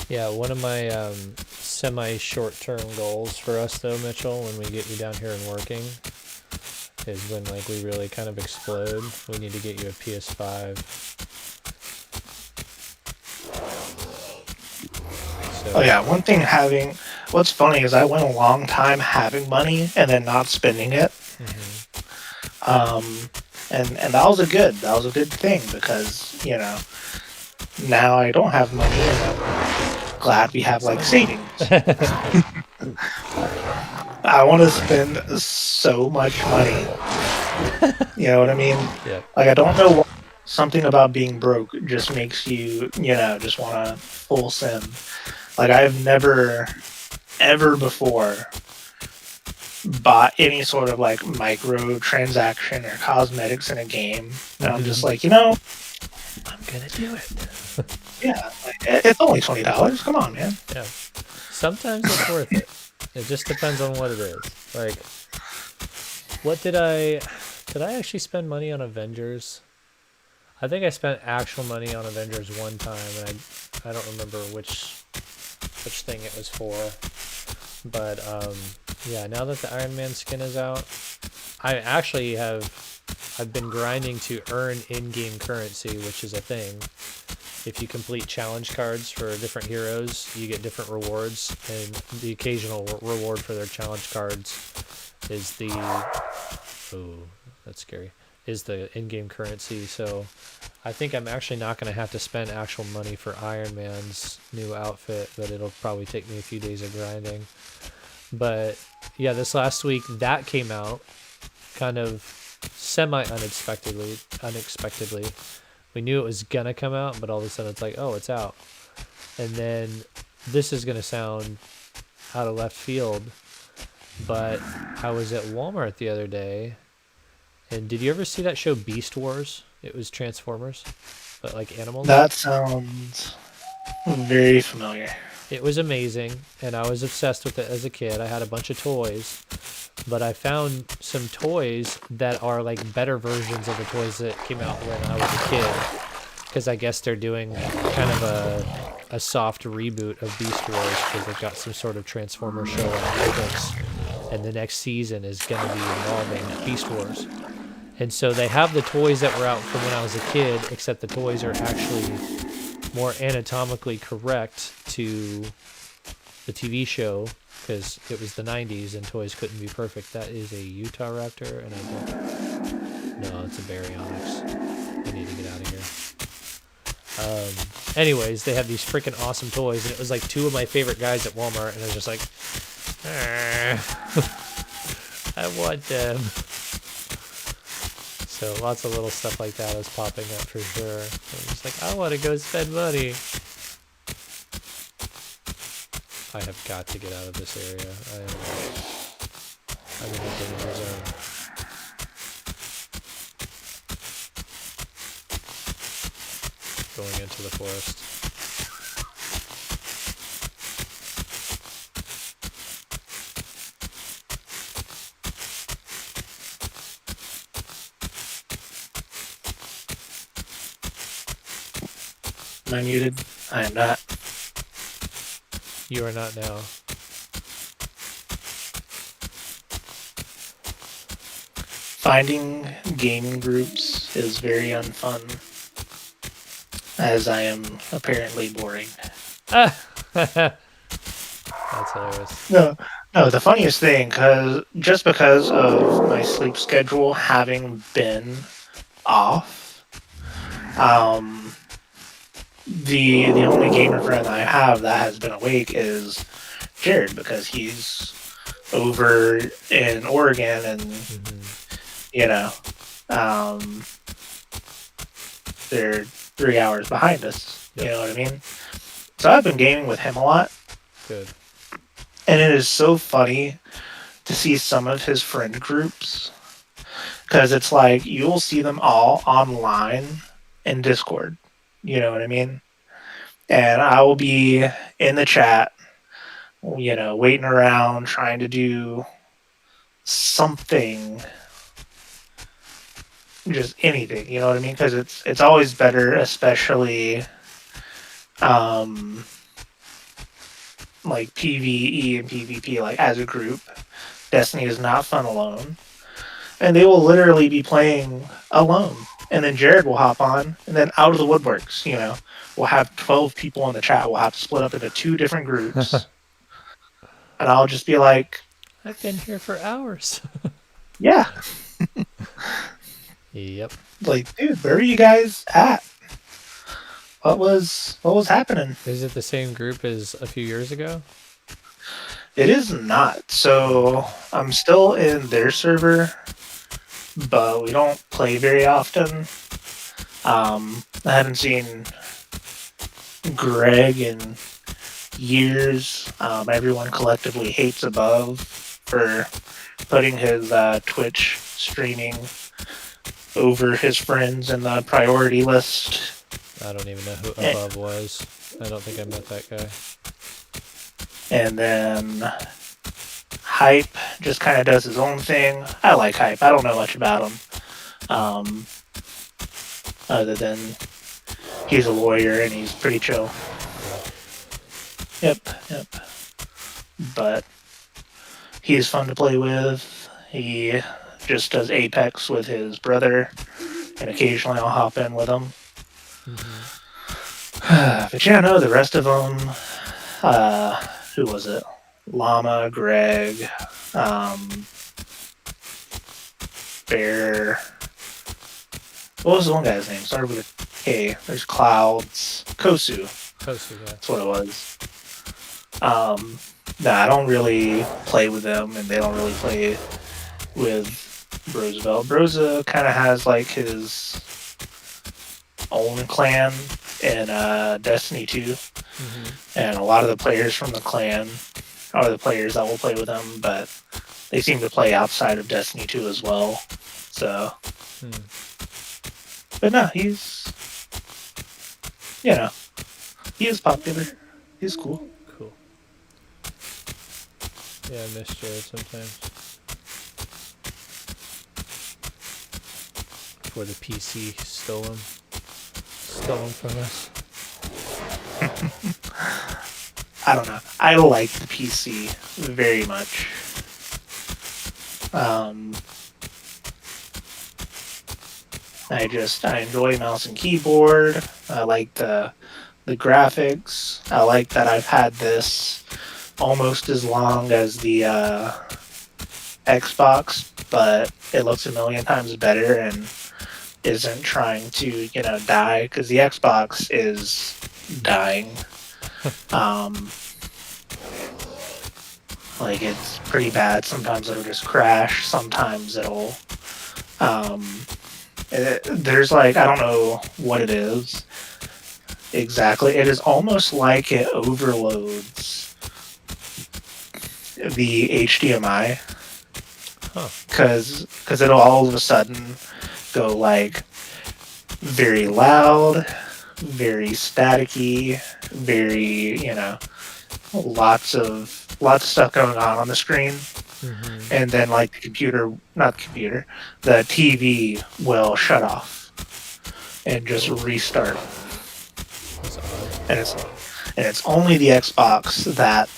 Speaker 1: Yeah, one of my semi-short-term goals for us, though, Mitchell, when we get you down here and working, is when like we really kind of explode. We need to get you a PS5. So,
Speaker 2: Oh yeah, one thing what's funny is I went a long time having money and then not spending it. And that was a good thing because, now I don't have money and I'm glad we have like savings. I want to spend so much money. You know what I mean?
Speaker 1: yeah.
Speaker 2: Like, I don't know why something about being broke just makes you, just want to full send. Like, I've never, ever before bought any sort of like micro transaction or cosmetics in a game. And I'm just like,
Speaker 3: I'm gonna do it.
Speaker 2: yeah, like, it's only $20. Come on, man.
Speaker 1: Yeah. Sometimes it's worth it. It just depends on what it is. Like, what did I actually spend money on Avengers? I think I spent actual money on Avengers one time, and I don't remember which thing it was for. But yeah, now that the Iron Man skin is out, I've been grinding to earn in-game currency, which is a thing. If you complete challenge cards for different heroes, you get different rewards, and the occasional reward for their challenge cards is the that's scary, is the in-game currency. So I think I'm actually not going to have to spend actual money for Iron Man's new outfit, but it'll probably take me a few days of grinding. But yeah, this last week that came out kind of unexpectedly. We knew it was gonna come out, but all of a sudden it's like, oh, it's out. And then this is gonna sound out of left field, but I was at Walmart the other day, and did you ever see that show Beast Wars? It was Transformers, but like animals.
Speaker 2: That sounds very familiar.
Speaker 1: It was amazing, and I was obsessed with it as a kid. I had a bunch of toys, but I found some toys that are like better versions of the toys that came out when I was a kid, because I guess they're doing kind of a soft reboot of Beast Wars, because they've got some sort of Transformer show on Netflix, and the next season is going to be involving Beast Wars. And so they have the toys that were out from when I was a kid, except the toys are actually more anatomically correct to the TV show, because it was the 90s and toys couldn't be perfect. That is a Utah Raptor, and no, it's a Baryonyx. I need to get out of here. Anyways, they have these freaking awesome toys, and it was like two of my favorite guys at Walmart, and I was just like, I want them. So lots of little stuff like that is popping up for sure. I'm just like, I want to go spend money. I have got to get out of this area. I'm in a danger zone. Going into the forest.
Speaker 2: Am I muted? I am not.
Speaker 1: You are not now.
Speaker 2: Finding gaming groups is very unfun. as I am apparently boring.
Speaker 1: Ah! That's hilarious.
Speaker 2: No, no. The funniest thing, because of my sleep schedule having been off, um, the only gamer friend I have that has been awake is Jared because he's over in Oregon and you know, um, they're 3 hours behind us.
Speaker 1: Yep.
Speaker 2: You know what I mean? So I've been gaming with him a lot,
Speaker 1: Good.
Speaker 2: and it is so funny to see some of his friend groups because it's like you'll see them all online in Discord. You know what I mean? And I will be in the chat, waiting around trying to do something, just anything. You know what I mean? Because it's always better, especially um, like PvE and PvP, like as a group. Destiny is not fun alone, and they will literally be playing alone. And then Jared will hop on, and then out of the woodworks, we'll have 12 people in the chat. We'll have to split up into 2 different groups. And I'll just be like,
Speaker 1: I've been here for hours.
Speaker 2: yeah.
Speaker 1: Yep.
Speaker 2: Like, dude, where are you guys at? What was happening?
Speaker 1: Is it the same group as a few years ago?
Speaker 2: It is not. So I'm still in their server, but we don't play very often. I haven't seen Greg in years. Everyone collectively hates Above for putting his Twitch streaming over his friends in the priority list.
Speaker 1: I don't even know who Above was. I don't think I met that guy.
Speaker 2: And then Hype just kind of does his own thing. I like Hype. I don't know much about him. Other than he's a lawyer and he's pretty chill. Yep. But he's fun to play with. He just does Apex with his brother, and occasionally I'll hop in with him. But yeah, no, the rest of them, who was it? Llama, Greg, Bear. What was the one guy's name? Started with a K. There's Clouds. Kosu.
Speaker 1: Kosu, yeah.
Speaker 2: That's what it was. No, I don't really play with them, and they don't really play with Roosevelt. Broza kind of has like his own clan in Destiny 2, and a lot of the players from the clan are the players that will play with him, but they seem to play outside of Destiny 2 as well. So, but no, he's he is popular. He's cool.
Speaker 1: Cool. Yeah, I miss Jared sometimes. Before the PC stole him from us.
Speaker 2: I don't know. I like the PC very much. I enjoy mouse and keyboard. I like the graphics. I like that I've had this almost as long as the Xbox, but it looks a million times better and isn't trying to, die, because the Xbox is dying. Like, it's pretty bad. Sometimes it'll just crash. Sometimes it'll there's like, I don't know what it is exactly. It is almost like it overloads the HDMI, because it'll all of a sudden go like very loud, very staticky, very, lots of stuff going on the screen. And then like the TV will shut off and just restart. And it's only the Xbox that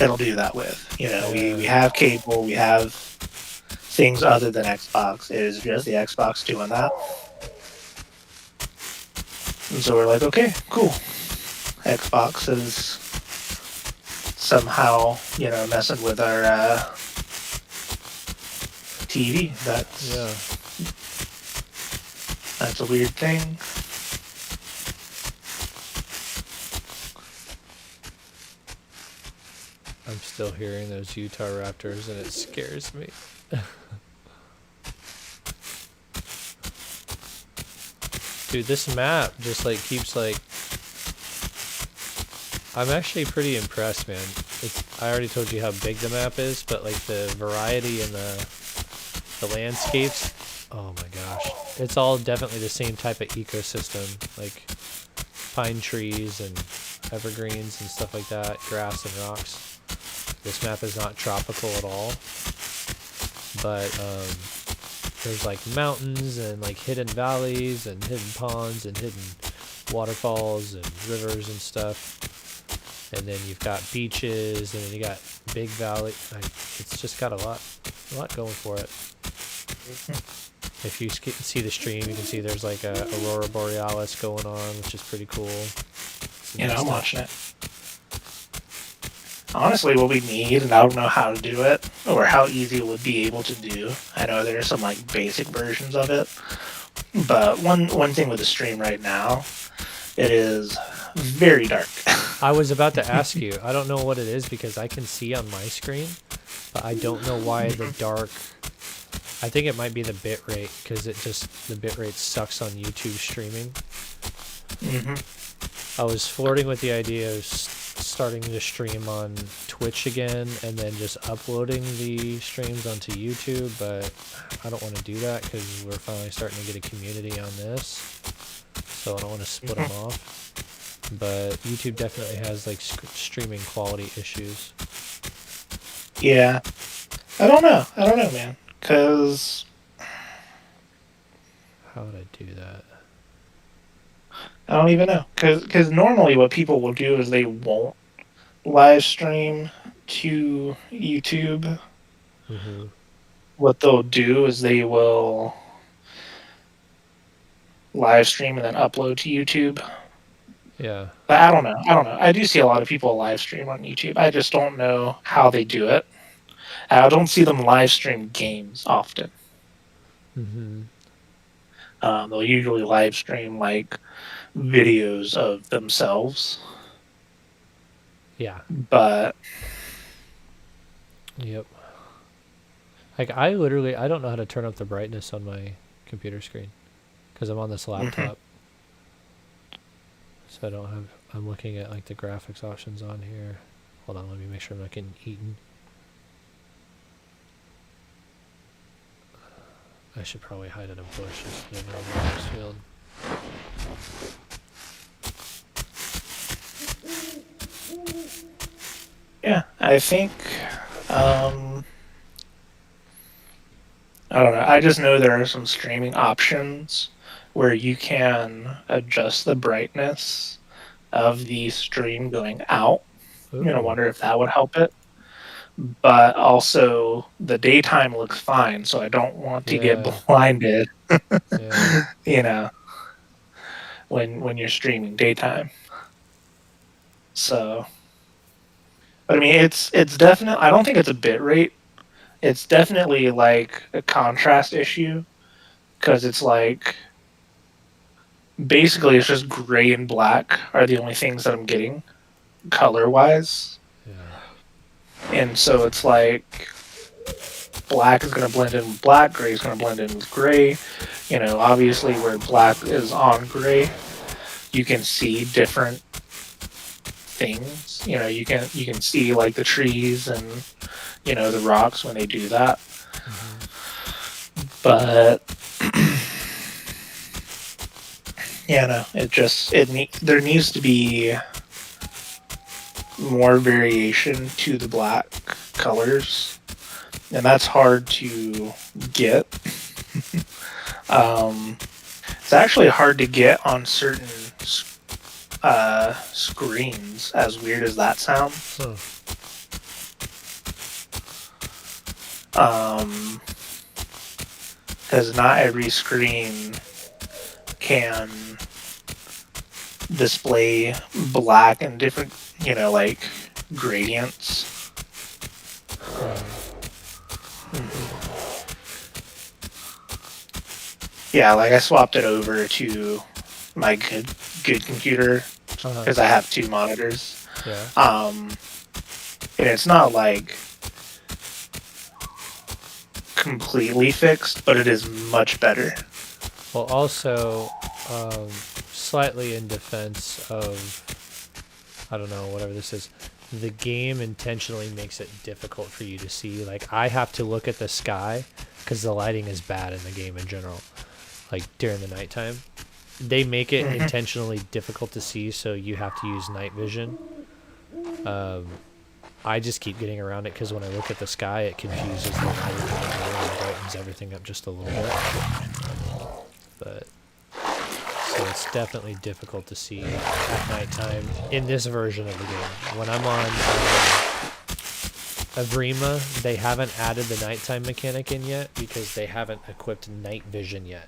Speaker 2: it'll do that with. We have cable, we have things other than Xbox. It is just the Xbox doing that. And so we're like, okay, cool. Xbox is somehow, messing with our TV.
Speaker 1: Yeah.
Speaker 2: That's a weird thing.
Speaker 1: I'm still hearing those Utah Raptors, and it scares me. Dude, this map just like keeps like. I'm actually pretty impressed, man. I already told you how big the map is, but like the variety in the landscapes. Oh my gosh, it's all definitely the same type of ecosystem, like pine trees and evergreens and stuff like that, grass and rocks. This map is not tropical at all, but there's like mountains and like hidden valleys and hidden ponds and hidden waterfalls and rivers and stuff. And then you've got beaches, and then you got big valley. It's just got a lot going for it. If you see the stream, you can see there's like a aurora borealis going on, which is pretty cool.
Speaker 2: I'm watching it. Honestly, what we need, and I don't know how to do it, or how easy it would be able to do. I know there's some like basic versions of it, but one thing with the stream right now, it is very dark.
Speaker 1: I was about to ask you. I don't know what it is because I can see on my screen, but I don't know why the dark. I think it might be the bitrate because the bitrate sucks on YouTube streaming. I was flirting with the idea of starting to stream on Twitch again and then just uploading the streams onto YouTube, but I don't want to do that because we're finally starting to get a community on this, so I don't want to split them off. But YouTube definitely has like streaming quality issues.
Speaker 2: Yeah, I don't know, man, because
Speaker 1: how would I do that?
Speaker 2: I don't even know, because normally what people will do is they won't live stream to YouTube. What they'll do is they will live stream and then upload to YouTube.
Speaker 1: Yeah.
Speaker 2: But I don't know. I do see a lot of people live stream on YouTube. I just don't know how they do it. I don't see them live stream games often. They'll usually live stream like videos of themselves.
Speaker 1: Yeah.
Speaker 2: But
Speaker 1: yep. Like I don't know how to turn up the brightness on my computer screen because I'm on this laptop. So I'm looking at like the graphics options on here. Hold on, let me make sure I'm not getting eaten. I should probably hide in a bush instead of in a rice field.
Speaker 2: yeah, I think I don't know. I just know there are some streaming options where you can adjust the brightness of the stream going out.
Speaker 1: Ooh.
Speaker 2: I wonder if that would help it. But also, the daytime looks fine, so I don't want to get blinded. When you're streaming daytime. So, but I mean, it's definitely. I don't think it's a bit rate. It's definitely like a contrast issue because it's like basically it's just gray and black are the only things that I'm getting color wise. And so it's like black is going to blend in with black, gray is going to blend in with gray. Obviously where black is on gray, you can see different things. You can see like the trees and the rocks when they do that. But there needs to be more variation to the black colors, and that's hard to get. It's actually hard to get on certain screens, as weird as that sounds. Because not every screen can display black and different, like gradients. Yeah, like I swapped it over to my good computer because I have two monitors.
Speaker 1: Yeah.
Speaker 2: And it's not like completely fixed, but it is much better.
Speaker 1: Well, also, slightly in defense of, I don't know, whatever this is, the game intentionally makes it difficult for you to see. Like, I have to look at the sky because the lighting is bad in the game in general, like during the nighttime. They make it intentionally difficult to see, so you have to use night vision. I just keep getting around it because when I look at the sky, it confuses the lighting and brightens everything up just a little bit. But so it's definitely difficult to see at nighttime in this version of the game. When I'm on Avrima, they haven't added the nighttime mechanic in yet because they haven't equipped night vision yet.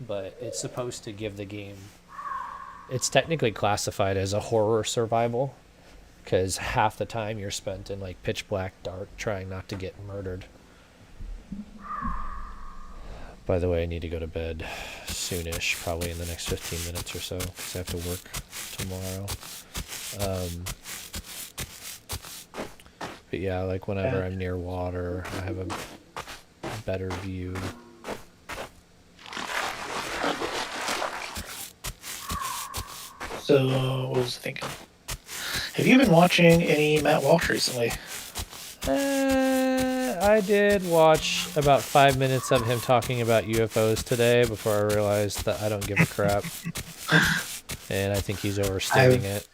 Speaker 1: But it's supposed to give the game... It's technically classified as a horror survival because half the time you're spent in like pitch black dark trying not to get murdered. By the way, I need to go to bed soonish, probably in the next 15 minutes or so, because I have to work tomorrow. But yeah, like whenever I'm near water, I have a better view.
Speaker 2: So, what was I thinking? Have you been watching any Matt Walsh recently?
Speaker 1: I did watch about 5 minutes of him talking about UFOs today before I realized that I don't give a crap. And I think he's overstating it.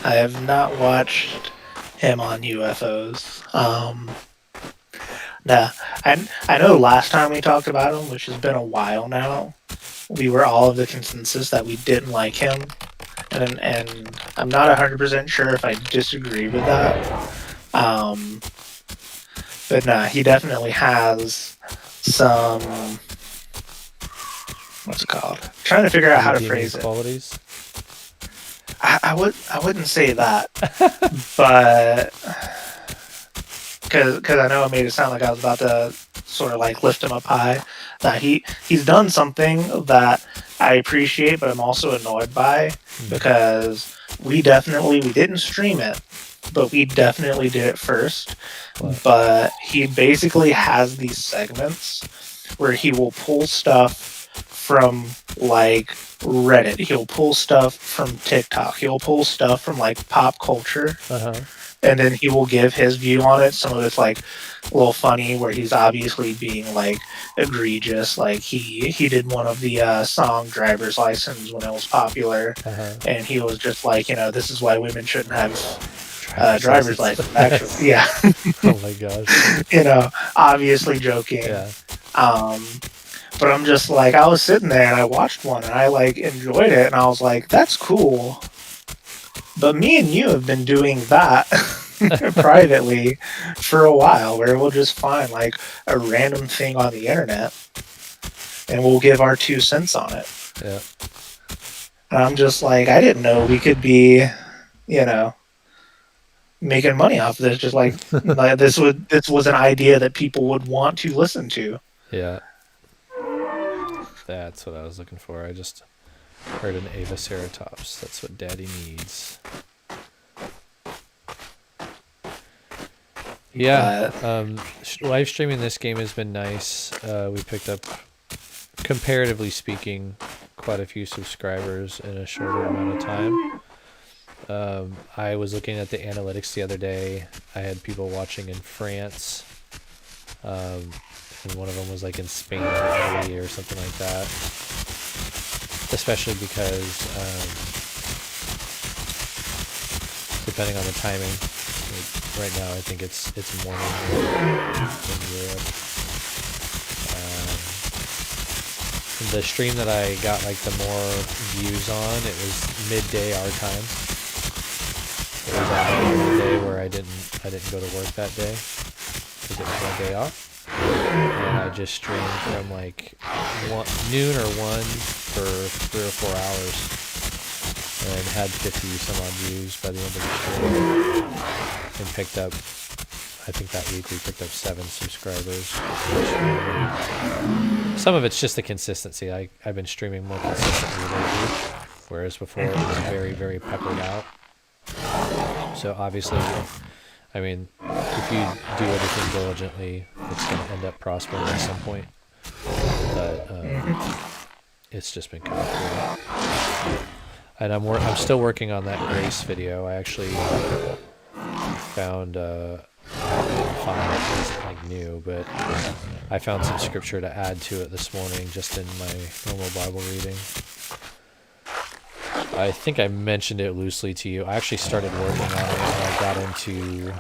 Speaker 2: I have not watched him on UFOs. Nah, I know last time we talked about him, which has been a while now, we were all of the consensus that we didn't like him. And I'm not 100% sure if I disagree with that. But nah, he definitely has some... What's it called? I'm trying to figure out how to phrase it.
Speaker 1: Qualities?
Speaker 2: I wouldn't say that, but because I know it made it sound like I was about to sort of like lift him up high. That he's done something that I appreciate, but I'm also annoyed by because we didn't stream it, but we definitely did it first.
Speaker 1: What?
Speaker 2: But he basically has these segments where he will pull stuff from like Reddit. He'll pull stuff from TikTok. He'll pull stuff from like pop culture. And then he will give his view on it. Some of it's like a little funny where he's obviously being like egregious. Like he did one of the song Driver's License when it was popular. And he was just like, this is why women shouldn't have driver's license. Actually, yeah.
Speaker 1: Oh my gosh.
Speaker 2: Obviously joking.
Speaker 1: Yeah.
Speaker 2: But I'm just like, I was sitting there and I watched one and I like enjoyed it and I was like, that's cool. But me and you have been doing that privately for a while where we'll just find like a random thing on the internet and we'll give our 2 cents on it.
Speaker 1: Yeah.
Speaker 2: And I'm just like, I didn't know we could be, making money off of this. Just like, this was an idea that people would want to listen to.
Speaker 1: Yeah. That's what I was looking for. I just heard an Avaceratops. That's what Daddy needs. Yeah. Live streaming this game has been nice. We picked up, comparatively speaking, quite a few subscribers in a shorter amount of time. I was looking at the analytics the other day. I had people watching in France. And one of them was like in Spain or Italy or something like that. Especially because, depending on the timing, right now I think it's morning in Europe. The stream that I got like the more views on, it was midday our time. It was on a day where I didn't go to work that day because it was my day off. And I just streamed from like noon or 1 for 3 or 4 hours. and had 50 some odd views by the end of the stream, and picked up, I think that week we picked up 7 subscribers. Some of it's just the consistency. I've been streaming more consistently lately, whereas before it was very, very peppered out. So obviously, I mean, if you do everything diligently, it's going to end up prospering at some point. But it's just been kind of cool. And I'm still working on that Grace video. I actually found it isn't like new, but I found some scripture to add to it this morning just in my normal Bible reading. I think I mentioned it loosely to you. I actually started working on it when I got into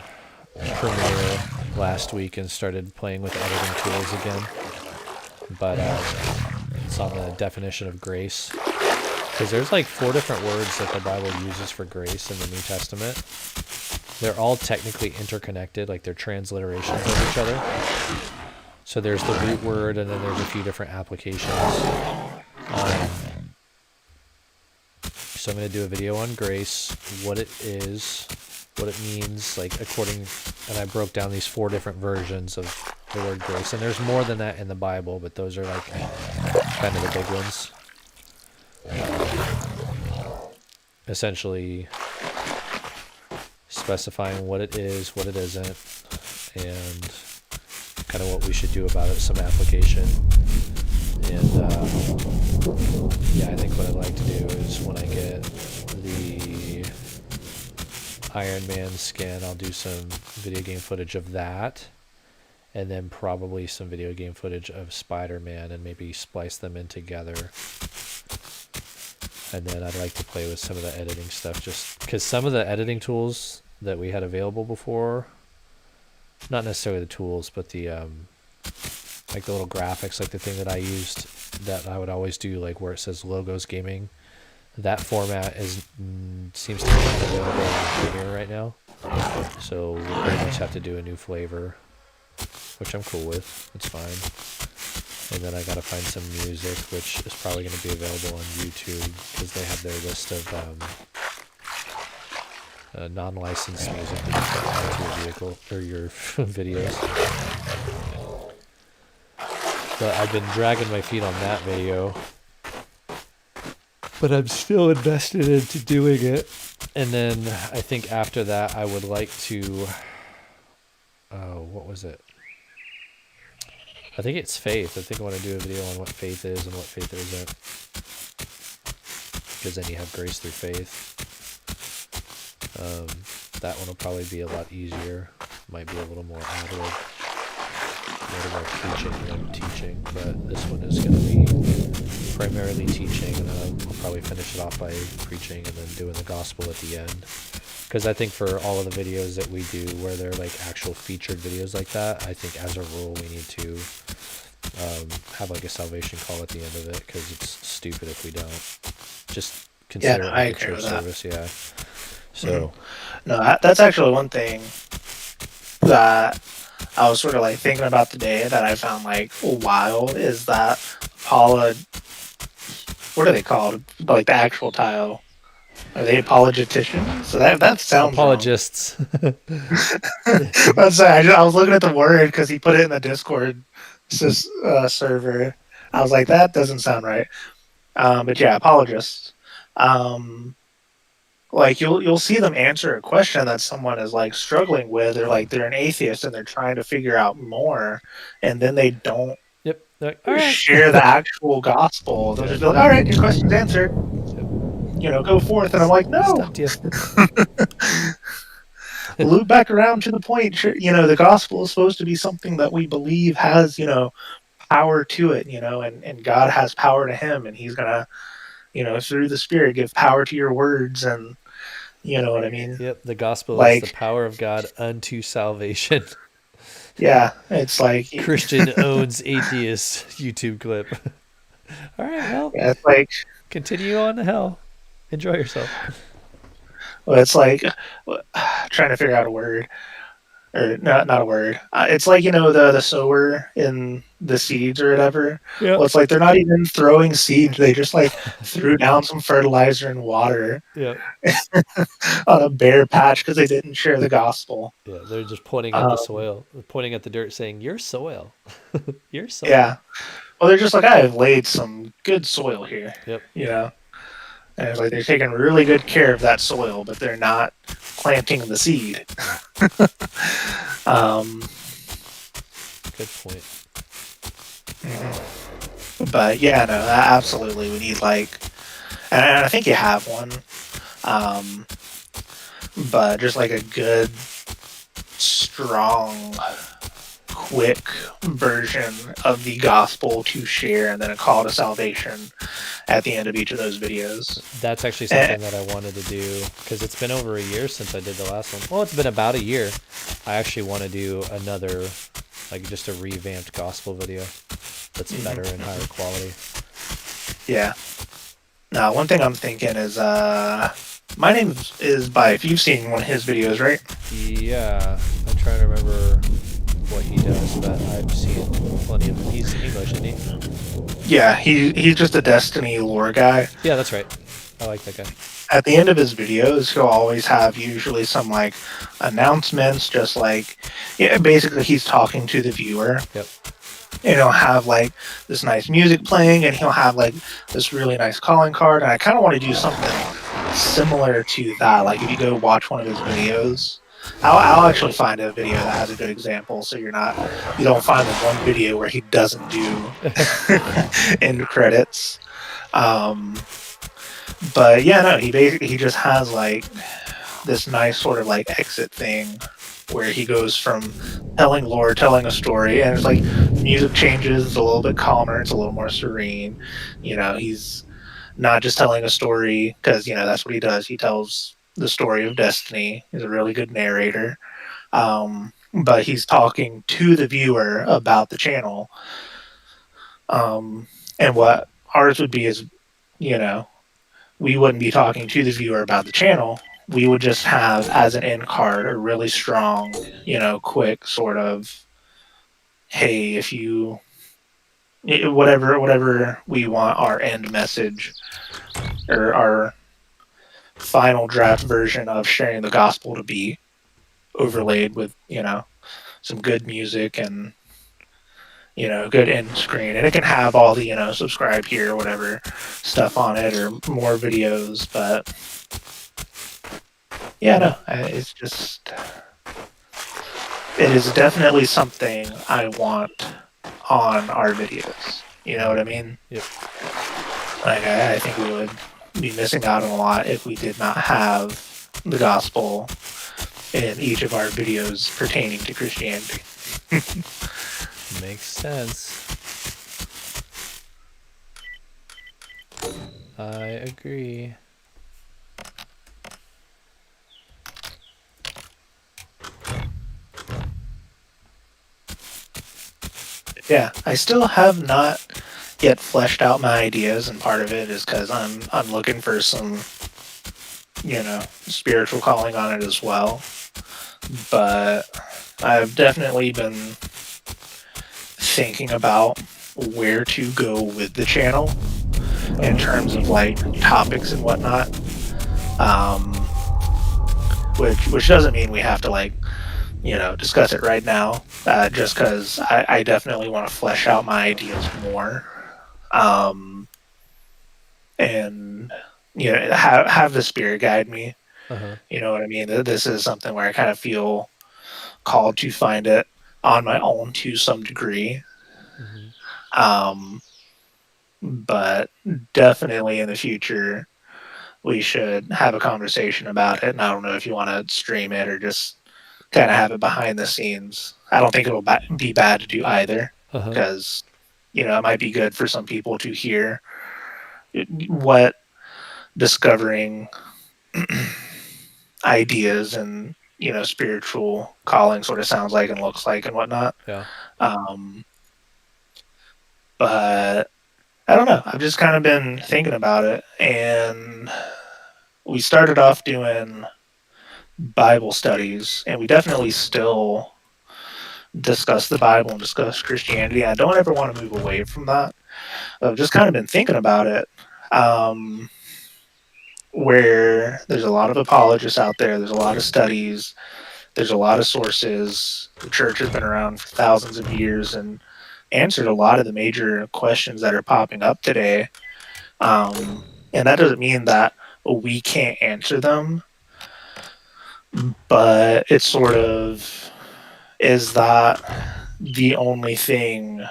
Speaker 1: Premiere last week and started playing with editing tools again. But it's on the definition of grace. Because there's like 4 different words that the Bible uses for grace in the New Testament. They're all technically interconnected, like they're transliterations of each other. So there's the root word, and then there's a few different applications. So I'm going to do a video on grace, what it is, what it means, like and I broke down these 4 different versions of the word grace. And there's more than that in the Bible, but those are like kind of the big ones. Essentially specifying what it is, what it isn't, and kind of what we should do about it, some application. And yeah, I think what I'd like to do is when I get the Iron Man skin, I'll do some video game footage of that, and then probably some video game footage of Spider-Man, and maybe splice them in together. And then I'd like to play with some of the editing stuff, just because some of the editing tools that we had available before, not necessarily the tools, but the like the little graphics, like the thing that I used that I would always do, like where it says Logos Gaming, that format seems to be available in Premiere right now. So we'll pretty much have to do a new flavor, which I'm cool with. It's fine. And then I gotta find some music, which is probably going to be available on YouTube because they have their list of non-licensed music that you can add to your vehicle or your videos. But I've been dragging my feet on that video, but I'm still invested into doing it. And then I think after that, I would like to. What was it? I think it's faith. I think I want to do a video on what faith is and what faith isn't. Because then you have grace through faith. That one will probably be a lot easier. Might be a little more ad-lib. A little more preaching than teaching. But this one is going to be primarily teaching. And I'll probably finish it off by preaching and then doing the gospel at the end. Because I think for all of the videos that we do where they're like actual featured videos like that, I think as a rule we need to have like a salvation call at the end of it, because it's stupid if we don't. Just consider it like a church service, yeah. So,
Speaker 2: no, that's actually one thing that I was sort of like thinking about today that I found like wild is that Paula, what are they called? Like the actual title. Are they apologetians? So that sounds
Speaker 1: apologists.
Speaker 2: I was looking at the word because he put it in the Discord server. I was like, that doesn't sound right. But yeah, apologists. Like you'll see them answer a question that someone is like struggling with, or like they're an atheist and they're trying to figure out more, and then they don't
Speaker 1: Yep. Like, all right.
Speaker 2: share the actual gospel. They'll just be like, all right, your question's answered. Go forth. And I'm like, no. Loop back around to the point. The gospel is supposed to be something that we believe has, power to it, and God has power to him, and he's going to, through the Spirit, give power to your words, and you know what I mean?
Speaker 1: Yep, the gospel is the power of God unto salvation.
Speaker 2: Yeah, it's like
Speaker 1: Christian owns atheist YouTube clip. All right, well,
Speaker 2: yeah, it's like
Speaker 1: continue on to hell. Enjoy yourself.
Speaker 2: Well, it's like trying to figure out a word. or not a word. It's like the sower in the seeds or whatever.
Speaker 1: Yep.
Speaker 2: Well, it's like they're not even throwing seeds; they just like threw down some fertilizer and water
Speaker 1: Yep.
Speaker 2: on a bare patch because they didn't share the gospel.
Speaker 1: Yeah, they're just pointing at the
Speaker 2: Um,
Speaker 1: soil, pointing at the dirt, saying, "Your soil, your soil."
Speaker 2: yeah. Well, they're just like, I have laid some good soil here,
Speaker 1: Yep.
Speaker 2: you know. And it's like they're taking really good care of that soil, but they're not planting the seed. Um,
Speaker 1: Good point.
Speaker 2: but yeah, no, absolutely, we need like, and I think you have one, um, but just like a good, strong, quick version of the gospel to share, and then a call to salvation at the end of each of those videos.
Speaker 1: That's actually
Speaker 2: And,
Speaker 1: something that I wanted to do because it's been over a year since I did the last one. Well, it's been about a year. I actually want to do another, like just a revamped gospel video that's better and higher quality.
Speaker 2: yeah. Now, one thing I'm thinking is, my name is by, if you've seen one of his videos, right?
Speaker 1: Yeah, I'm trying to remember what he does, but I've seen plenty of him. He's English, isn't he?
Speaker 2: Yeah, he's just a Destiny lore guy.
Speaker 1: Yeah, that's right. I like that guy.
Speaker 2: At the end of his videos, he'll always have usually some like announcements, just like, yeah, basically he's talking to the viewer.
Speaker 1: Yep.
Speaker 2: And he'll have like this nice music playing, and he'll have like this really nice calling card. And I kind of want to do something similar to that. Like if you go watch one of his videos, I'll actually find a video that has a good example, so you don't find the one video where he doesn't do end credits. Um, but yeah, no, he just has like this nice sort of like exit thing where he goes from telling lore, telling a story, and it's like music changes, it's a little bit calmer, it's a little more serene. He's not just telling a story because that's what he does. He tells the story of Destiny. He's a really good narrator, but he's talking to the viewer about the channel. And what ours would be is, you know, we wouldn't be talking to the viewer about the channel. We would just have as an end card a really strong, quick sort of, hey, if you, whatever we want our end message or our final draft version of sharing the gospel to be, overlaid with, some good music and, good end screen. And it can have all the, subscribe here, whatever stuff on it or more videos. But yeah, no, it's just, it is definitely something I want on our videos. You know what I mean?
Speaker 1: Yep.
Speaker 2: Like, I think we would be missing out on a lot if we did not have the gospel in each of our videos pertaining to Christianity.
Speaker 1: Makes sense. I agree.
Speaker 2: Yeah, I still have not yet fleshed out my ideas, and part of it is because I'm looking for some, spiritual calling on it as well. But I've definitely been thinking about where to go with the channel in terms of like topics and whatnot. Um, which doesn't mean we have to like discuss it right now. Just because I definitely want to flesh out my ideas more, and have the spirit guide me.
Speaker 1: Uh-huh.
Speaker 2: You know what I mean? This is something where I kind of feel called to find it on my own to some degree.
Speaker 1: Mm-hmm.
Speaker 2: But definitely in the future, we should have a conversation about it. And I don't know if you want to stream it or just kind of have it behind the scenes. I don't think it'll be bad to do either,
Speaker 1: Uh-huh.
Speaker 2: because it might be good for some people to hear what discovering ideas and spiritual calling sort of sounds like and looks like and whatnot.
Speaker 1: Yeah.
Speaker 2: But I don't know. I've just kind of been thinking about it, and we started off doing Bible studies, and we definitely still discuss the Bible and discuss Christianity. I don't ever want to move away from that. I've just kind of been thinking about it. Um, where there's a lot of apologists out there, there's a lot of studies, there's a lot of sources. The church has been around for thousands of years and answered a lot of the major questions that are popping up today. And that doesn't mean that we can't answer them, but it's sort of, is that the only thing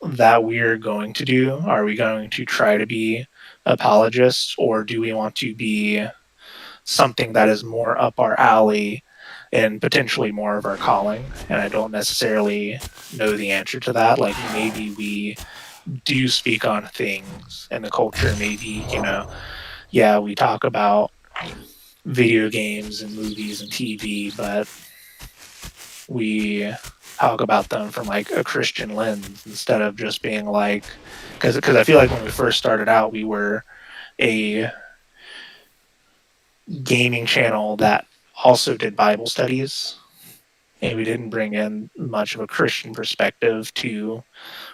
Speaker 2: that we're going to do? Are we going to try to be apologists, or do we want to be something that is more up our alley and potentially more of our calling? And I don't necessarily know the answer to that. Like, maybe we do speak on things in the culture. Maybe, yeah, we talk about video games and movies and TV, but we talk about them from like a Christian lens instead of just being like, because I feel like when we first started out, we were a gaming channel that also did Bible studies, and we didn't bring in much of a Christian perspective to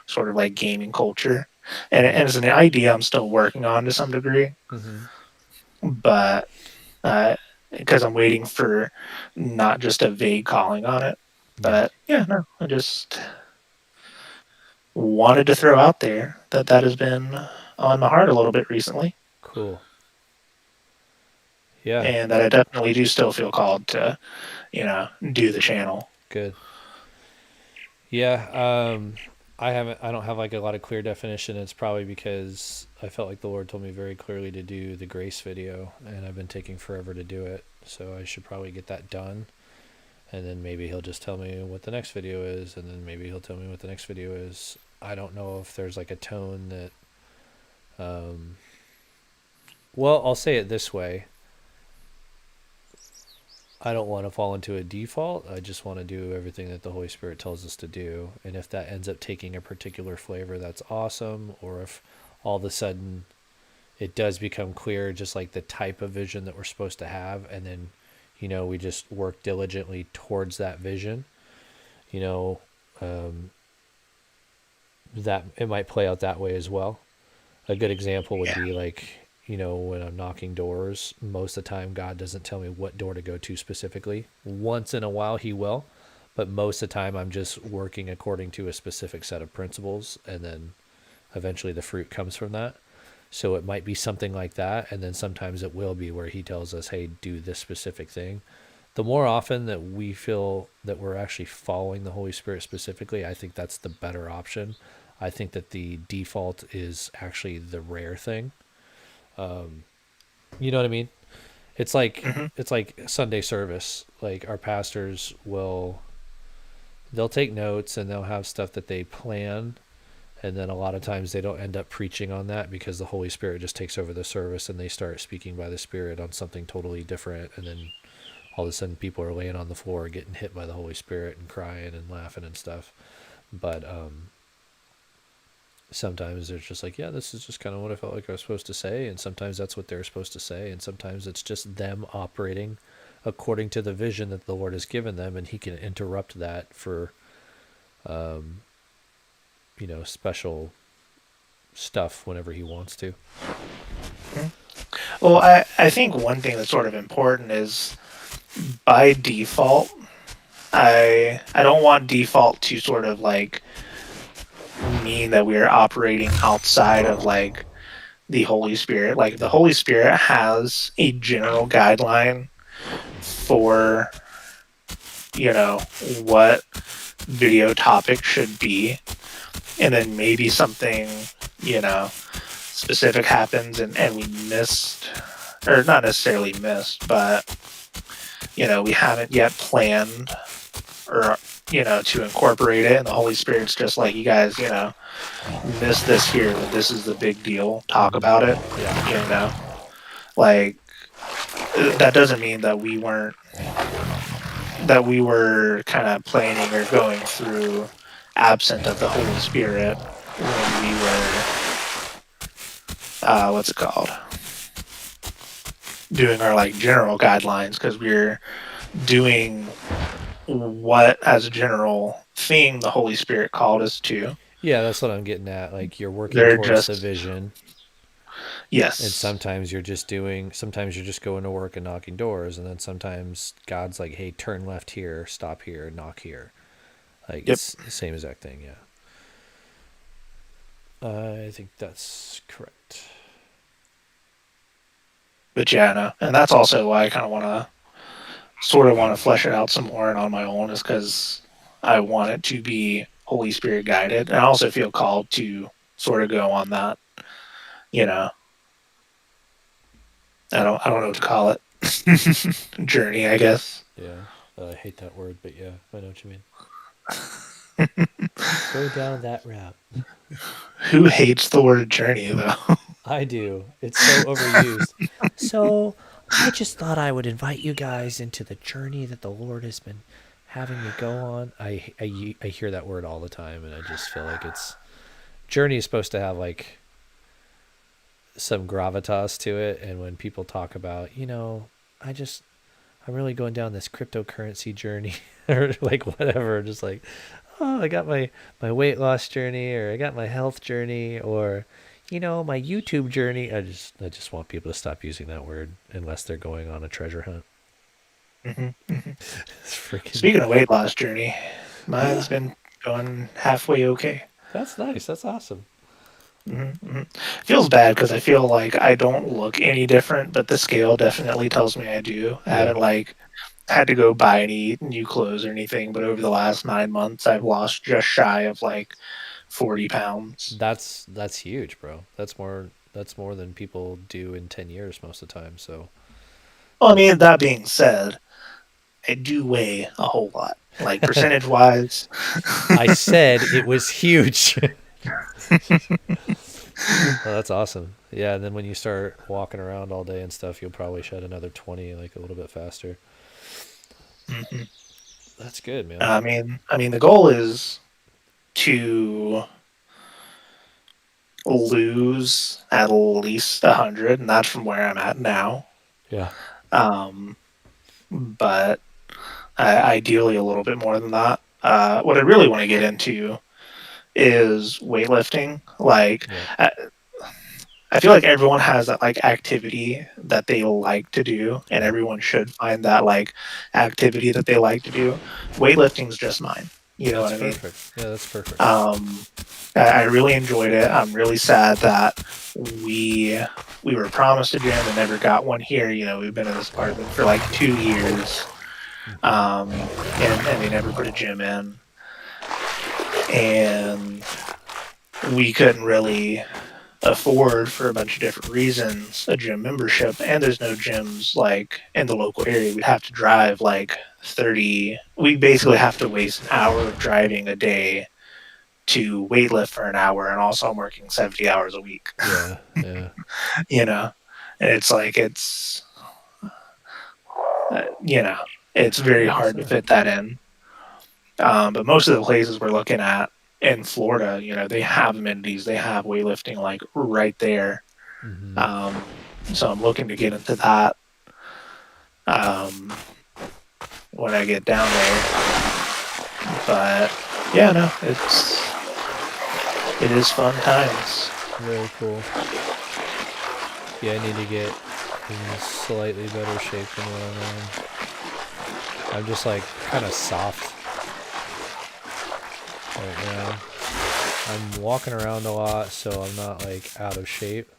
Speaker 2: sort of like gaming culture. And it's an idea I'm still working on to some degree,
Speaker 1: Mm-hmm.
Speaker 2: but because I'm waiting for not just a vague calling on it.
Speaker 1: Yeah.
Speaker 2: But yeah, no, I just wanted to throw out there that that has been on my heart a little bit recently,
Speaker 1: Cool. Yeah.
Speaker 2: and that I definitely do still feel called to, do the channel.
Speaker 1: Good. Yeah. I don't have like a lot of clear definition. It's probably because I felt like the Lord told me very clearly to do the grace video, and I've been taking forever to do it. So I should probably get that done. And then maybe he'll just tell me what the next video is, and then maybe he'll tell me what the next video is. I don't know if there's like a tone that well, I'll say it this way. I don't want to fall into a default. I just want to do everything that the Holy Spirit tells us to do. And if that ends up taking a particular flavor, that's awesome. Or if all of a sudden it does become clear, just like the type of vision that we're supposed to have, and then, we just work diligently towards that vision, you know, that it might play out that way as well. A good example would be like, when I'm knocking doors, most of the time God doesn't tell me what door to go to specifically. Once in a while he will, but most of the time I'm just working according to a specific set of principles, and then eventually the fruit comes from that. So it might be something like that, and then sometimes it will be where he tells us, hey, do this specific thing. The more often that we feel that we're actually following the Holy Spirit specifically, I think that's the better option. I think that the default is actually the rare thing. You know what I mean? It's like
Speaker 2: Mm-hmm.
Speaker 1: it's like Sunday service. Like our pastors they'll take notes and they'll have stuff that they plan, and then a lot of times they don't end up preaching on that because the Holy Spirit just takes over the service and they start speaking by the Spirit on something totally different, and then all of a sudden people are laying on the floor getting hit by the Holy Spirit and crying and laughing and stuff. But sometimes they're just like, yeah, this is just kind of what I felt like I was supposed to say, and sometimes that's what they're supposed to say, and sometimes it's just them operating according to the vision that the Lord has given them, and he can interrupt that for special stuff whenever he wants to.
Speaker 2: Well, I think one thing that's sort of important is, by default, I don't want default to sort of like mean that we're operating outside of like the Holy Spirit. Like, the Holy Spirit has a general guideline for, what video topic should be, and then maybe something, specific happens, and we missed, or not necessarily missed, but we haven't yet planned, or to incorporate it, and the Holy Spirit's just like, you guys, missed this here, but this is the big deal, talk about it.
Speaker 1: Yeah.
Speaker 2: Like, that doesn't mean that we were kind of planning or going through absent of the Holy Spirit when we were, what's it called, doing our like general guidelines because we're doing what, as a general theme, the Holy Spirit called us to.
Speaker 1: Yeah, that's what I'm getting at. Like you're working
Speaker 2: They're
Speaker 1: towards the
Speaker 2: just
Speaker 1: vision, and
Speaker 2: yes,
Speaker 1: sometimes you're just doing. Sometimes you're just going to work and knocking doors, and then sometimes God's like, "Hey, turn left here, stop here, knock here." Like
Speaker 2: yep,
Speaker 1: it's the same exact thing. Yeah. I think that's correct.
Speaker 2: but yeah, no, and that's also why I kind of want to flesh it out some more and on my own, is because I want it to be Holy Spirit guided. And I also feel called to sort of go on that, you know, I don't know what to call it, journey, I guess.
Speaker 1: Yeah. I hate that word, but yeah, I know what you mean. Go down that route.
Speaker 2: Who hates the word journey though?
Speaker 1: I do. It's so overused.
Speaker 3: So I just thought I would invite you guys into the journey that the Lord has been having me go on.
Speaker 1: I hear that word all the time, and I just feel like it's journey is supposed to have like some gravitas to it. And when people talk about, I'm really going down this cryptocurrency journey or like whatever, just like, oh, I got my weight loss journey, or I got my health journey, or my YouTube journey. I just want people to stop using that word unless they're going on a treasure hunt.
Speaker 2: hmm hmm
Speaker 1: It's freaking.
Speaker 2: Speaking of weight loss journey, mine's been going halfway okay.
Speaker 1: That's nice. That's awesome.
Speaker 2: Mm-hmm. Feels bad because I feel like I don't look any different, but the scale definitely tells me I do. I
Speaker 1: Yeah.
Speaker 2: haven't like had to go buy any new clothes or anything, but over the last 9 months, I've lost just shy of like 40 pounds.
Speaker 1: That's huge, bro. That's more than people do in 10 years most of the time. So
Speaker 2: Well, I
Speaker 1: that's
Speaker 2: mean, that being said, I do weigh a whole lot, like percentage wise.
Speaker 1: I said it was huge. Oh, that's awesome. Yeah, and then when you start walking around all day and stuff, you'll probably shed another 20 like a little bit faster.
Speaker 2: Mhm.
Speaker 1: That's good, man.
Speaker 2: I mean, the goal is to lose at least 100, and that's from where I'm at now.
Speaker 1: Yeah.
Speaker 2: Um, but ideally a little bit more than that. What I really want to get into is weightlifting. Like,
Speaker 1: Yeah.
Speaker 2: I, I feel like everyone has that like activity that they like to do, and
Speaker 1: Yeah.
Speaker 2: everyone should find that like activity that they like to do. Weightlifting's just mine. You know what
Speaker 1: That's
Speaker 2: I mean?
Speaker 1: perfect. Yeah, that's perfect.
Speaker 2: Um, I really enjoyed it. I'm really sad that we we were promised a gym and never got one here. You know, we've been in this apartment for like 2 years, and they never put a gym in, and we couldn't really afford, for a bunch of different reasons, a gym membership. And there's no gyms like in the local area. We'd have to drive like 30. We basically have to waste an hour of driving a day to weightlift for an hour, and also I'm working 70 hours a week.
Speaker 1: Yeah. Yeah.
Speaker 2: you know, and it's like uh, you know it's very
Speaker 1: I
Speaker 2: hard to
Speaker 1: understand.
Speaker 2: fit that in. But most of the places we're looking at in Florida, they have amenities, they have weightlifting like right there.
Speaker 1: Mm-hmm.
Speaker 2: Um, so I'm looking to get into that um, when I get down there. But yeah, no, it is fun times.
Speaker 1: Very cool. Yeah, I need to get in slightly better shape than what I'm in. I'm just like kind of soft right now. I'm walking around a lot, so I'm not like out of shape.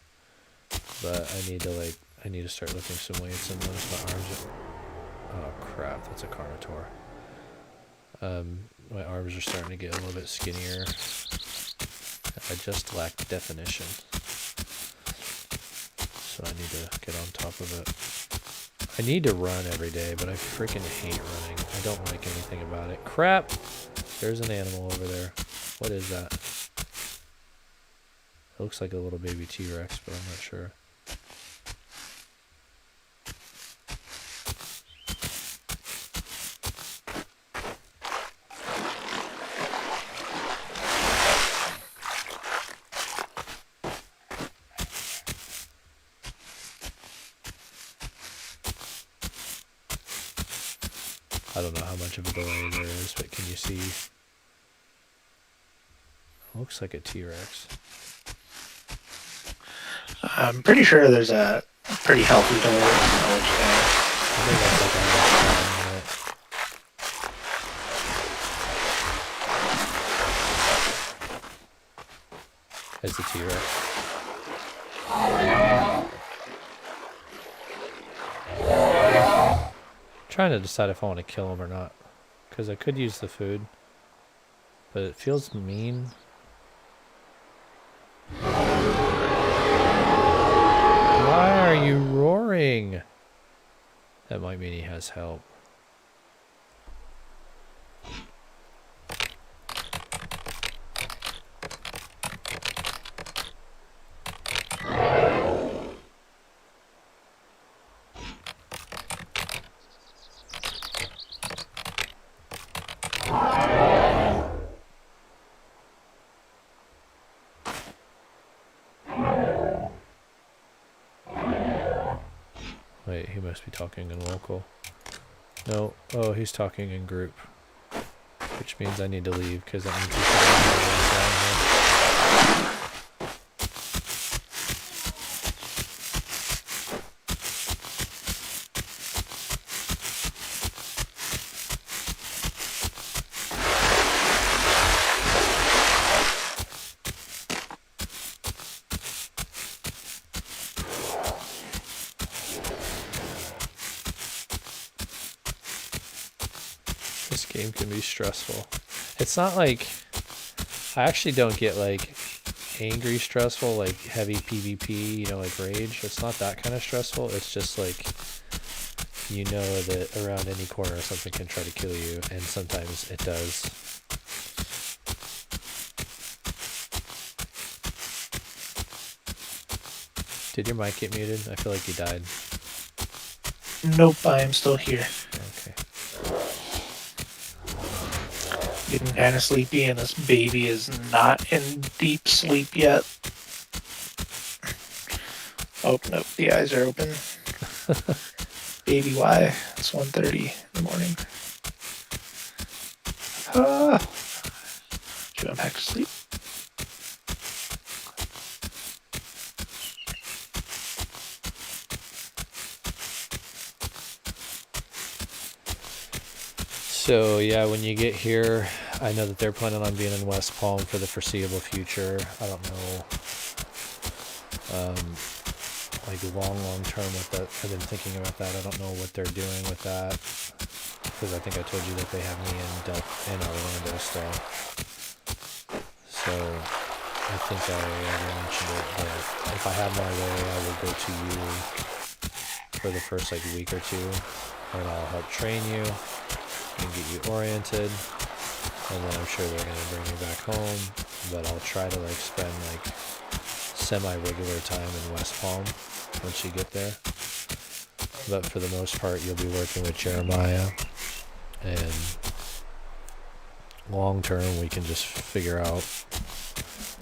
Speaker 1: But I need to start lifting some weights and notice my arms are, oh crap, that's a Carnotaur. My arms are starting to get a little bit skinnier. I just lack definition. So I need to get on top of it. I need to run every day, but I freaking hate running. I don't like anything about it. Crap! There's an animal over there. What is that? It looks like a little baby T-Rex, but I'm not sure. I don't know how much of a delay there is, but can you see? Looks like a T-Rex.
Speaker 2: I'm pretty sure there's a pretty healthy delay.
Speaker 1: I think that's like a minute. As the T-Rex. Trying to decide if I want to kill him or not, because I could use the food, but it feels mean. Why are you roaring? That might mean he has help. Wait, he must be talking in local. No, oh, he's talking in group. Which means I need to leave, because that means he's talking. This game can be stressful. It's not like... I actually don't get, like, angry stressful, like heavy PvP, you know, like rage. It's not that kind of stressful. It's just like, you know that around any corner something can try to kill you, and sometimes it does. Did your mic get muted? I feel like you died.
Speaker 2: Nope, I am still here.
Speaker 1: Okay.
Speaker 2: Getting kind of sleepy, and this baby is not in deep sleep yet. Oh, nope, the eyes are open. Baby, why? It's 1:30 in the morning. She went back to sleep.
Speaker 1: So yeah, when you get here, I know that they're planning on being in West Palm for the foreseeable future. I don't know, like long term with that. I've been thinking about that. I don't know what they're doing with that, because I think I told you that they have me in Orlando still. So I think I already mentioned it, but if I have my way, I will go to you for the first like week or two, and I'll help train you and get you oriented, and then I'm sure they're going to bring you back home, but I'll try to like spend like semi-regular time in West Palm once you get there. But for the most part, you'll be working with Jeremiah, and long term we can just figure out.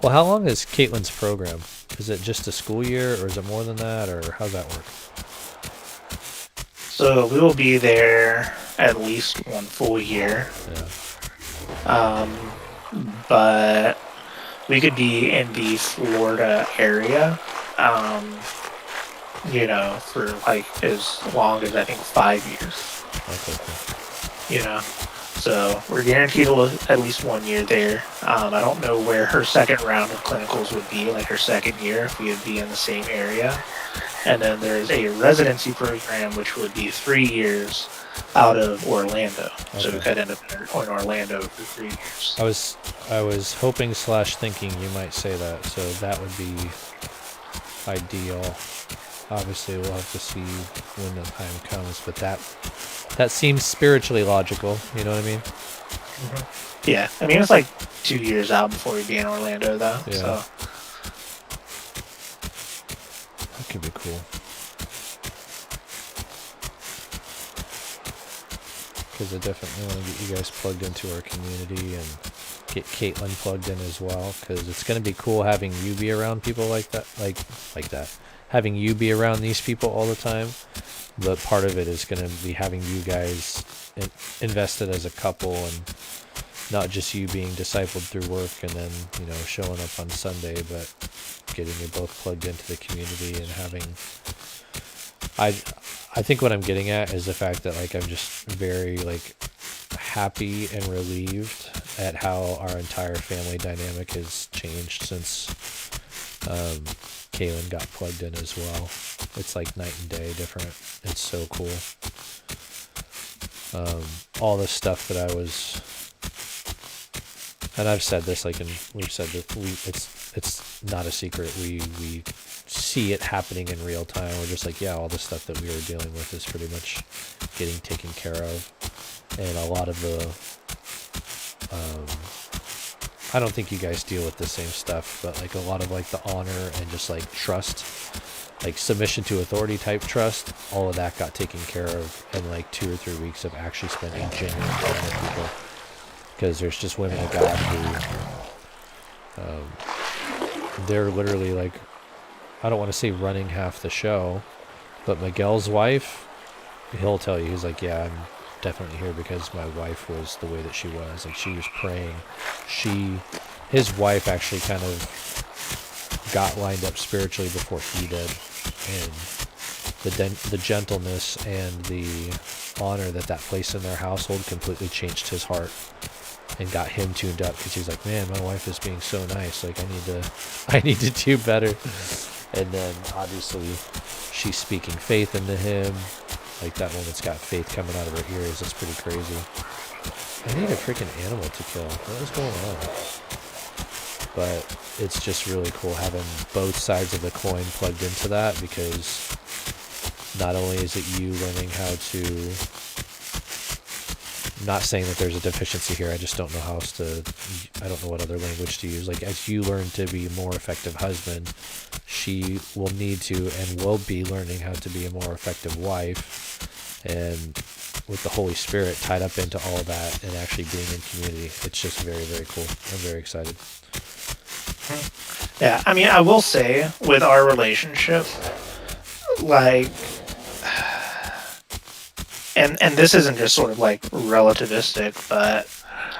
Speaker 1: Well, how long is Caitlin's program? Is it just a school year, or is it more than that, or how's that work?
Speaker 2: So we will be there at least one full year.
Speaker 1: Yeah.
Speaker 2: But we could be in the Florida area, you know, for like as long as I think 5 years.
Speaker 1: Okay, cool.
Speaker 2: You know, so we're guaranteed at least 1 year there. I don't know where her second round of clinicals would be, like her second year, if we would be in the same area. And then there's a residency program, which would be 3 years out of Orlando. Okay. So we could end up in Orlando for 3 years.
Speaker 1: I was hoping / thinking you might say that, so that would be ideal. Obviously, we'll have to see when the time comes, but that seems spiritually logical. You know what I mean?
Speaker 2: Mm-hmm. Yeah, I mean it's like 2 years out before we'd be in Orlando, though.
Speaker 1: Yeah.
Speaker 2: So.
Speaker 1: That could be cool. Because I definitely want to get you guys plugged into our community and get Caitlin plugged in as well. Because it's going to be cool having you be around people like that, like that. having you be around these people all the time, but part of it is going to be having you guys invested as a couple, and not just you being discipled through work and then, you know, showing up on Sunday, but getting you both plugged into the community and having. I think what I'm getting at is the fact that, like, I'm just very, like, happy and relieved at how our entire family dynamic has changed since Kaylin got plugged in as well. It's like night and day different. It's so cool. All the stuff that I was, and I've said this, like, and we've said that it's not a secret. We see it happening in real time. We're just like, yeah, all the stuff that we were dealing with is pretty much getting taken care of. And a lot of the, I don't think you guys deal with the same stuff, but like a lot of like the honor and just like trust, like submission to authority type trust, all of that got taken care of in like 2 or 3 weeks of actually spending genuine time with people. Because there's just women of God who, they're literally like, I don't want to say running half the show, but Miguel's wife, he'll tell you, he's like, yeah, I'm definitely here because my wife was the way that she was. Like, she was praying. His wife actually kind of got lined up spiritually before he did. And the gentleness and the honor that placed in their household completely changed his heart and got him tuned up, because he's like, man, my wife is being so nice. Like, I need to do better. And then obviously she's speaking faith into him. Like, that woman's got faith coming out of her ears. It's pretty crazy. I need a freaking animal to kill. What is going on? But it's just really cool having both sides of the coin plugged into that, because not only is it you learning how to, not saying that there's a deficiency here, I just don't know how else to, I don't know what other language to use. Like, as you learn to be a more effective husband, she will need to and will be learning how to be a more effective wife. And with the Holy Spirit tied up into all of that and actually being in community, it's just very, very cool. I'm very excited.
Speaker 2: Yeah, I mean, I will say with our relationship, like, and this isn't just sort of like relativistic, but